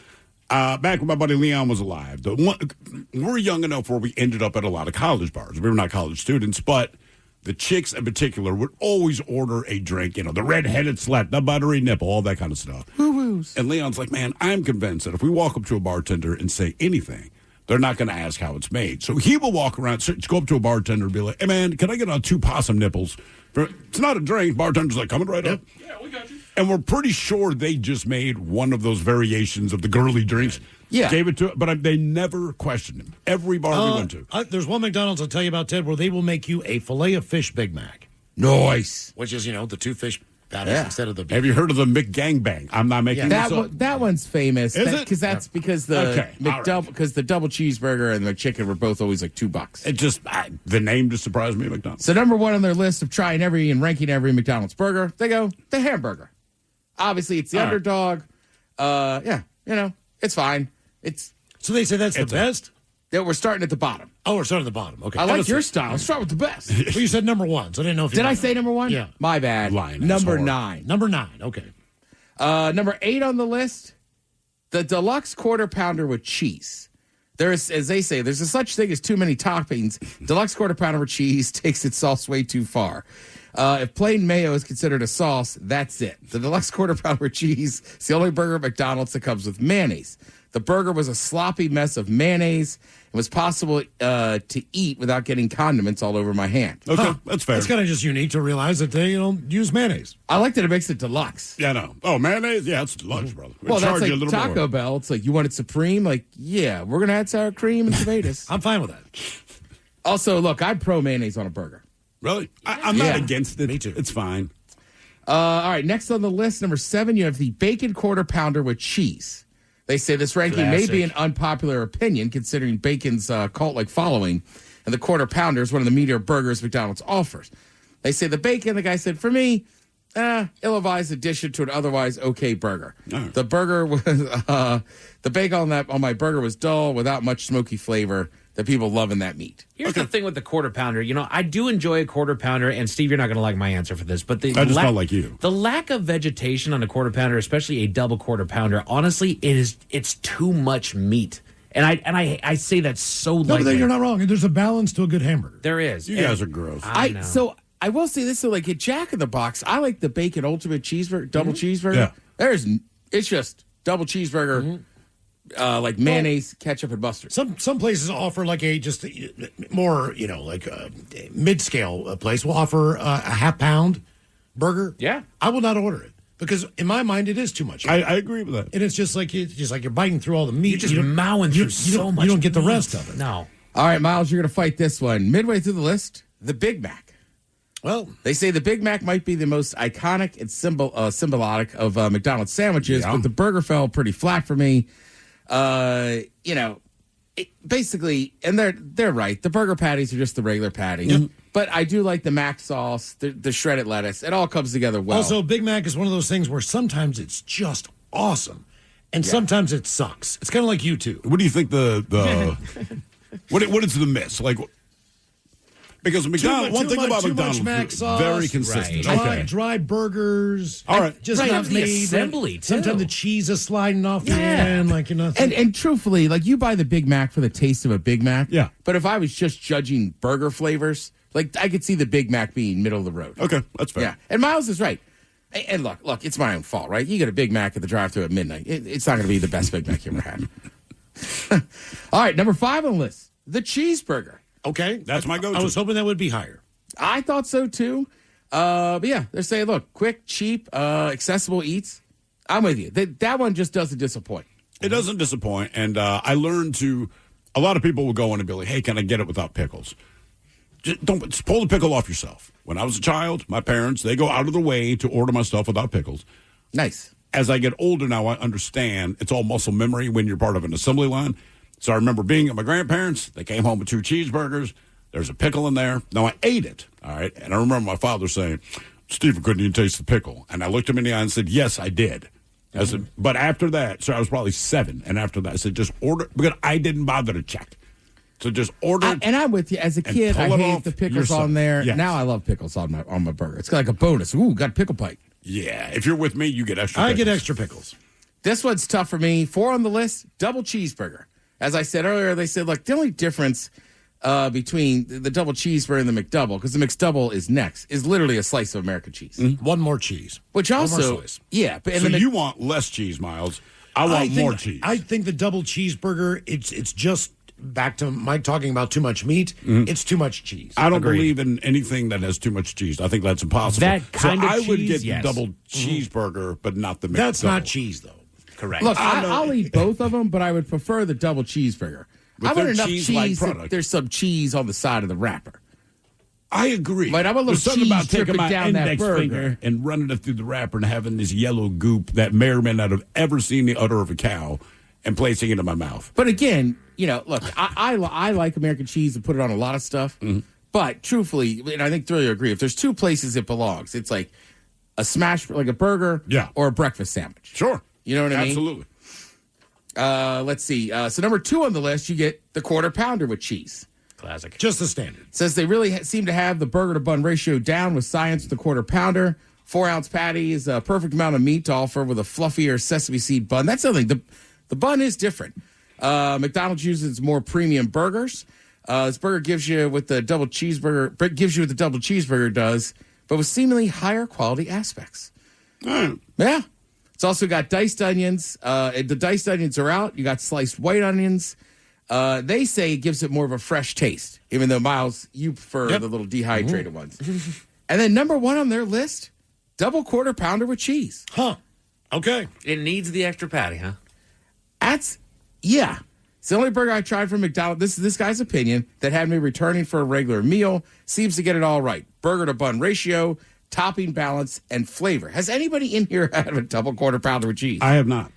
Back when my buddy Leon was alive, we were young enough where we ended up at a lot of college bars. We were not college students, but the chicks in particular would always order a drink, the red-headed slut, the buttery nipple, all that kind of stuff. Woo-woos. And Leon's like, man, I'm convinced that if we walk up to a bartender and say anything, they're not going to ask how it's made. So he will walk around, go up to a bartender and be like, "Hey, man, can I get 2 possum nipples?" It's not a drink. Bartender's like, "Coming right up." Yeah, we got you. And we're pretty sure they just made one of those variations of the girly drinks. Yeah. Gave it to it, but they never questioned him. Every bar we went to. There's one McDonald's I'll tell you about, Ted, where they will make you a filet-of-fish Big Mac. Nice. Which is, the 2 fish patties instead of the beef. Have you heard of the McGangbang? I'm not making this up. That one's famous. Is it? Because that's because the because the double cheeseburger and the chicken were both always like $2. It just the name just surprised me at McDonald's. So number one on their list of trying every and ranking every McDonald's burger, they go the hamburger. Obviously, it's the underdog. It's fine. So they say that's the best? We're starting at the bottom. Oh, we're starting at the bottom. Okay. I like your style. Let's start with the best. Well, you said number 1, so I didn't know if you Did I say number 1? Yeah. My bad. Number 9. Number 9, okay. Number 8 on the list, the deluxe quarter pounder with cheese. There's, as they say, there's a such thing as too many toppings. Deluxe quarter pounder with cheese takes its sauce way too far. If plain mayo is considered a sauce, that's it. The deluxe quarter pounder with cheese is the only burger at McDonald's that comes with mayonnaise. The burger was a sloppy mess of mayonnaise. It was possible to eat without getting condiments all over my hand. Okay, that's fair. It's kind of just unique to realize that they use mayonnaise. I like that it makes it deluxe. Yeah, no. Oh, mayonnaise? Yeah, it's deluxe, brother. Well, that's like Taco Bell. It's like, you want it supreme? Like, yeah, we're going to add sour cream and tomatoes. I'm fine with that. Also, look, I'd pro mayonnaise on a burger. Really? I'm not against it. Me too. It's fine. All right, next on the list, number 7, you have the bacon quarter pounder with cheese. They say this ranking may be an unpopular opinion considering bacon's cult-like following, and the quarter pounder is one of the meatier burgers McDonald's offers. They say the bacon, the guy said, for me, ill-advised addition to an otherwise okay burger. Right. The burger was the bacon on my burger was dull without much smoky flavor that people love in that meat. Here's the thing with the quarter pounder. I do enjoy a quarter pounder, and Steve, you're not going to like my answer for this, but I just don't like you. The lack of vegetation on a quarter pounder, especially a double quarter pounder, honestly, it's too much meat. And I say that so lightly. No, but you're not wrong. There's a balance to a good hamburger. There is. You guys are gross. So I will say this, so like at Jack in the Box, I like the bacon ultimate cheeseburger, double cheeseburger. Yeah. It's just double cheeseburger. Like mayonnaise, ketchup, and mustard. Some places offer like more, like a mid-scale place will offer a half-pound burger. Yeah. I will not order it because in my mind it is too much. I agree with that. And it's just like you're biting through all the meat. You're just mowing through so much. You don't get the meat. rest of it. No. All right, Miles, you're going to fight this one. Midway through the list, the Big Mac. Well, they say the Big Mac might be the most iconic and symbolic of McDonald's sandwiches, but the burger fell pretty flat for me. Basically, and they're right. The burger patties are just the regular patties. Yep. But I do like the mac sauce, the shredded lettuce. It all comes together well. Also, Big Mac is one of those things where sometimes it's just awesome, and sometimes it sucks. It's kind of like you two. What do you think the what is the miss? Like, Because McDonald's, one thing about too McDonald's, much mac sauce, very consistent. Right. Okay. Dry burgers. All right. Just Right. not The made. assembly, too. Sometimes the cheese is sliding off the end, like And truthfully, like you buy the Big Mac for the taste of a Big Mac. Yeah. But if I was just judging burger flavors, like I could see the Big Mac being middle of the road. Okay, that's fair. Yeah. And Miles is right. And look, it's my own fault, right? You get a Big Mac at the drive-thru at midnight. It's not going to be the best Big Mac you ever had. All right, number 5 on the list, the cheeseburger. Okay. That's my go-to. I was hoping that would be higher. I thought so too. But yeah, they're saying, look, quick, cheap, accessible eats. I'm with you. That one just doesn't disappoint. It doesn't disappoint. And I learned to, a lot of people will go in and be like, hey, can I get it without pickles? Just pull the pickle off yourself. When I was a child, my parents, they go out of the way to order my stuff without pickles. Nice. As I get older now, I understand it's all muscle memory when you're part of an assembly line. So I remember being at my grandparents. They came home with 2 cheeseburgers. There's a pickle in there. Now, I ate it, all right? And I remember my father saying, Stephen couldn't even taste the pickle. And I looked him in the eye and said, yes, I did. I said, but after that, so I was probably 7. And after that, I said, just order, because I didn't bother to check. So just order it. And I'm with you. As a kid, I hate the pickles on there. Yes. Now I love pickles on my burger. It's like a bonus. Ooh, got a pickle bite. Yeah, if you're with me, you get extra I pickles. get extra pickles. This one's tough for me. 4 on the list, double cheeseburger. As I said earlier, they said, look, the only difference between the double cheeseburger and the McDouble, because the McDouble is next, is literally a slice of American cheese. Mm-hmm. One more cheese. Which One also, more slice. yeah. But So you want less cheese, Miles. I want more cheese. I think the double cheeseburger, it's just back to Mike talking about too much meat. It's too much cheese. I don't Agreed. believe in anything that has too much cheese. I think that's impossible. That kind so of I would cheese, get yes. the double cheeseburger, but not the McDouble. That's not cheese, though. Correct. Look, I'll eat both of them, but I would prefer the double cheeseburger. With I want their enough cheese-like cheese that product. there's some cheese on the side of the wrapper. I agree. Right, I want a little There's something cheese about taking dripping my down that index burger. finger and running it through the wrapper and having this yellow goop that may or may not have ever seen the udder of a cow and placing it in my mouth. But again, look, I like American cheese and put it on a lot of stuff. Mm-hmm. But truthfully, and I think Thriller agree, if there's 2 places it belongs, it's like a smash, like a burger, or a breakfast sandwich. Sure. You know what I mean? Absolutely. Let's see. So number 2 on the list, you get the quarter pounder with cheese. Classic. Just the standard. Says they really seem to have the burger to bun ratio down with science with the quarter pounder. 4-ounce patty is a perfect amount of meat to offer with a fluffier sesame seed bun. That's something. The bun is different. McDonald's uses more premium burgers. This burger gives you what the double cheeseburger does, but with seemingly higher quality aspects. Yeah. It's also got diced onions. The diced onions are out. You got sliced white onions. They say it gives it more of a fresh taste, even though, Miles, you prefer the little dehydrated ones. And then number 1 on their list, double quarter pounder with cheese. Huh. Okay. It needs the extra patty, huh? Yeah. It's the only burger I tried from McDonald's. This is this guy's opinion that had me returning for a regular meal. Seems to get it all right. Burger to bun ratio, topping balance, and flavor. Has anybody in here had a double quarter pounder with cheese? I have not.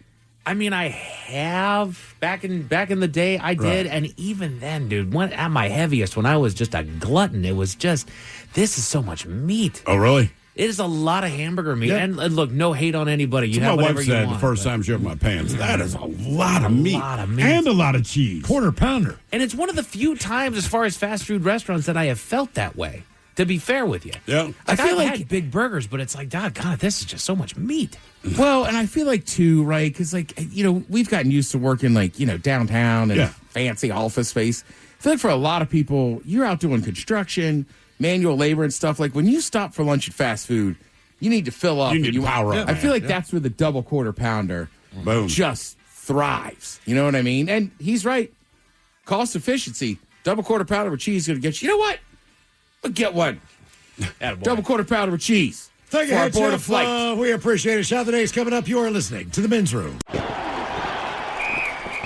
I mean, I have back in the day. I did, and even then, dude, at my heaviest, when I was just a glutton, it was just this is so much meat. Oh, really? It is a lot of hamburger meat, Yeah. and look, no hate on anybody. You So have my whatever wife you said want. the first time she opened my pants, that is a lot of meat. And a lot of cheese. Quarter pounder. And it's one of the few times, as far as fast food restaurants, that I have felt that way. To be fair with you, Yeah. I feel feel like- had big burgers, but it's like, God, this is just so much meat. Well, and I feel like, too, right, because, we've gotten used to working, downtown and fancy office space. I feel like for a lot of people, you're out doing construction, manual labor and stuff. Like, when you stop for lunch at fast food, you need to fill up. You need to power up, I man. feel like that's where the double quarter pounder just thrives. You know what I mean? And he's right. Cost efficiency, double quarter pounder with cheese is going to get you. You know what? But get one. Double quarter pounder with cheese. Thank you, for our Head board Chef. of flight. We appreciate it. Shout of the Day's coming up. You are listening to the Men's Room.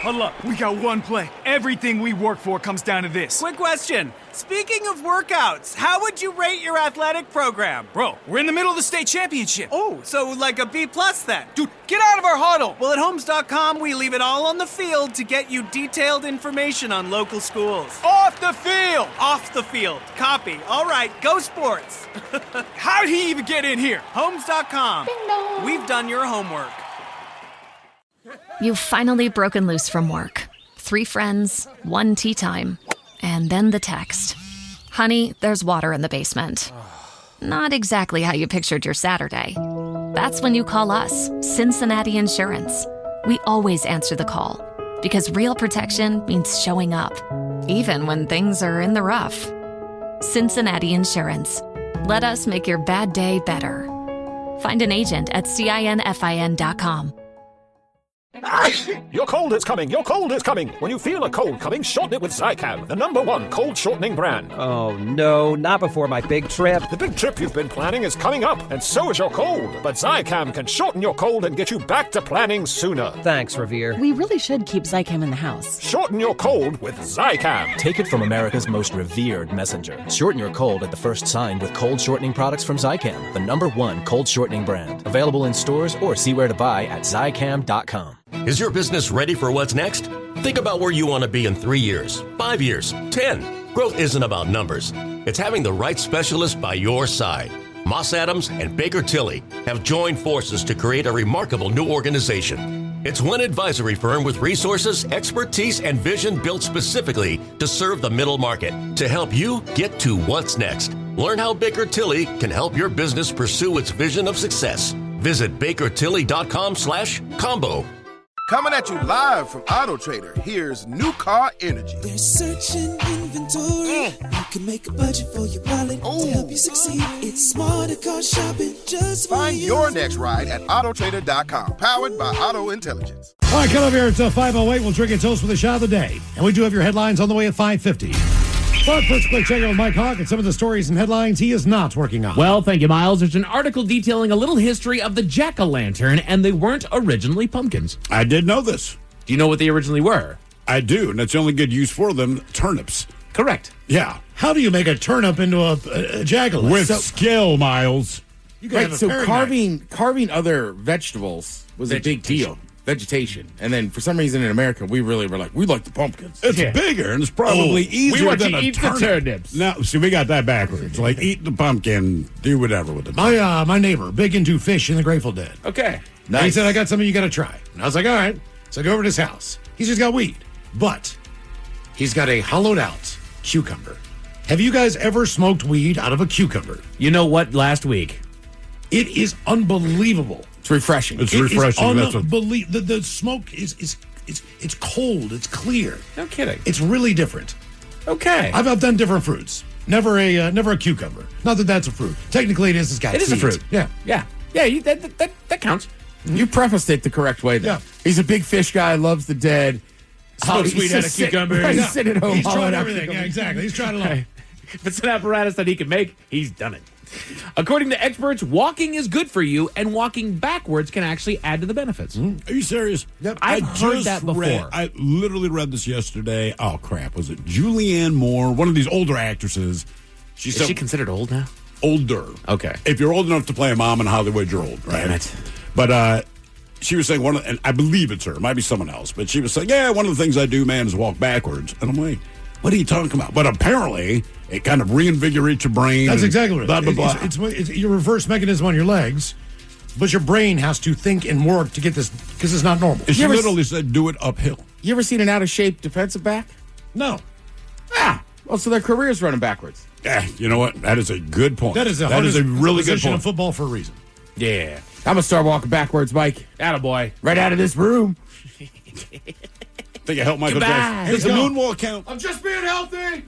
Hold up, we got one play. Everything we work for comes down to this. Quick question. Speaking of workouts, how would you rate your athletic program? Bro, we're in the middle of the state championship. Oh, so like a B+ then? Dude, get out of our huddle. Well, at Homes.com, we leave it all on the field to get you detailed information on local schools. Off the field. Off the field. Copy. All right, go sports. How'd he even get in here? Homes.com. We've done your homework. You've finally broken loose from work. 3 friends, 1 tea time, and then the text. Honey, there's water in the basement. Not exactly how you pictured your Saturday. That's when you call us, Cincinnati Insurance. We always answer the call because real protection means showing up, even when things are in the rough. Cincinnati Insurance. Let us make your bad day better. Find an agent at CINFIN.com. Your cold is coming. Your cold is coming. When you feel a cold coming, shorten it with Zicam, the #1 cold shortening brand. Oh, no, not before my big trip. The big trip you've been planning is coming up, and so is your cold. But Zicam can shorten your cold and get you back to planning sooner. Thanks, Revere. We really should keep Zicam in the house. Shorten your cold with Zicam. Take it from America's most revered messenger. Shorten your cold at the first sign with cold shortening products from Zicam, the #1 cold shortening brand. Available in stores or see where to buy at Zicam.com. Is your business ready for what's next? Think about where you want to be in 3 years, 5 years, 10. Growth isn't about numbers. It's having the right specialist by your side. Moss Adams and Baker Tilly have joined forces to create a remarkable new organization. It's one advisory firm with resources, expertise, and vision built specifically to serve the middle market to help you get to what's next. Learn how Baker Tilly can help your business pursue its vision of success. Visit bakertilly.com/combo. Coming at you live from Auto Trader, here's New Car Energy. They're searching inventory. You can make a budget for your wallet to help you succeed. It's smarter car shopping just for Find you. your next ride at autotrader.com, powered by Auto Intelligence. All right, come up here. It's 5:08. We'll drink a toast for the shot of the day. And we do have your headlines on the way at 5:50. But first, quick check in with Mike Hawk and some of the stories and headlines he is not working on. Well, thank you, Miles. There's an article detailing a little history of the jack-o'-lantern, and they weren't originally pumpkins. I did know this. Do you know what they originally were? I do, and that's the only good use for them, turnips. Correct. Yeah. How do you make a turnip into a jack-o'-lantern? With skill, Miles. You can have Right, a so paring carving other vegetables was a big deal. Vegetation. And then for some reason in America, we really were like, we like the pumpkins. It's bigger, and it's probably easier we want than to a eat turnip. the turnips. No, see, we got that backwards. Like, eat the pumpkin, do whatever with it. My neighbor, big into fish in the Grateful Dead. Okay. And he said, I got something you got to try. And I was like, all right. So I go over to his house. He's just got weed, but he's got a hollowed out cucumber. Have you guys ever smoked weed out of a cucumber? You know what? Last week. It is unbelievable. It's refreshing. It's refreshing. That's the smoke is it's cold. It's clear. No kidding. It's really different. Okay. I've done different fruits. Never a cucumber. Not that that's a fruit. Technically, it is. It's got It is a seeds. fruit. Yeah. Yeah. That counts. You prefaced it the correct way, though. Yeah. He's a big fish guy, loves the dead. Smokes weed out of cucumbers. Right, Yeah. sit at home. He's hollowing tried out everything. cucumbers. Yeah, exactly. He's tried it all. If it's an apparatus that he can make, he's done it. According to experts, walking is good for you, and walking backwards can actually add to the benefits. Are you serious? Yep. I've heard that before. I literally read this yesterday. Oh, crap. Was it Julianne Moore, one of these older actresses? Is she considered old now? Older. Okay. If you're old enough to play a mom in Hollywood, you're old, right? Damn it. But she was saying and I believe it's her. It might be someone else. But she was saying, yeah, one of the things I do, man, is walk backwards. And I'm like, what are you talking about? But apparently, it kind of reinvigorates your brain. That's exactly what blah, blah, blah. It's your reverse mechanism on your legs, but your brain has to think and work to get this because it's not normal. She literally said, do it uphill. You ever seen an out-of-shape defensive back? No. Well, so their career's running backwards. Yeah, you know what? That is a good point. That is a really good position point. of football for a reason. Yeah. I'm going to start walking backwards, Mike. Attaboy. Right out of this room. Think I helped Michael Goodbye. Jackson. Does the moonwalk count? I'm just being healthy.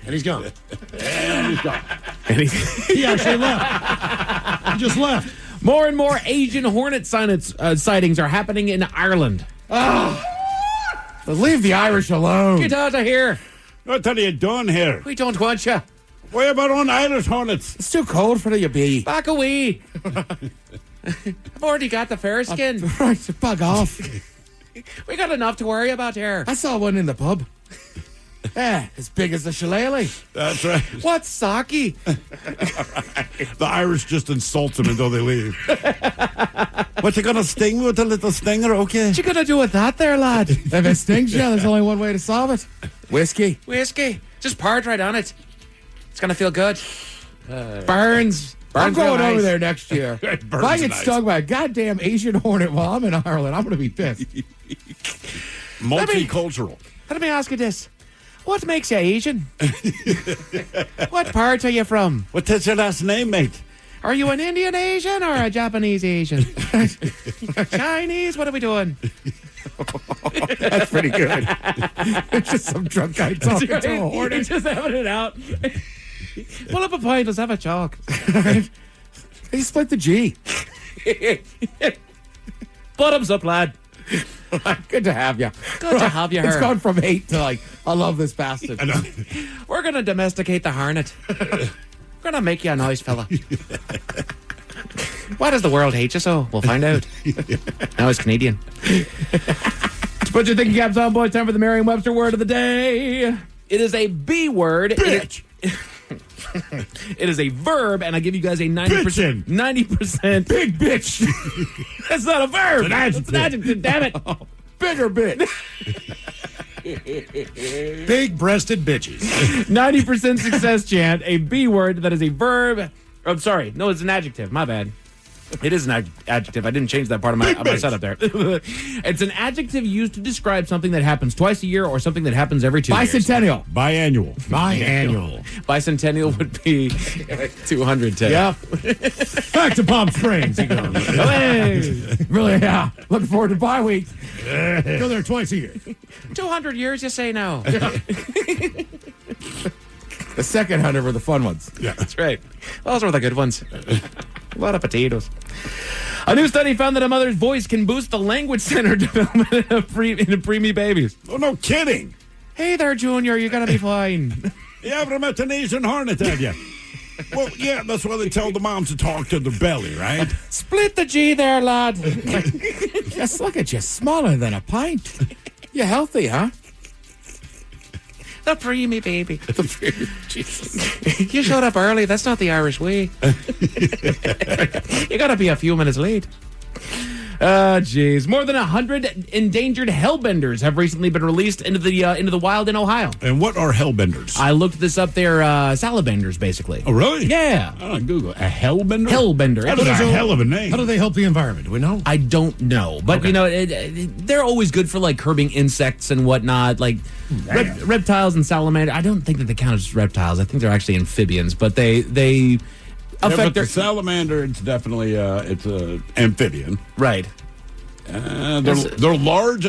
And he's gone. And he's gone. He actually left. He just left. More and more Asian hornet sightings are happening in Ireland. Leave the Irish alone. Get out of here. What are you doing here? We don't want you. Why about on Irish hornets? It's too cold for you, bee. Back away. I've already got the fair skin. Right, bug off. We got enough to worry about here. I saw one in the pub. Yeah, as big as a shillelagh. That's right. What's sake? The Irish just insult them until they leave. What, you gonna sting me with a little stinger? Okay. What you gonna do with that there, lad? If it stings you, there's only one way to solve it. Whiskey. Just part right on it. It's gonna feel good. Burns. I'm real going over nice. there next year. If Burns I get nice. stung by a goddamn Asian hornet while I'm in Ireland, I'm going to be pissed. Multicultural. Let me ask you this. What makes you Asian? What part are you from? What's your last name, mate? Are you an Indian Asian or a Japanese Asian? Chinese? What are we doing? That's pretty good. It's just some drunk guy talking to a hornet. He's just having it out. Pull up a pint. Let's have a chalk. He split the G. Bottoms up, lad. Good to have you. Good to have you here. It's gone from 8 to like, I love this bastard. We're going to domesticate the hornet. We're going to make you a nice fella. Why does the world hate you so? We'll find out. Now he's Canadian. Put your thinking caps on, boys. Time for the Merriam-Webster word of the day. It is a B word. Bitch. It is a verb, and I give you guys a 90%. 90%. Big bitch. That's not a verb. It's an adjective. It's an adjective, damn it. Bigger bitch. Big-breasted bitches. 90% success chant, a B word that is a verb. I'm sorry. No, it's an adjective. My bad. It is an adjective. I didn't change that part of my setup there. It's an adjective used to describe something that happens twice a year or something that happens every 2 years. Bicentennial. Biannual. Bicentennial would be 210. Yep. Back to Palm Springs. He goes. Hey. Really, yeah. Looking forward to bye week. Go there twice a year. 200 years, you say no. The second 100 were the fun ones. Yeah. That's right. Those were the good ones. A lot of potatoes. A new study found that a mother's voice can boost the language center development in preemie babies. Oh, no kidding. Hey there, Junior. You're going to be fine. You ever met an Asian hornet, have you? Well, yeah, that's why they tell the moms to talk to the belly, right? Split the G there, lad. Just look at you, smaller than a pint. You're healthy, huh? The preemie baby. Jesus. You showed up early. That's not the Irish way. You got to be a few minutes late. Jeez. More than 100 endangered hellbenders have recently been released into the wild in Ohio. And what are hellbenders? I looked this up. They're salamanders, basically. Oh, really? Yeah. On Google. A hellbender? Hellbender. That's a hell of a name. How do they help the environment? Do we know? I don't know. But, you know, they're always good for, like, curbing insects and whatnot. Like, reptiles and salamanders. I don't think that they count as reptiles. I think they're actually amphibians. But they affect the salamander, it's definitely it's a amphibian. Right. They're large.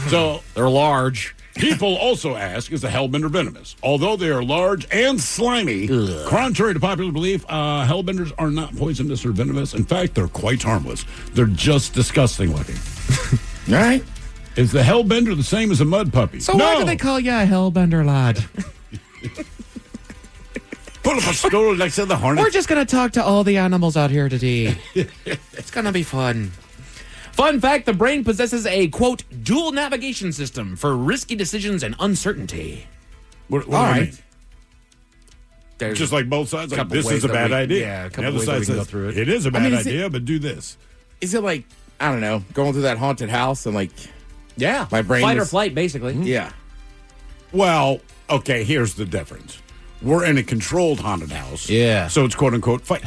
So they're large. People also ask, is the hellbender venomous? Although they are large and slimy, contrary to popular belief, hellbenders are not poisonous or venomous. In fact, they're quite harmless. They're just disgusting looking. All right. Is the hellbender the same as a mud puppy? So why do they call you a hellbender, lad? Pull up a stool next to the hornet. We're just going to talk to all the animals out here today. It's going to be fun. Fun fact, the brain possesses a, quote, dual navigation system for risky decisions and uncertainty. What do you mean? There's just like both sides? Like, couple this ways is a that bad we- idea. yeah, a couple the other ways that side we can says, go through it. it is a bad idea, but do this. Is it like, I don't know, going through that haunted house and like... Yeah. My brain Fight is- or flight, basically. Yeah. Well, okay, here's the difference. We're in a controlled haunted house. Yeah. So it's quote unquote fight.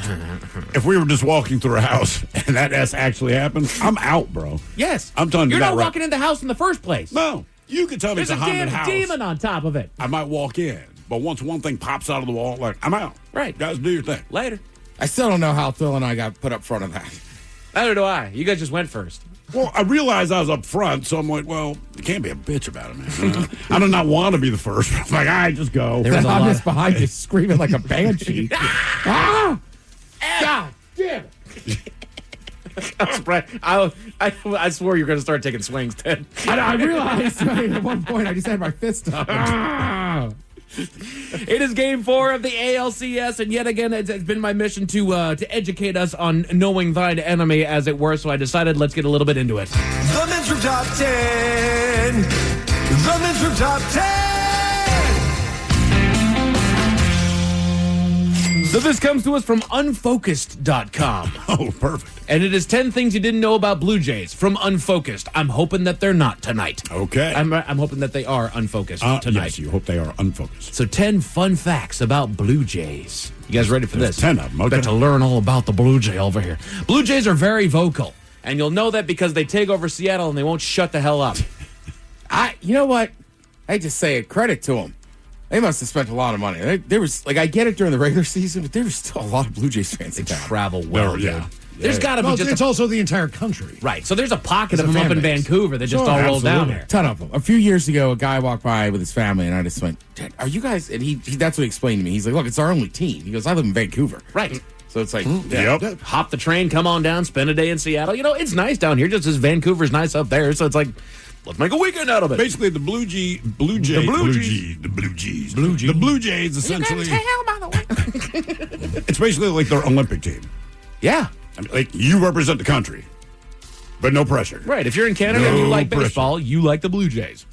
If we were just walking through a house and that actually happened, I'm out, bro. Yes. I'm telling you You're that not right. walking in the house in the first place. No. You can tell me There's it's a a haunted damn house. demon on top of it. I might walk in, but once one thing pops out of the wall, like, I'm out. Right. Guys, do your thing. Later. I still don't know how Phil and I got put up front of that. Neither do I. You guys just went first. Well, I realized I was up front, so I'm like, well, you can't be a bitch about it, man. I do not want to be the first. I'm like, all right, just go. There was I'm just behind you screaming like a banshee. Ah! God damn it. I'm surprised. I swore you were going to start taking swings, Ted. I realized at one point I just had my fist up. It is game 4 of the ALCS, and yet again, it's been my mission to educate us on knowing thine enemy, as it were. So I decided let's get a little bit into it. The Men's Room Top 10. The Men's Room Top 10. So this comes to us from unfocused.com. Oh, perfect. And it is 10 things you didn't know about Blue Jays from Unfocused. I'm hoping that they're not tonight. Okay. I'm hoping that they are unfocused tonight. Yes, you hope they are unfocused. So 10 fun facts about Blue Jays. You guys ready for There's this? 10 of them. Okay. Got to learn all about the Blue Jay over here. Blue Jays are very vocal. And you'll know that because they take over Seattle and they won't shut the hell up. You know what? I just say credit to them. They must have spent a lot of money. There was, like, I get it during the regular season, but there was still a lot of Blue Jays fans in town. Travel well, yeah. There's got to be just it's also the entire country. Right. So there's a pocket It's of a them up fan in base. Vancouver that just Sure, all rolled down absolutely. there. Ton of them. A few years ago, a guy walked by with his family, and I just went, "Dad, are you guys?" And he that's what he explained to me. He's like, "Look, it's our only team." He goes, "I live in Vancouver." Right. So it's like, Yep. Hop the train, come on down, spend a day in Seattle. You know, it's nice down here, just as Vancouver's nice up there. So it's like, let's make a weekend out of it. Basically, the Blue Jays essentially. It's basically like their Olympic team. Yeah. I mean, like, you represent the country, but no pressure. Right. If you're in Canada and you No like pressure. baseball, you like the Blue Jays.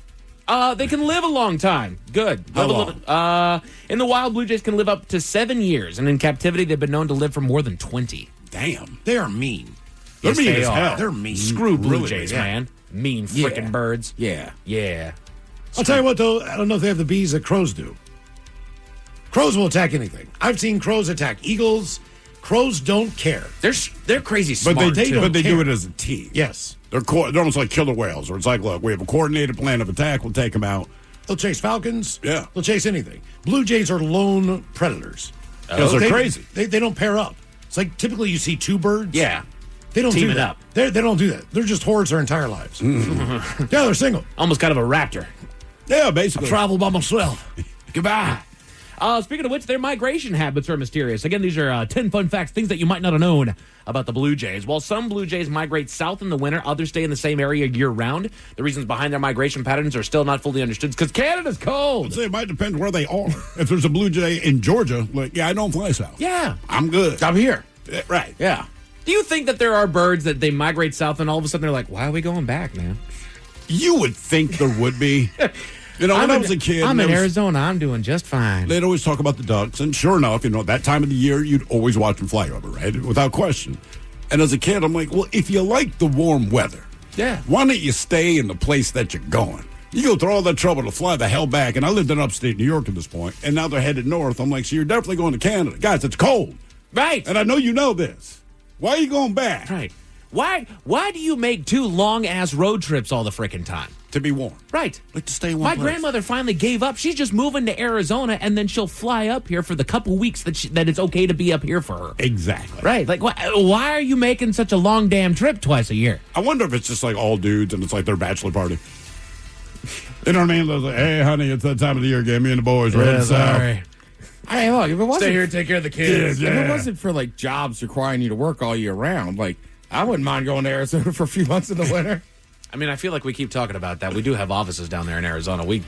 They can live a long time. Good. How long? In the wild, Blue Jays can live up to 7 years, and in captivity, they've been known to live for more than 20. Damn. They are mean. They're Yes, mean they as are. hell. They're mean. Screw Blue Really, Jays, yeah. man. Mean freaking birds. Yeah. Yeah. I'll tell you what, though. I don't know if they have the bees that crows do. Crows will attack anything. I've seen crows attack eagles. Crows don't care. They're crazy smart. But they don't do care. it as a team. Yes. They're almost like killer whales, where it's like, look, we have a coordinated plan of attack. We'll take them out. They'll chase falcons. Yeah. They'll chase anything. Blue Jays are lone predators. Because they're crazy. They don't pair up. It's like typically you see two birds. Yeah. They don't do Teaming that. up. They don't do that. They're just hordes their entire lives. Yeah, they're single. Almost kind of a raptor. Yeah, basically. Travel by myself. Goodbye. Speaking of which, their migration habits are mysterious. Again, these are 10 fun facts, things that you might not have known about the Blue Jays. While some Blue Jays migrate south in the winter, others stay in the same area year-round. The reasons behind their migration patterns are still not fully understood because Canada's cold. I'd say it might depend where they are. If there's a Blue Jay in Georgia, like, yeah, I don't fly south. Yeah. I'm good. I'm here. Right. Yeah. Do you think that there are birds that they migrate south and all of a sudden they're like, why are we going back, man? You would think there would be. You know, when I was a kid, I'm in there was- Arizona. I'm doing just fine. they'd always talk about the ducks, and sure enough, you know, that time of the year, you'd always watch them fly over, right? Without question. And as a kid, I'm like, well, if you like the warm weather, Yeah. why don't you stay in the place that you're going? You go through all that trouble to fly the hell back, and I lived in upstate New York at this point, and now they're headed north. I'm like, so you're definitely going to Canada. Guys, it's cold. Right. And I know you know this. Why are you going back? Right. Why do you make 2 long-ass road trips all the freaking time? To be warm. Right. Like to stay in one My place. grandmother finally gave up. She's just moving to Arizona, and then she'll fly up here for the couple weeks that it's okay to be up here for her. Exactly. Right. Like, why are you making such a long damn trip twice a year? I wonder if it's just like all dudes and it's like their bachelor party. You know what I mean? They're like, hey, honey, it's that time of the year. Get me and the boys. We're heading south. Hey, look, if it wasn't Stay here and take care of the kids. Yeah. If it wasn't for like jobs requiring you to work all year round, like I wouldn't mind going to Arizona for a few months in the winter. I mean, I feel like we keep talking about that. We do have offices down there in Arizona. We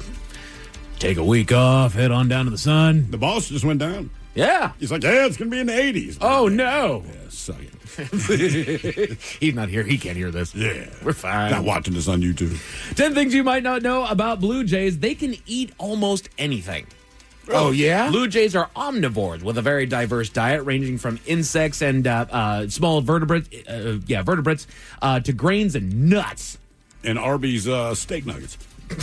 take a week off, head on down to the sun. The boss just went down. Yeah. He's like, yeah, it's going to be in the 80s. Oh, no. Yeah, suck it. He's not here. He can't hear this. Yeah. We're fine. Not watching this on YouTube. 10 things you might not know about Blue Jays. They can eat almost anything. Oh, yeah? Blue Jays are omnivores with a very diverse diet ranging from insects and small vertebrates, to grains and nuts. And Arby's steak nuggets.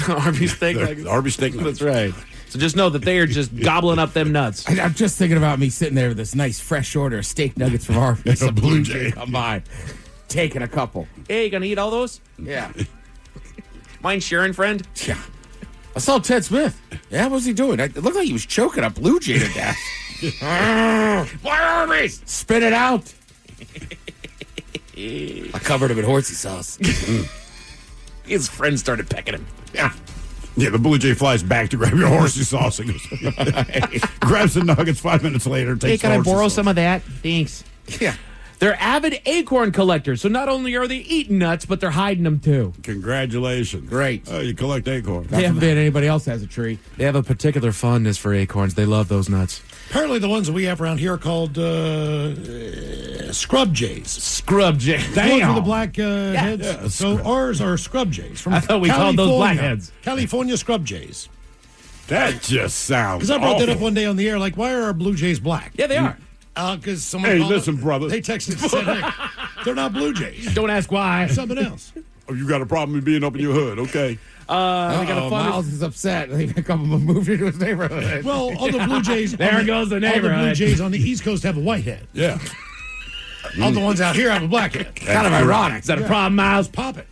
Arby's steak nuggets. Arby's steak nuggets. That's right. So just know that they are just gobbling up them nuts. I'm just thinking about me sitting there with this nice fresh order of steak nuggets from Arby's. A A Blue Blue Jay. Jay come by, taking a couple. Hey, you gonna eat all those? Yeah. Mind sharing, friend? Yeah. I saw Ted Smith. Yeah, what was he doing? It looked like he was choking a Blue Jay to death. More Arby's! Spit it out. I covered him in horsey sauce. His friend started pecking him. Yeah. Yeah, the Blue Jay flies back to grab your horsey sauce. And goes, grabs the nuggets 5 minutes later. Takes the horsey sauce. of that? Thanks. Yeah. They're avid acorn collectors, so not only are they eating nuts, but they're hiding them too. Congratulations. Great. Oh, you collect acorns. God forbid anybody else has a tree. They have a particular fondness for acorns. They love those nuts. Apparently, the ones that we have around here are called scrub jays. Scrub jays. The ones with the black heads. Yeah, So ours are scrub jays. From I thought we called those blackheads. California scrub jays. That just sounds Because I brought that up awful. one day on the air. Like, why are our Blue Jays black? Yeah, they are. Because someone Hey, called listen, it- brother. They texted and said, hey, they're not Blue Jays. Don't ask why. Something else. Oh, you got a problem with being up in your hood, okay? They got a fun. Miles is upset. A couple of them moved into his neighborhood. Well, all the Blue Jays. There goes the All the Blue neighborhood. Jays on the East Coast have a white head. Yeah. All the ones out here have a black head. kind of ironic. Is that a problem, Miles? Pop it.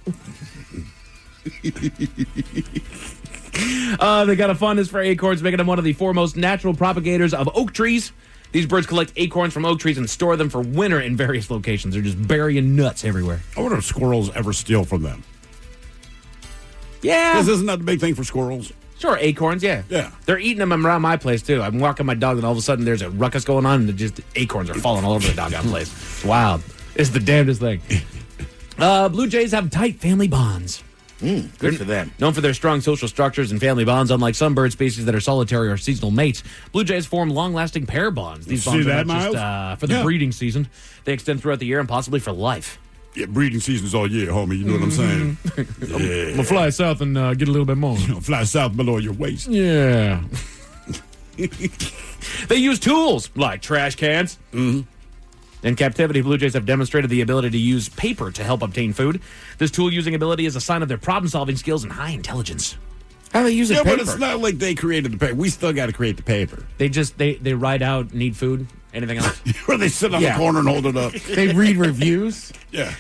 They got a fondness for acorns, making them one of the foremost natural propagators of oak trees. These birds collect acorns from oak trees and store them for winter in various locations. They're just burying nuts everywhere. I wonder if squirrels ever steal from them. Yeah. Because isn't that the big thing for squirrels? Sure, acorns, yeah. Yeah. They're eating them around my place, too. I'm walking my dog, and all of a sudden there's a ruckus going on, and just acorns are falling all over the doggone place. It's wild. It's the damnedest thing. Blue jays have tight family bonds. Good for them. Known for their strong social structures and family bonds, unlike some bird species that are solitary or seasonal mates, blue jays form long-lasting pair bonds. These bonds are not just for the breeding season. They extend throughout the year and possibly for life. Yeah, breeding season's all year, homie. You know what I'm saying? I'm going to fly south and get a little bit more. Fly south below your waist. Yeah. They use tools like trash cans. In captivity, blue jays have demonstrated the ability to use paper to help obtain food. This tool-using ability is a sign of their problem-solving skills and high intelligence. How do they use paper? paper? But it's not like they created the paper. We still got to create the paper. They just, they ride out, need food, anything else. Or they sit on the corner and hold it up. They read reviews. Yeah.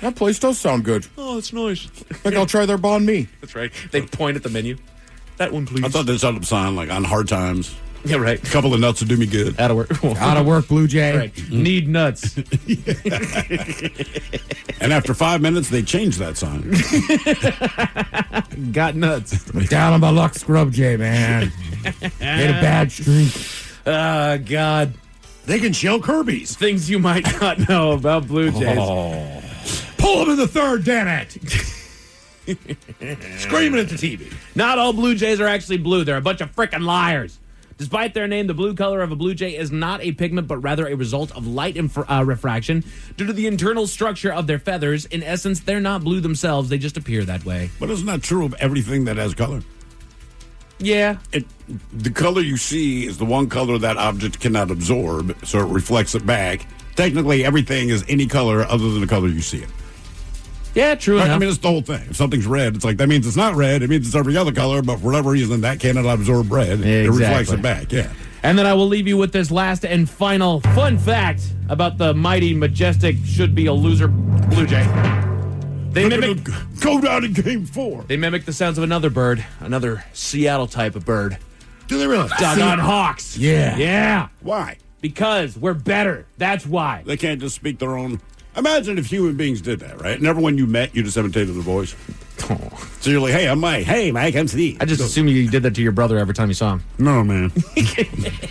That place does sound good. Oh, it's nice. Like I'll try their banh mi. That's right. They point at the menu. That one, please. I thought they set up a sign like on hard times. Yeah, right. A couple of nuts will do me good. Out of work. Out of work, Blue Jay. Right. Need nuts. And after 5 minutes, they changed that sign. Got nuts. Down on my luck, Scrub Jay, man. Made a bad streak. God. They can shell Kirby's. Things you might not know about blue jays. Oh. Pull him in the third, damn it. Screaming at the TV. Not all blue jays are actually blue. They're a bunch of frickin' liars. Despite their name, the blue color of a blue jay is not a pigment, but rather a result of light refraction due to the internal structure of their feathers. In essence, they're not blue themselves. They just appear that way. But isn't that true of everything that has color? Yeah. The color you see is the one color that object cannot absorb, so it reflects it back. Technically, everything is any color other than the color you see it. Yeah, true enough. I mean, it's the whole thing. If something's red, it's like, that means it's not red. It means it's every other color, but for whatever reason, that cannot absorb red. Exactly. It reflects it back, yeah. And then I will leave you with this last and final fun fact about the mighty, majestic, should-be-a-loser blue jay. They mimic... Go down in game 4. They mimic the sounds of another bird, another Seattle type of bird. Do they really? Doggone hawks. Yeah. Yeah. Why? Because we're better. That's why. They can't just speak their own... Imagine if human beings did that, right? And everyone you met, you just imitated their voice. Oh. So you're like, hey, I'm Mike. Hey, Mike, I'm Steve. I just assume you did that to your brother every time you saw him. No, man.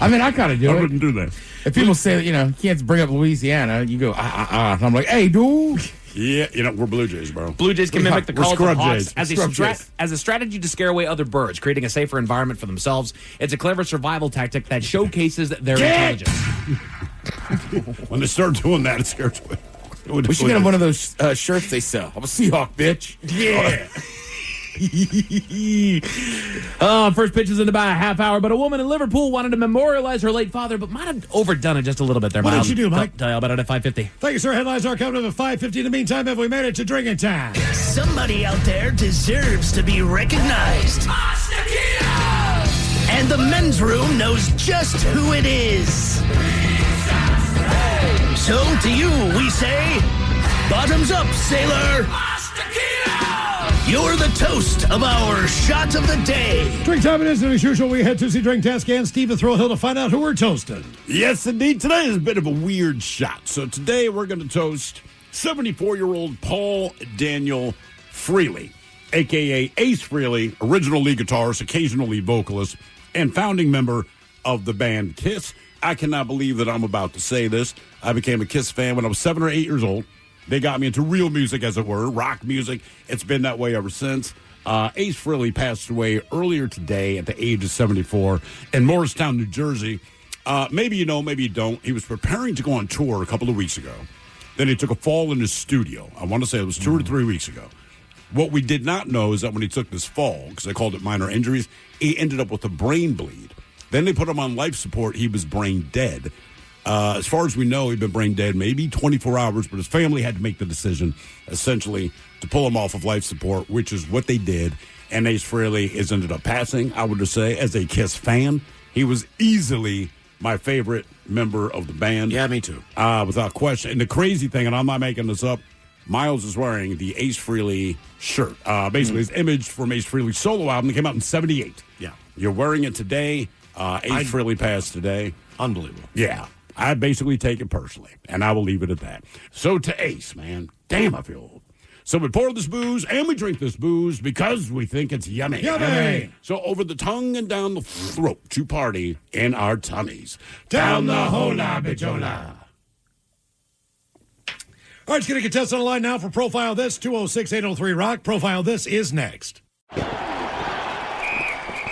I mean, I kind of do I it. wouldn't do that. If people say that, you can't bring up Louisiana, you go, And I'm like, hey, dude. Yeah, we're Blue Jays, bro. Blue jays can mimic the calls of hawks Jays. as a strategy to scare away other birds, creating a safer environment for themselves. It's a clever survival tactic that showcases their intelligence. When they start doing that, it scares me. We should get them one of those shirts they sell. I'm a Seahawk, bitch. Yeah. First pitch is in about a half hour, but a woman in Liverpool wanted to memorialize her late father, but might have overdone it just a little bit there. What did she do, Mike? Tell you about it at 5:50. Thank you, sir. Headlines are coming up at 5:50. In the meantime, have we made it to drinking time? Somebody out there deserves to be recognized. And the men's room knows just who it is. So to you, we say, bottoms up, sailor. You're the toast of our shot of the day. Drink time it is, and as usual, we head to the drink task and Steve and Thrill Hill to find out who we're toasting. Yes, indeed. Today is a bit of a weird shot. So today we're going to toast 74-year-old Paul Daniel Frehley, a.k.a. Ace Frehley, original lead guitarist, occasional lead vocalist, and founding member of the band KISS. I cannot believe that I'm about to say this. I became a KISS fan when I was 7 or 8 years old. They got me into real music, as it were, rock music. It's been that way ever since. Ace Frehley passed away earlier today at the age of 74 in Morristown, New Jersey. Maybe you know, maybe you don't. He was preparing to go on tour a couple of weeks ago. Then he took a fall in his studio. I want to say it was 2 or 3 weeks ago. What we did not know is that when he took this fall, because they called it minor injuries, he ended up with a brain bleed. Then they put him on life support. He was brain dead. As far as we know, he'd been brain dead maybe 24 hours, but his family had to make the decision, essentially, to pull him off of life support, which is what they did. And Ace Frehley has ended up passing, I would just say, as a KISS fan. He was easily my favorite member of the band. Yeah, me too. Without question. And the crazy thing, and I'm not making this up, Miles is wearing the Ace Frehley shirt. Basically, his image from Ace Frehley's solo album that came out in 78. Yeah. You're wearing it today. Ace Frehley passed today. Unbelievable. Yeah. I basically take it personally, and I will leave it at that. So to Ace, man. Damn, I feel old. So we pour this booze, and we drink this booze because we think it's yummy. Yummy! So over the tongue and down the throat to party in our tummies. Down the hola bijola. All right, let's get a contestant on the line now for Profile This, 206-803-ROCK. Profile This is next.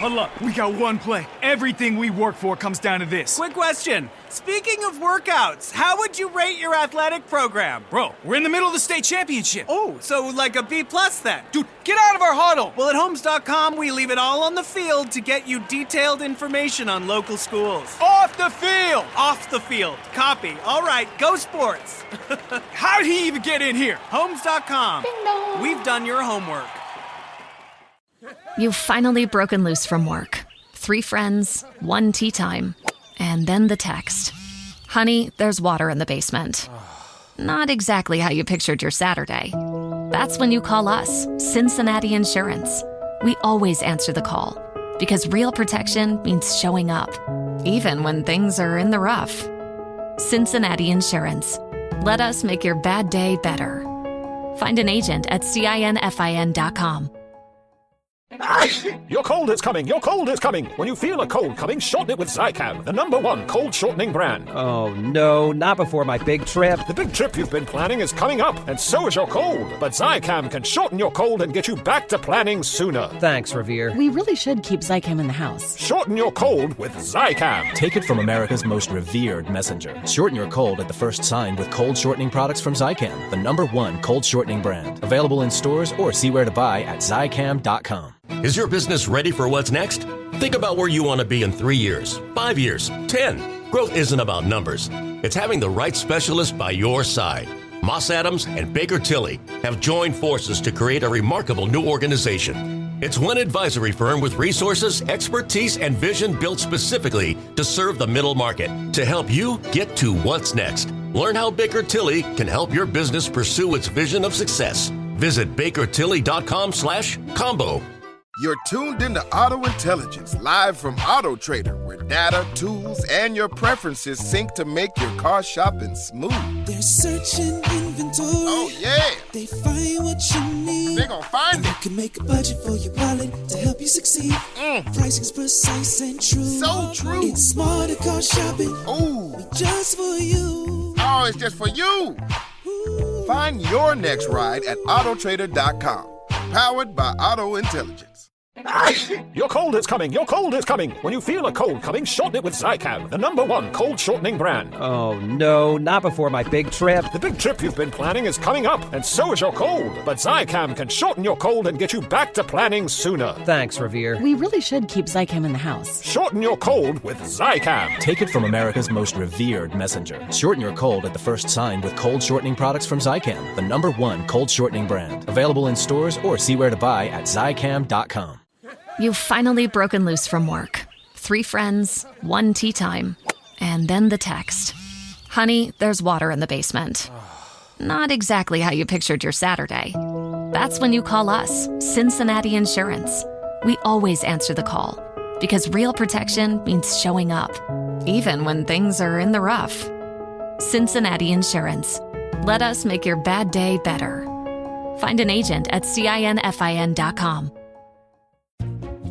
Hold up, we got one play. Everything we work for comes down to this. Quick question. Speaking of workouts, how would you rate your athletic program? Bro, we're in the middle of the state championship. Oh, so like a B+ then? Dude, get out of our huddle. Well, at Homes.com, we leave it all on the field to get you detailed information on local schools. Off the field. Off the field. Copy. All right, go sports. How'd he even get in here? Homes.com. We've done your homework. You've finally broken loose from work. 3 friends, 1 tea time, and then the text. Honey, there's water in the basement. Not exactly how you pictured your Saturday. That's when you call us, Cincinnati Insurance. We always answer the call, because real protection means showing up, even when things are in the rough. Cincinnati Insurance. Let us make your bad day better. Find an agent at CINFIN.com. Your cold is coming. Your cold is coming. When you feel a cold coming, shorten it with Zycam, the #1 cold shortening brand. Oh, no, not before my big trip. The big trip you've been planning is coming up, and so is your cold. But Zycam can shorten your cold and get you back to planning sooner. Thanks, Revere. We really should keep Zycam in the house. Shorten your cold with Zycam. Take it from America's most revered messenger. Shorten your cold at the first sign with cold shortening products from Zycam, the #1 cold shortening brand. Available in stores or see where to buy at Zycam.com. Is your business ready for what's next? Think about where you want to be in 3 years, 5 years, 10. Growth isn't about numbers. It's having the right specialist by your side. Moss Adams and Baker Tilly have joined forces to create a remarkable new organization. It's one advisory firm with resources, expertise, and vision built specifically to serve the middle market to help you get to what's next. Learn how Baker Tilly can help your business pursue its vision of success. Visit bakertilly.com/combo. You're tuned into Auto Intelligence, live from Auto Trader, where data, tools, and your preferences sync to make your car shopping smooth. They're searching inventory. Oh, yeah. They find what you need. They gon' find and it. You can make a budget for your wallet to help you succeed. Pricing's precise and true. So true. It's smarter car shopping. Ooh. Just for you. Oh, it's just for you. Ooh. Find your next ride at autotrader.com. Powered by Auto Intelligence. Your cold is coming. Your cold is coming. When you feel a cold coming, shorten it with Zycam, the #1 cold shortening brand. Oh, no, not before my big trip. The big trip you've been planning is coming up, and so is your cold. But Zycam can shorten your cold and get you back to planning sooner. Thanks, Revere. We really should keep Zycam in the house. Shorten your cold with Zycam. Take it from America's most revered messenger. Shorten your cold at the first sign with cold shortening products from Zycam, the #1 cold shortening brand. Available in stores or see where to buy at Zycam.com. You've finally broken loose from work. 3 friends, 1 tea time, and then the text. Honey, there's water in the basement. Not exactly how you pictured your Saturday. That's when you call us, Cincinnati Insurance. We always answer the call, because real protection means showing up, even when things are in the rough. Cincinnati Insurance. Let us make your bad day better. Find an agent at CINFIN.com.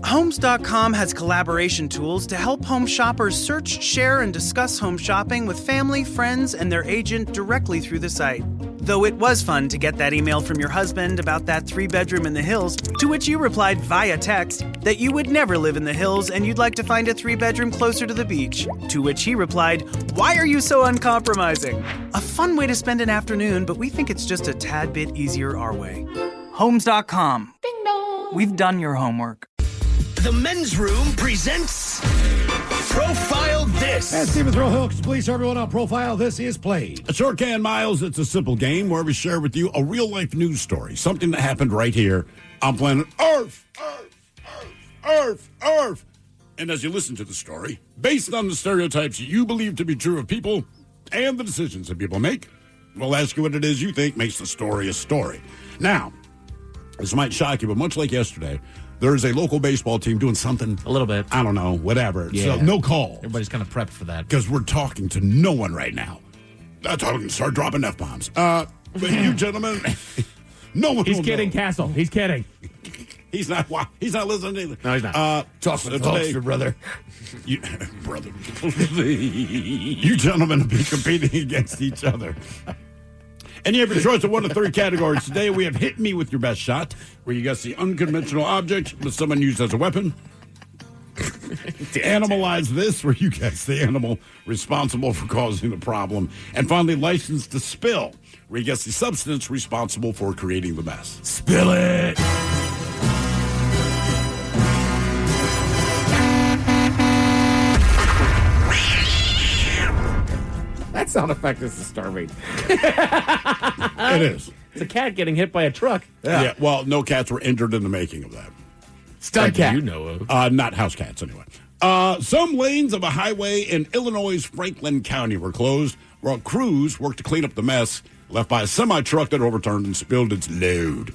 Homes.com has collaboration tools to help home shoppers search, share, and discuss home shopping with family, friends, and their agent directly through the site. Though it was fun to get that email from your husband about that 3-bedroom in the hills, to which you replied via text that you would never live in the hills and you'd like to find a 3-bedroom closer to the beach. To which he replied, "Why are you so uncompromising?" A fun way to spend an afternoon, but we think it's just a tad bit easier our way. Homes.com. Ding dong. We've done your homework. The Men's Room presents Profile This. And Stephen Throwhill, please, everyone on Profile This is played. A short can, Miles. It's a simple game where we share with you a real-life news story, something that happened right here on planet Earth. Earth. And as you listen to the story, based on the stereotypes you believe to be true of people and the decisions that people make, We'll ask you what it is you think makes the story a story. Now, this might shock you, but much like yesterday, there is a local baseball team doing something. A little bit. I don't know, whatever. Yeah. So no call. Everybody's kind of prepped for that. Because we're talking to no one right now. That's how we can start dropping F-bombs. But you gentlemen, no one He's will kidding, know. Castle. He's kidding. He's not listening either. No, he's not. Today, brother. Brother. You gentlemen will be competing against each other. And you have your choice of 1 to 3 categories. Today we have Hit Me With Your Best Shot, where you guess the unconventional object that someone used as a weapon. Animalize This, where you guess the animal responsible for causing the problem. And finally, License to Spill, where you guess the substance responsible for creating the mess. Spill it! That sound effect is disturbing. It is. It's a cat getting hit by a truck. Yeah. Well, no cats were injured in the making of that. Stud cat. You know of. Not house cats, anyway. Some lanes of a highway in Illinois' Franklin County were closed while crews worked to clean up the mess left by a semi-truck that overturned and spilled its load.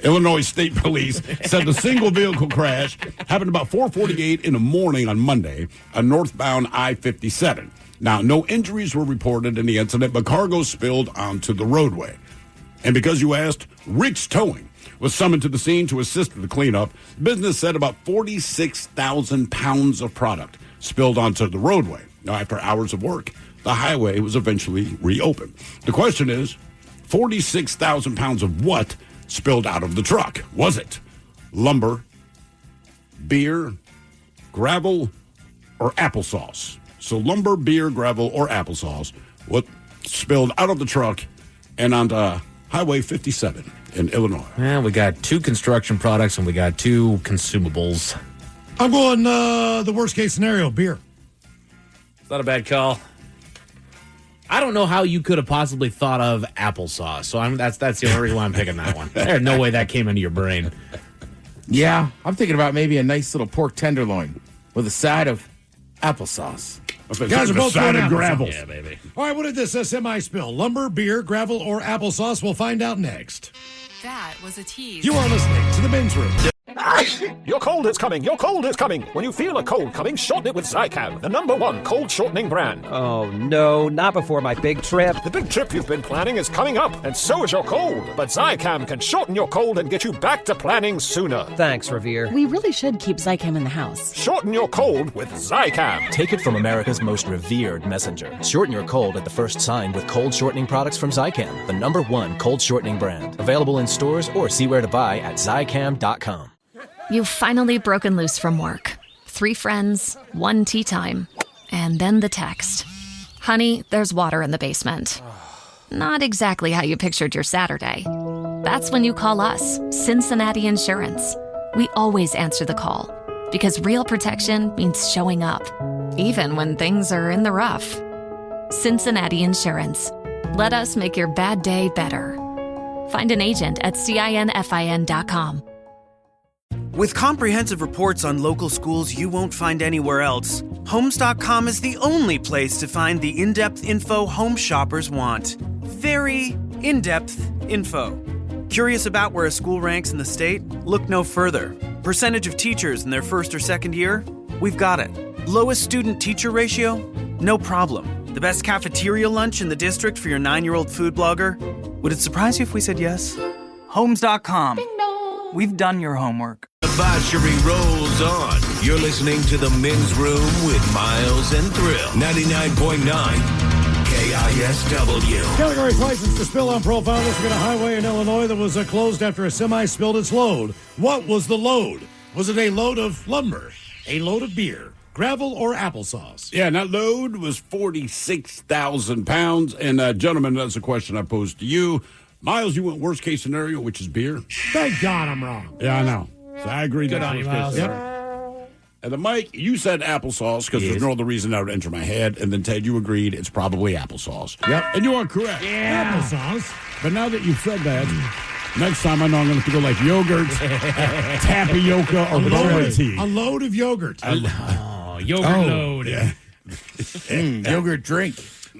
Illinois State Police said the single vehicle crash happened about 4:48 in the morning on Monday on northbound I-57. Now, no injuries were reported in the incident, but cargo spilled onto the roadway. And because you asked, Rick's Towing was summoned to the scene to assist with the cleanup. Business said about 46,000 pounds of product spilled onto the roadway. Now, after hours of work, the highway was eventually reopened. The question is, 46,000 pounds of what spilled out of the truck? Was it lumber, beer, gravel, or applesauce? So lumber, beer, gravel, or applesauce, what spilled out of the truck and onto Highway 57 in Illinois? Yeah, we got 2 construction products and we got 2 consumables. I'm going the worst case scenario, beer. It's not a bad call. I don't know how you could have possibly thought of applesauce, so that's the only reason why I'm picking that one. There's no way that came into your brain. Yeah, I'm thinking about maybe a nice little pork tenderloin with a side of applesauce. Guys are both going gravel. Yeah, baby. All right, what did this semi spill? Lumber, beer, gravel, or applesauce? We'll find out next. That was a tease. You are listening to the Men's Room. Your cold is coming. Your cold is coming. When you feel a cold coming, shorten it with Zycam, the #1 cold shortening brand. Oh, no, not before my big trip. The big trip you've been planning is coming up, and so is your cold. But Zycam can shorten your cold and get you back to planning sooner. Thanks, Revere. We really should keep Zycam in the house. Shorten your cold with Zycam. Take it from America's most revered messenger. Shorten your cold at the first sign with cold shortening products from Zycam, the #1 cold shortening brand. Available in stores or see where to buy at Zycam.com. You've finally broken loose from work. 3 friends, 1 tea time, and then the text. Honey, there's water in the basement. Not exactly how you pictured your Saturday. That's when you call us, Cincinnati Insurance. We always answer the call, because real protection means showing up, even when things are in the rough. Cincinnati Insurance. Let us make your bad day better. Find an agent at CINFIN.com. With comprehensive reports on local schools you won't find anywhere else, Homes.com is the only place to find the in-depth info home shoppers want. Very in-depth info. Curious about where a school ranks in the state? Look no further. Percentage of teachers in their first or second year? We've got it. Lowest student-teacher ratio? No problem. The best cafeteria lunch in the district for your 9-year-old food blogger? Would it surprise you if we said yes? Homes.com. We've done your homework. Debauchery rolls on. You're listening to The Men's Room with Miles and Thrill. 99.9 KISW. Category license to spill on profile. This week on a highway in Illinois that was closed after a semi spilled its load. What was the load? Was it a load of lumber, a load of beer, gravel, or applesauce? Yeah, and that load was 46,000 pounds. And, gentlemen, that's a question I posed to you. Miles, you went worst case scenario, which is beer. Thank God I'm wrong. Yeah, I know. So I agree. Good on you, Miles. Yep. And then, Mike, you said applesauce because there's no other reason that would enter my head. And then, Ted, you agreed it's probably applesauce. Yep. And you are correct. Yeah. Applesauce. But now that you've said that, next time I know I'm going to have to go like yogurt, tapioca, or bubble tea. A load of yogurt. Yogurt load. Yeah. Yogurt drink.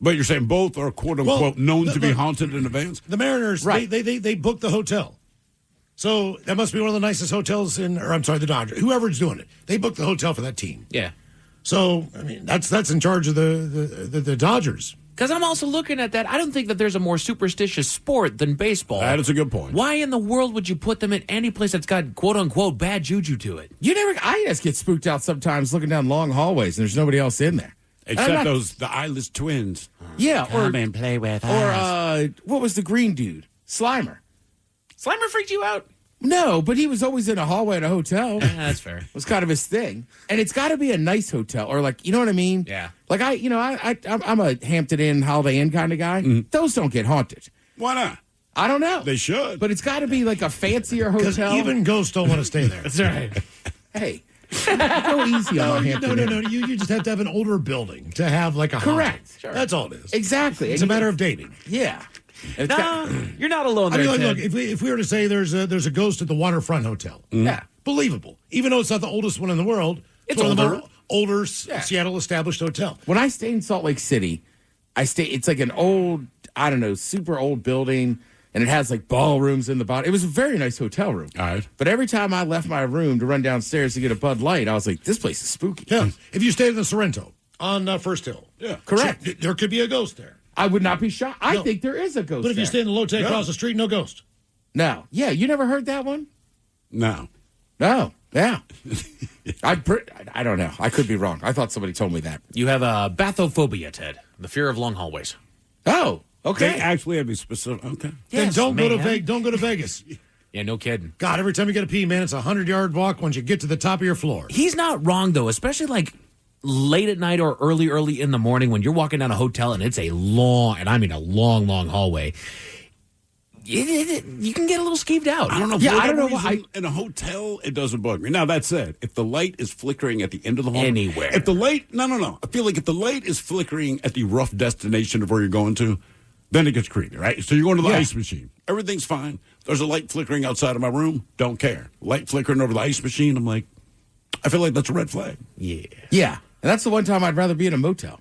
But you're saying both are quote unquote known to be haunted in advance? The Mariners, right? They booked the hotel, so that must be one of the nicest hotels the Dodgers. Whoever's doing it, they booked the hotel for that team. Yeah. So I mean, that's in charge of the Dodgers. Because I'm also looking at that. I don't think that there's a more superstitious sport than baseball. That is a good point. Why in the world would you put them in any place that's got quote unquote bad juju to it? I just get spooked out sometimes looking down long hallways and there's nobody else in there. Except the eyeless twins. Yeah, Come and play with us. Or what was the green dude? Slimer. Slimer freaked you out? No, but he was always in a hallway at a hotel. That's fair. It was kind of his thing. And it's got to be a nice hotel, or like, you know what I mean? Yeah. Like I'm a Hampton Inn, Holiday Inn kind of guy. Those don't get haunted. Why not? I don't know. They should. But it's got to be like a fancier Because hotel. even ghosts don't want to stay there. That's right. Hey, go easy on Hampton Inn. No. You just have to have an older building to have like a Correct. haunted. Sure. That's all it is. Exactly. It's a matter of dating. Yeah. You're not alone I there, mean, Ted. look, if we were to say there's a ghost at the Waterfront Hotel, Yeah. believable. Even though it's not the oldest one in the world, It's one of the older. more older Seattle established hotel. When I stay in Salt Lake City, it's like an old, I don't know, super old building, and it has like ballrooms in the bottom. It was a very nice hotel room. All right. But every time I left my room to run downstairs to get a Bud Light, I was like, this place is spooky. Yeah. If you stayed in the Sorrento on First Hill, Correct. there could be a ghost there. I would not be shocked. I think there is a ghost But if you there. stay in the Lotte across the street, no ghost. No. Yeah, you never heard that one? No. No. Yeah. I don't know. I could be wrong. I thought somebody told me that. You have a bathophobia, Ted. The fear of long hallways. Oh, okay. They actually have a specific. Okay. Then don't go to Vegas. Yeah, no kidding. God, every time you get a pee, man, it's a 100-yard walk once you get to the top of your floor. He's not wrong, though, especially like late at night or early in the morning when you're walking down a hotel and it's a long, and I mean a long hallway. You can get a little skeeved out. I don't know. I don't know why. In a hotel, it doesn't bug me. Now, that said, if the light is flickering at the end of the hall. Anywhere. If the light. No. I feel like if the light is flickering at the rough destination of where you're going to, then it gets creepy, right? So you're going to the ice machine. Everything's fine. There's a light flickering outside of my room. Don't care. Light flickering over the ice machine. I'm like, I feel like that's a red flag. Yeah. Yeah. And that's the one time I'd rather be in a motel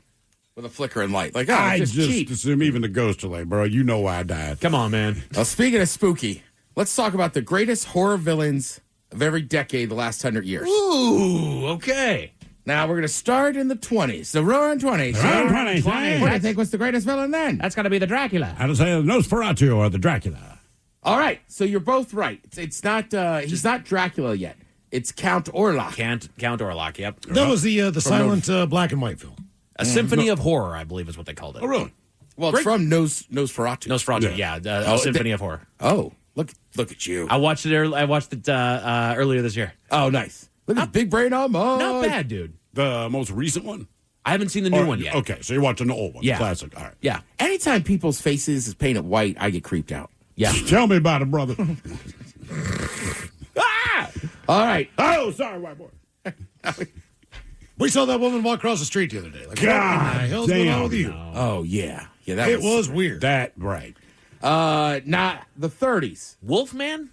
with a flickering light. Like, I just cheap. assume even the ghosts are like, bro, you know why I died. Come on, man. Well, speaking of spooky, let's talk about the greatest horror villains of every decade the last 100 years. Ooh, okay. Now, we're going to start in the 20s. The roaring 20s. Roaring 20s, hey. What do you think was the greatest villain then? That's got to be the Dracula. I'd say the Nosferatu or the Dracula. All right, so you're both right. It's not. He's not Dracula yet. It's Count Orlok. Count Orlok, yep. That was the silent black and white film. A symphony of horror, I believe is what they called it. Oh, really? Well, it's from Nosferatu. Nosferatu, yeah. A symphony of horror. Oh, look at you. I watched it earlier this year. Oh, nice. Look at big brain on mine. Not bad, dude. The most recent one? I haven't seen the new one yet. Okay, so you're watching the old one. Yeah. Classic. All right. Yeah. Anytime people's faces is painted white, I get creeped out. Yeah. Tell me about it, brother. All right. Oh, sorry, white boy. We saw that woman walk across the street the other day. Like, God what in the hell's going on with you? No. Oh, yeah. Yeah, that It was weird. That, right. Not the 30s. Wolfman?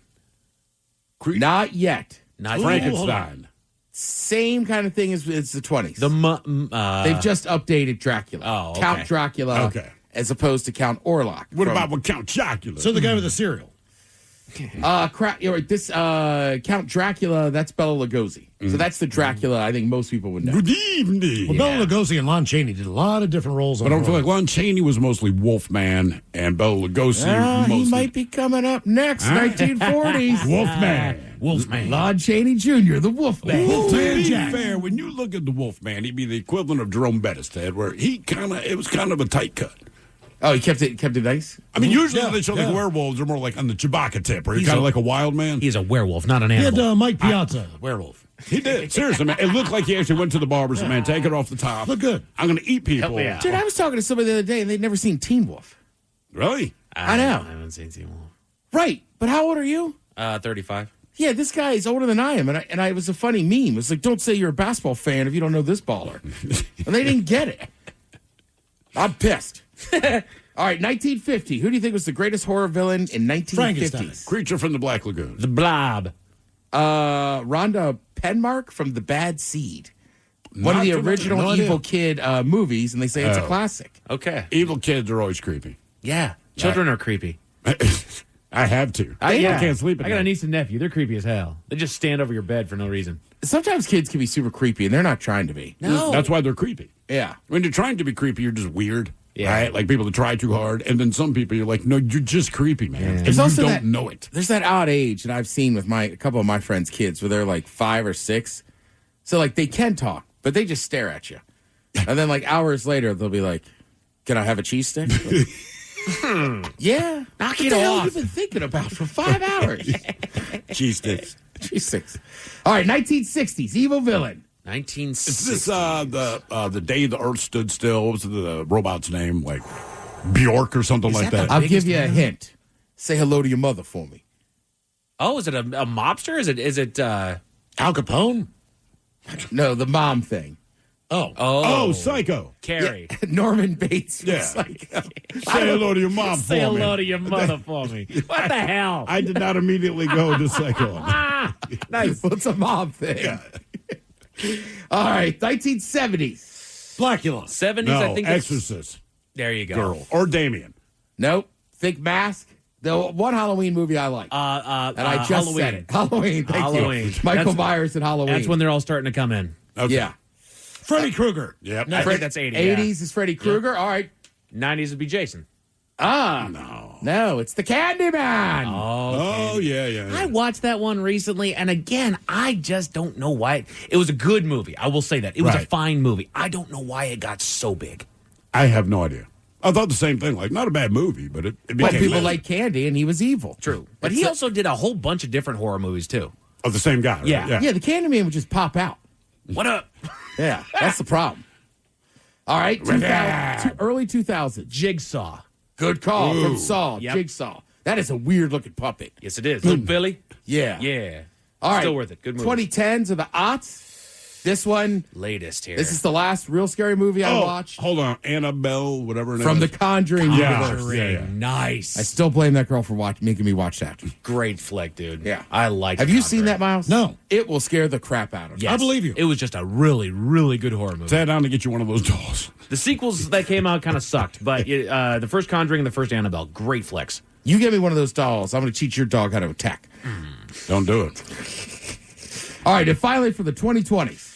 Not yet. Not Frankenstein. Same kind of thing as the 20s. They've just updated Dracula. Oh, okay. Count Dracula. Okay. As opposed to Count Orlok. What about with Count Chocula? So the guy with the cereal. This Count Dracula, that's Bela Lugosi. So that's the Dracula I think most people would know. Good evening. Well, Bela Lugosi and Lon Chaney did a lot of different roles. But I don't feel like Lon Chaney was mostly Wolfman and Bela Lugosi mostly. He might be coming up next, 1940s. Wolfman. Lon Chaney Jr., the Wolfman. To be fair, when you look at the Wolfman, he'd be the equivalent of Jerome Bettis, Ted, where it was kind of a tight cut. Oh, he kept it nice? I mean, usually when they show like werewolves, they're more like on the Chewbacca tip, or he's kind of like a wild man. He's a werewolf, not an He animal. had Mike Piazza, werewolf. He did. Seriously, man. It looked like he actually went to the barber and said, man, take it off the top. Look good. I'm going to eat people. Yeah. Dude, I was talking to somebody the other day, and they'd never seen Teen Wolf. Really? I know. I haven't seen Teen Wolf. Right. But how old are you? 35. Yeah, this guy is older than I am, and it was a funny meme. It's like, don't say you're a basketball fan if you don't know this baller. And they didn't get it. I'm pissed. All right, 1950. Who do you think was the greatest horror villain in 1950s? Creature from the Black Lagoon. The Blob. Rhonda Penmark from The Bad Seed. One of the Not original no idea. Evil Kid movies, and they say it's a Oh. classic. Okay. Evil kids are always creepy. Yeah. Children are creepy. I have to. I can't sleep at I got a night. niece and nephew. They're creepy as hell. They just stand over your bed for no reason. Sometimes kids can be super creepy, and they're not trying to be. No. That's why they're creepy. Yeah. When you're trying to be creepy, you're just weird. Yeah. Right? Like people that try too hard. And then some people, you're like, no, you're just creepy, man. And There's you also don't that- know it. There's that odd age that I've seen with a couple of my friends' kids where they're like 5 or 6. So, like, they can talk, but they just stare at you. And then, like, hours later, they'll be like, can I have a cheese stick? Yeah. Knock What it the hell off. have you been thinking about for 5 hours? Cheese sticks. Cheese sticks. All right, 1960s, evil villain. 1960. Is this the day the Earth stood still? What was the robot's name? Like Bjork or something like that? I'll give you a hint. Say hello to your mother for me. Oh, is it a mobster? Is it Al Capone? No, the mom thing. Oh, Psycho. Carrie. Yeah, Norman Bates. Yeah. Was like, Say hello to your mom for Say me. hello to your mother for me. What the hell? I did not immediately go to Psycho. nice. What's a mom thing? Yeah. All right, 1970s. Blackula. 70s, No, I think. it's- Exorcist There you go. girl. Or Damien. Nope. Think Mask. The one Halloween movie I like. And I just Halloween. said it. Halloween. Thank Halloween. you. Michael That's- Myers and Halloween. That's when they're all starting to come in. Okay. Yeah. Freddy Krueger. Yep. I think that's 80. 80s is Freddy Krueger. All right. 90s would be Jason. No, it's the Candyman. Oh, yeah. I watched that one recently, and again, I just don't know why. It was a good movie. I will say that. It was a Right. fine movie. I don't know why it got so big. I have no idea. I thought the same thing. Like, not a bad movie, but it But became people big. like candy, and he was evil. True. But he also did a whole bunch of different horror movies, too. Of the same guy, right? Yeah. Yeah, the Candyman would just pop out. What up? Yeah, that's the problem. All right, early 2000s. Jigsaw. Good call from Ooh. Saw. Yep. Jigsaw. That is a weird looking puppet. Yes, it is. Little Billy? Yeah. Yeah. All right. Still worth it. Good movie. 2010s or the aughts. This one, Latest here. this is the last real scary movie I watched. Hold on. Annabelle, whatever. From the Conjuring universe. Yeah. Nice. I still blame that girl for making me watch that. Great flick, dude. Yeah. I like Have you seen that, Miles? No. It will scare the crap out of you. Yes. I believe you. It was just a really, really good horror movie. Sat down to get you one of those dolls. The sequels that came out kind of sucked, but the first Conjuring and the first Annabelle, great flicks. You give me one of those dolls, I'm going to teach your dog how to attack. Don't do it. All right, and finally for the 2020s.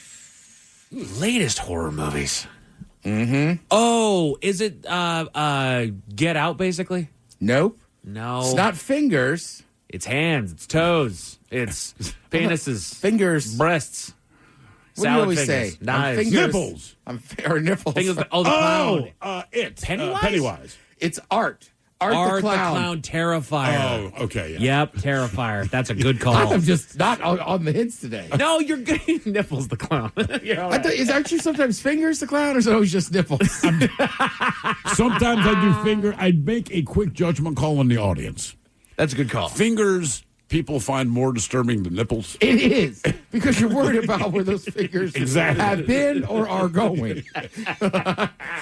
Latest horror movies. Mm-hmm. Oh, is it Get Out, basically? Nope. No. It's not fingers. It's hands, it's toes, it's penises, Fingers. breasts. What do you salad always fingers, say? Knives. Fingers. Nipples. Or nipples. Fingers. Oh, the clown. It. Pennywise? Pennywise. It's Art. Art the Clown. Terrifier. Oh, okay. Yeah. Yep, Terrifier. That's a good call. I'm just not on the hints today. No, you're good. Nipples the clown. You're all right. Aren't you sometimes fingers the clown, or is it always just nipples? Sometimes I do finger. I'd make a quick judgment call in the audience. That's a good call. Fingers, people find more disturbing than nipples. It is, because you're worried about where those fingers Exactly. have been or are going.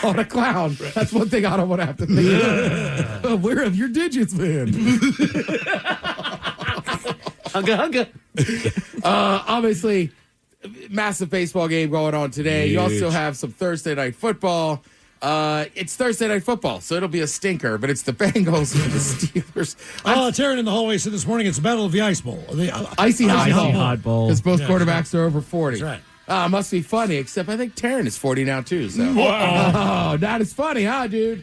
On a clown, that's one thing I don't want to have to think of. Where have your digits been? Hunga. Obviously, massive baseball game going on today. You also have some Thursday night football. It's Thursday night football, so it'll be a stinker, but it's the Bengals and the Steelers. Taryn in the hallway said this morning it's the Battle of the Ice Bowl. The Icy Hot Bowl. Because both Yeah, quarterbacks are over 40. That's right. Must be funny, except I think Taryn is 40 now, too. So. Wow. Oh, not as funny, huh, dude?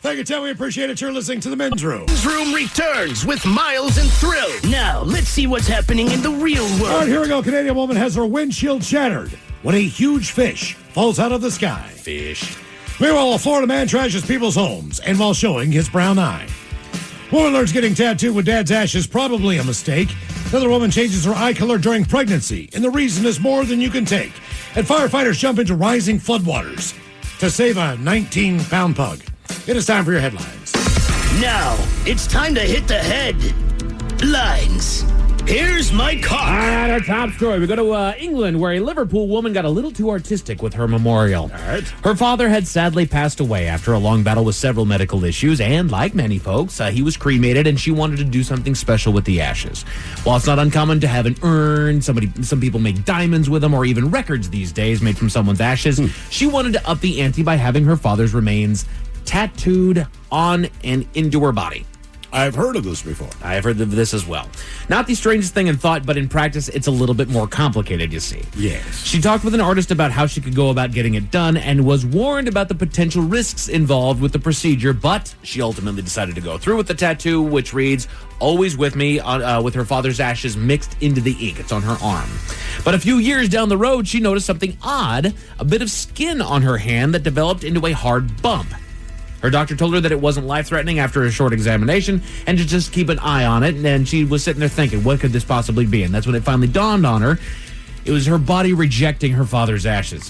Thank you, Tim. We appreciate it. You're listening to the Men's Room. Men's Room returns with Miles and Thrill. Now, let's see what's happening in the real All right, world. here we go. Canadian woman has her windshield shattered when a huge fish falls out of the sky. Fish. Meanwhile, a Florida man trashes people's homes and while showing his brown eye. Woman learns getting tattooed with dad's ash is probably a mistake. Another woman changes her eye color during pregnancy, and the reason is more than you can take. And firefighters jump into rising floodwaters to save a 19-pound pug. It is time for your headlines. Now, it's time to hit the headlines. here's my cock. All right, our top story. We go to England, where a Liverpool woman got a little too artistic with her memorial. All right. Her father had sadly passed away after a long battle with several medical issues, and like many folks, he was cremated, and she wanted to do something special with the ashes. While it's not uncommon to have an urn, some people make diamonds with them, or even records these days made from someone's ashes, she wanted to up the ante by having her father's remains tattooed on and into her body. I've heard of this before. I have heard of this as well. Not the strangest thing in thought, but in practice, it's a little bit more complicated, you see. Yes. She talked with an artist about how she could go about getting it done and was warned about the potential risks involved with the procedure, but she ultimately decided to go through with the tattoo, which reads, "Always with me," with her father's ashes mixed into the ink. It's on her arm. But a few years down the road, she noticed something odd, a bit of skin on her hand that developed into a hard bump. Her doctor told her that it wasn't life-threatening after a short examination and to just keep an eye on it. And she was sitting there thinking, what could this possibly be? And that's when it finally dawned on her. It was her body rejecting her father's ashes.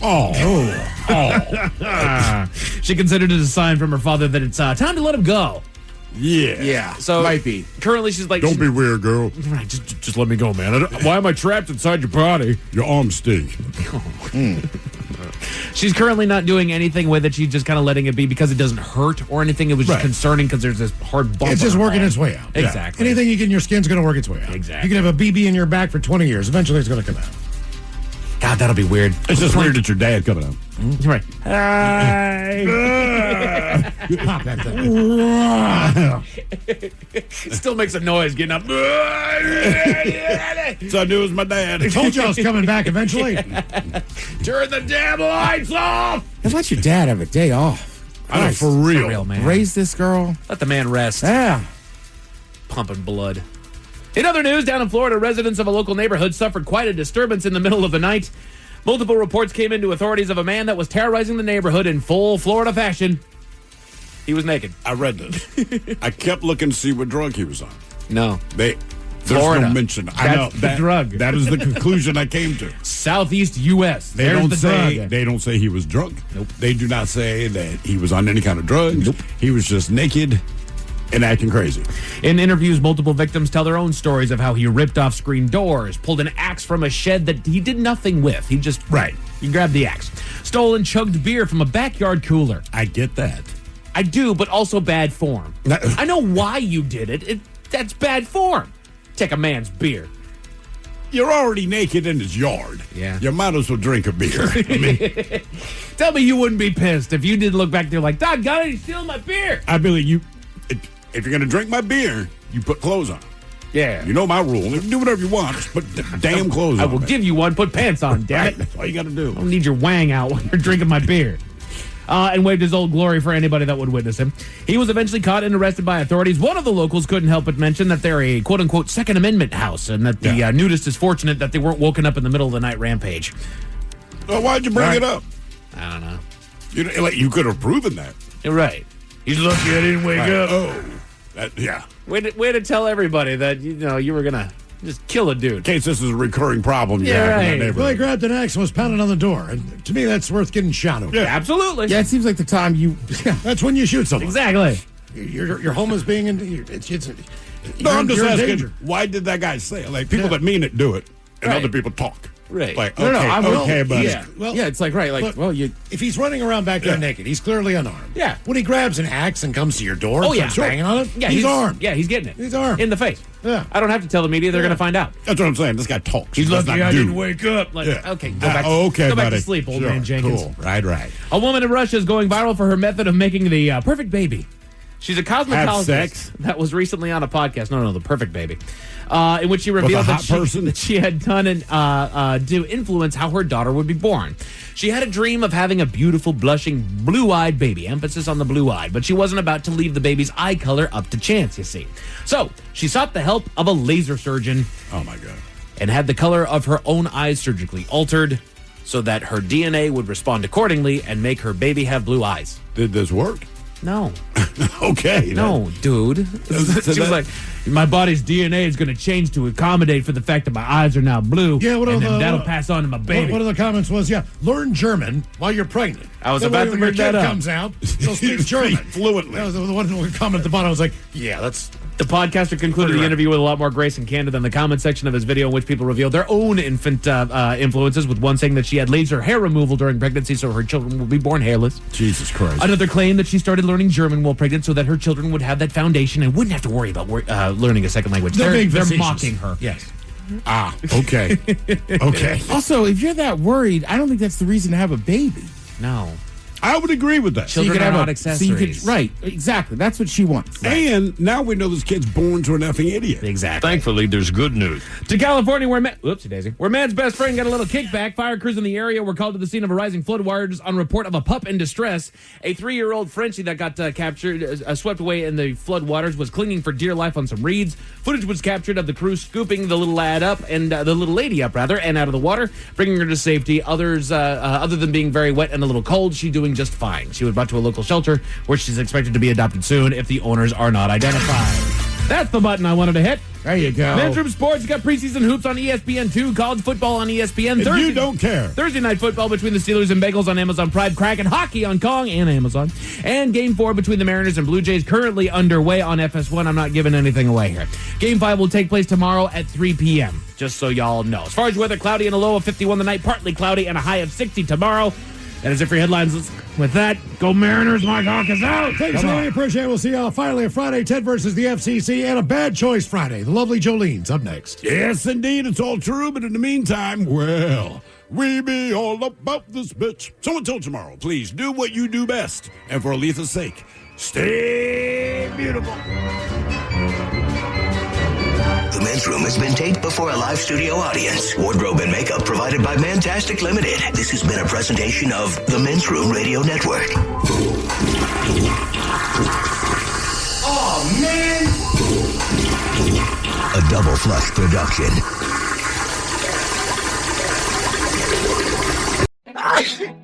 She considered it a sign from her father that it's time to let him go. Yeah. So might be. Currently, she's like, Don't be weird, girl. Right, just let me go, man. Why am I trapped inside your body? Your arms stink. She's currently not doing anything with it. She's just kind of letting it be because it doesn't hurt or anything. It was just concerning because there's this hard bump. It's just working its way out. Exactly. Anything you get in your skin's going to work its way out. Exactly. You can have a BB in your back for 20 years. Eventually, it's going to come out. God, that'll be weird. It's just weird that your dad coming out. Right. Hi. Pop that thing. Still makes a noise getting up. So I knew it was my dad. I told you I was coming back eventually. Turn the damn lights off. How about your dad have a day off? I know, for real. Man. Raise this girl. Let the man rest. Yeah. Pumping blood. In other news, down in Florida, residents of a local neighborhood suffered quite a disturbance in the middle of the night. Multiple reports came into authorities of a man that was terrorizing the neighborhood in full Florida fashion. He was naked. I read this. I kept looking to see what drug he was on. No. There's Florida. no mention. I know That's the drug. That is the conclusion I came to. Southeast U.S. They There's don't the say drug. they don't say he was drunk. Nope. They do not say that he was on any kind of drugs. Nope. He was just naked and acting crazy. In interviews, multiple victims tell their own stories of how he ripped off screen doors, pulled an axe from a shed that he did nothing with. He just he grabbed the axe, stole and chugged beer from a backyard cooler. I get that. I do, but also bad form. I know why you did it. That's bad form. Take a man's beer. You're already naked in his yard. Yeah. You might as well drink a beer. I mean, Tell me you wouldn't be pissed if you didn't look back there like, doggone it, he's stealing my beer. I believe you. If you're going to drink my beer, you put clothes on. Yeah. You know my rule. If you do whatever you want, just put damn clothes on. I will give you one. Put pants on, damn it. That's all you got to do. I don't need your wang out while you're drinking my beer. And waved his old glory for anybody that would witness him. He was eventually caught and arrested by authorities. One of the locals couldn't help but mention that they're a quote-unquote Second Amendment house and that the nudist is fortunate that they weren't woken up in the middle of the night rampage. Well, why'd you bring it up? I don't know. You could have proven that. You're right. He's lucky I didn't wake up. Oh, yeah. Way to tell everybody that you were gonna just kill a dude. In case this is a recurring problem you have in that neighborhood. Well, he grabbed an axe and was pounding on the door. And to me, that's worth getting shot over. Yeah, absolutely. Yeah, it seems like the time you... That's when you shoot someone. Exactly. Your home is being... No, I'm just you're in asking, danger. why did that guy say it? Like, people that mean it do it, and other people talk. Right. Like, No, I'm okay, buddy. Yeah, it's like, right, like, Look, if he's running around back there naked, he's clearly unarmed. Yeah. When he grabs an axe and comes to your door and starts banging on it, yeah, he's armed. Yeah, he's getting it. He's armed. In the face. Yeah. I don't have to tell the media. They're going to find out. That's what I'm saying. This guy talks. He's He does lucky not I do. didn't wake up. Like, okay, go back, go back buddy. to sleep, old Sure, man Jenkins. Cool. Right. A woman in Russia is going viral for her method of making the perfect baby. She's a cosmetologist Have sex? that was recently on a podcast. No, the perfect baby. In which she revealed With a hot person? that she had done to influence how her daughter would be born. She had a dream of having a beautiful, blushing, blue-eyed baby. Emphasis on the blue-eyed. But she wasn't about to leave the baby's eye color up to chance, you see. So she sought the help of a laser surgeon. Oh, my God. And had the color of her own eyes surgically altered so that her DNA would respond accordingly and make her baby have blue eyes. Did this work? No. Okay. No, dude. She was like, my body's DNA is going to change to accommodate for the fact that my eyes are now blue. Yeah, and then that'll pass on to my baby. One of the comments was, learn German while you're pregnant. I was That about way to when bring your that kid up. comes out, he'll speak German. Fluently. That was the one comment at the bottom. I was like, yeah, that's The podcaster concluded the interview with a lot more grace and candor than the comment section of his video, in which people revealed their own infant influences, with one saying that she had laser hair removal during pregnancy so her children will be born hairless. Jesus Christ. Another claimed that she started learning German while pregnant so that her children would have that foundation and wouldn't have to worry about learning a second language. They're mocking her. Yes. Ah, okay. Okay. Also, if you're that worried, I don't think that's the reason to have a baby. No. I would agree with that. Children are not accessories. Right, exactly. That's what she wants. Right. And now we know this kid's born to an effing idiot. Exactly. Thankfully, there's good news. To California, where man's best friend got a little kickback. Fire crews in the area were called to the scene of a rising floodwaters on report of a pup in distress. A 3-year-old Frenchie that got captured, swept away in the floodwaters, was clinging for dear life on some reeds. Footage was captured of the crew scooping the little lad up, and the little lady up, rather, and out of the water, bringing her to safety. Other than being very wet and a little cold, she's doing just fine. She was brought to a local shelter where she's expected to be adopted soon if the owners are not identified. That's the button I wanted to hit. There you go. Men's Room Sports got preseason hoops on ESPN2, college football on ESPN. And you don't care. Thursday night football between the Steelers and Bengals on Amazon Prime, Kraken hockey on Kong and Amazon. And Game 4 between the Mariners and Blue Jays currently underway on FS1. I'm not giving anything away here. Game 5 will take place tomorrow at 3 p.m., just so y'all know. As far as weather, cloudy and a low of 51 tonight, partly cloudy and a high of 60 tomorrow. That is it for your headlines. With that, go Mariners. Mike Hawk is out. Thanks, I appreciate it. We'll see y'all finally a Friday, Ted versus the FCC, and a Bad Choice Friday. The lovely Jolene's up next. Yes, indeed. It's all true. But in the meantime, well, we be all about this bitch. So until tomorrow, please do what you do best. And for Aletha's sake, stay beautiful. The Men's Room has been taped before a live studio audience. Wardrobe and makeup provided by Mantastic Limited. This has been a presentation of the Men's Room Radio Network. Oh, man! A Double Flush production.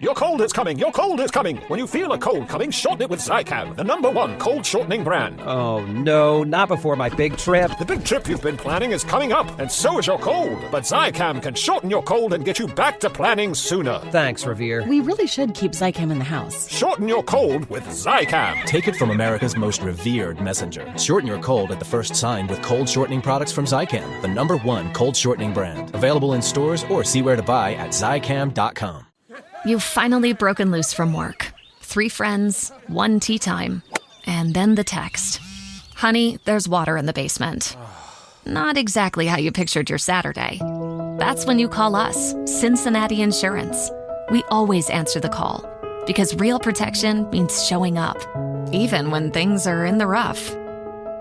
Your cold is coming. Your cold is coming. When you feel a cold coming, shorten it with Zycam, the #1 cold shortening brand. Oh, no, not before my big trip. The big trip you've been planning is coming up, and so is your cold. But Zycam can shorten your cold and get you back to planning sooner. Thanks, Revere. We really should keep Zycam in the house. Shorten your cold with Zycam. Take it from America's most revered messenger. Shorten your cold at the first sign with cold shortening products from Zycam, the #1 cold shortening brand. Available in stores or see where to buy at Zycam.com. You've finally broken loose from work. 3 friends, 1 tea time, and then the text. Honey, there's water in the basement. Not exactly how you pictured your Saturday. That's when you call us, Cincinnati Insurance. We always answer the call, because real protection means showing up, even when things are in the rough.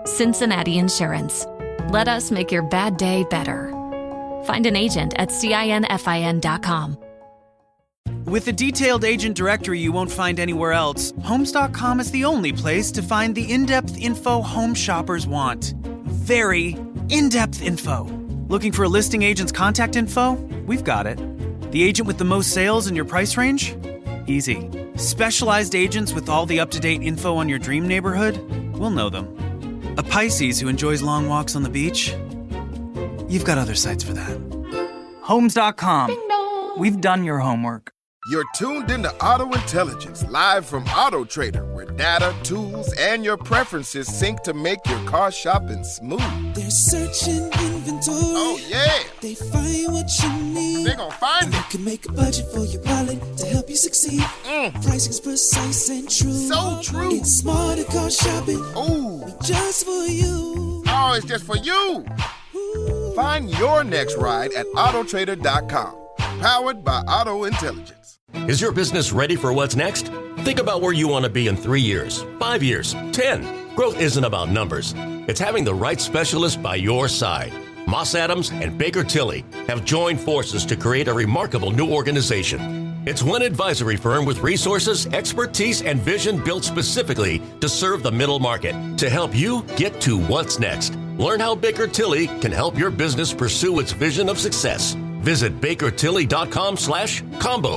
Cincinnati Insurance. Let us make your bad day better. Find an agent at CINFIN.com. With the detailed agent directory you won't find anywhere else, Homes.com is the only place to find the in-depth info home shoppers want. Very in-depth info. Looking for a listing agent's contact info? We've got it. The agent with the most sales in your price range? Easy. Specialized agents with all the up-to-date info on your dream neighborhood? We'll know them. A Pisces who enjoys long walks on the beach? You've got other sites for that. Homes.com. We've done your homework. You're tuned into Auto Intelligence, live from Auto Trader, where data, tools, and your preferences sync to make your car shopping smooth. They're searching inventory. Oh, yeah. They find what you need. They're gonna find it. You can make a budget for your wallet to help you succeed. Pricing's precise and true. So true. It's smarter car shopping. Ooh. Just for you. Oh, it's just for you. Ooh. Find your next ride at Autotrader.com. Powered by Auto Intelligence. Is your business ready for what's next? Think about where you want to be in 3 years, 5 years, 10. Growth isn't about numbers. It's having the right specialist by your side. Moss Adams and Baker Tilly have joined forces to create a remarkable new organization. It's one advisory firm with resources, expertise, and vision built specifically to serve the middle market to help you get to what's next. Learn how Baker Tilly can help your business pursue its vision of success. Visit BakerTilly.com/combo.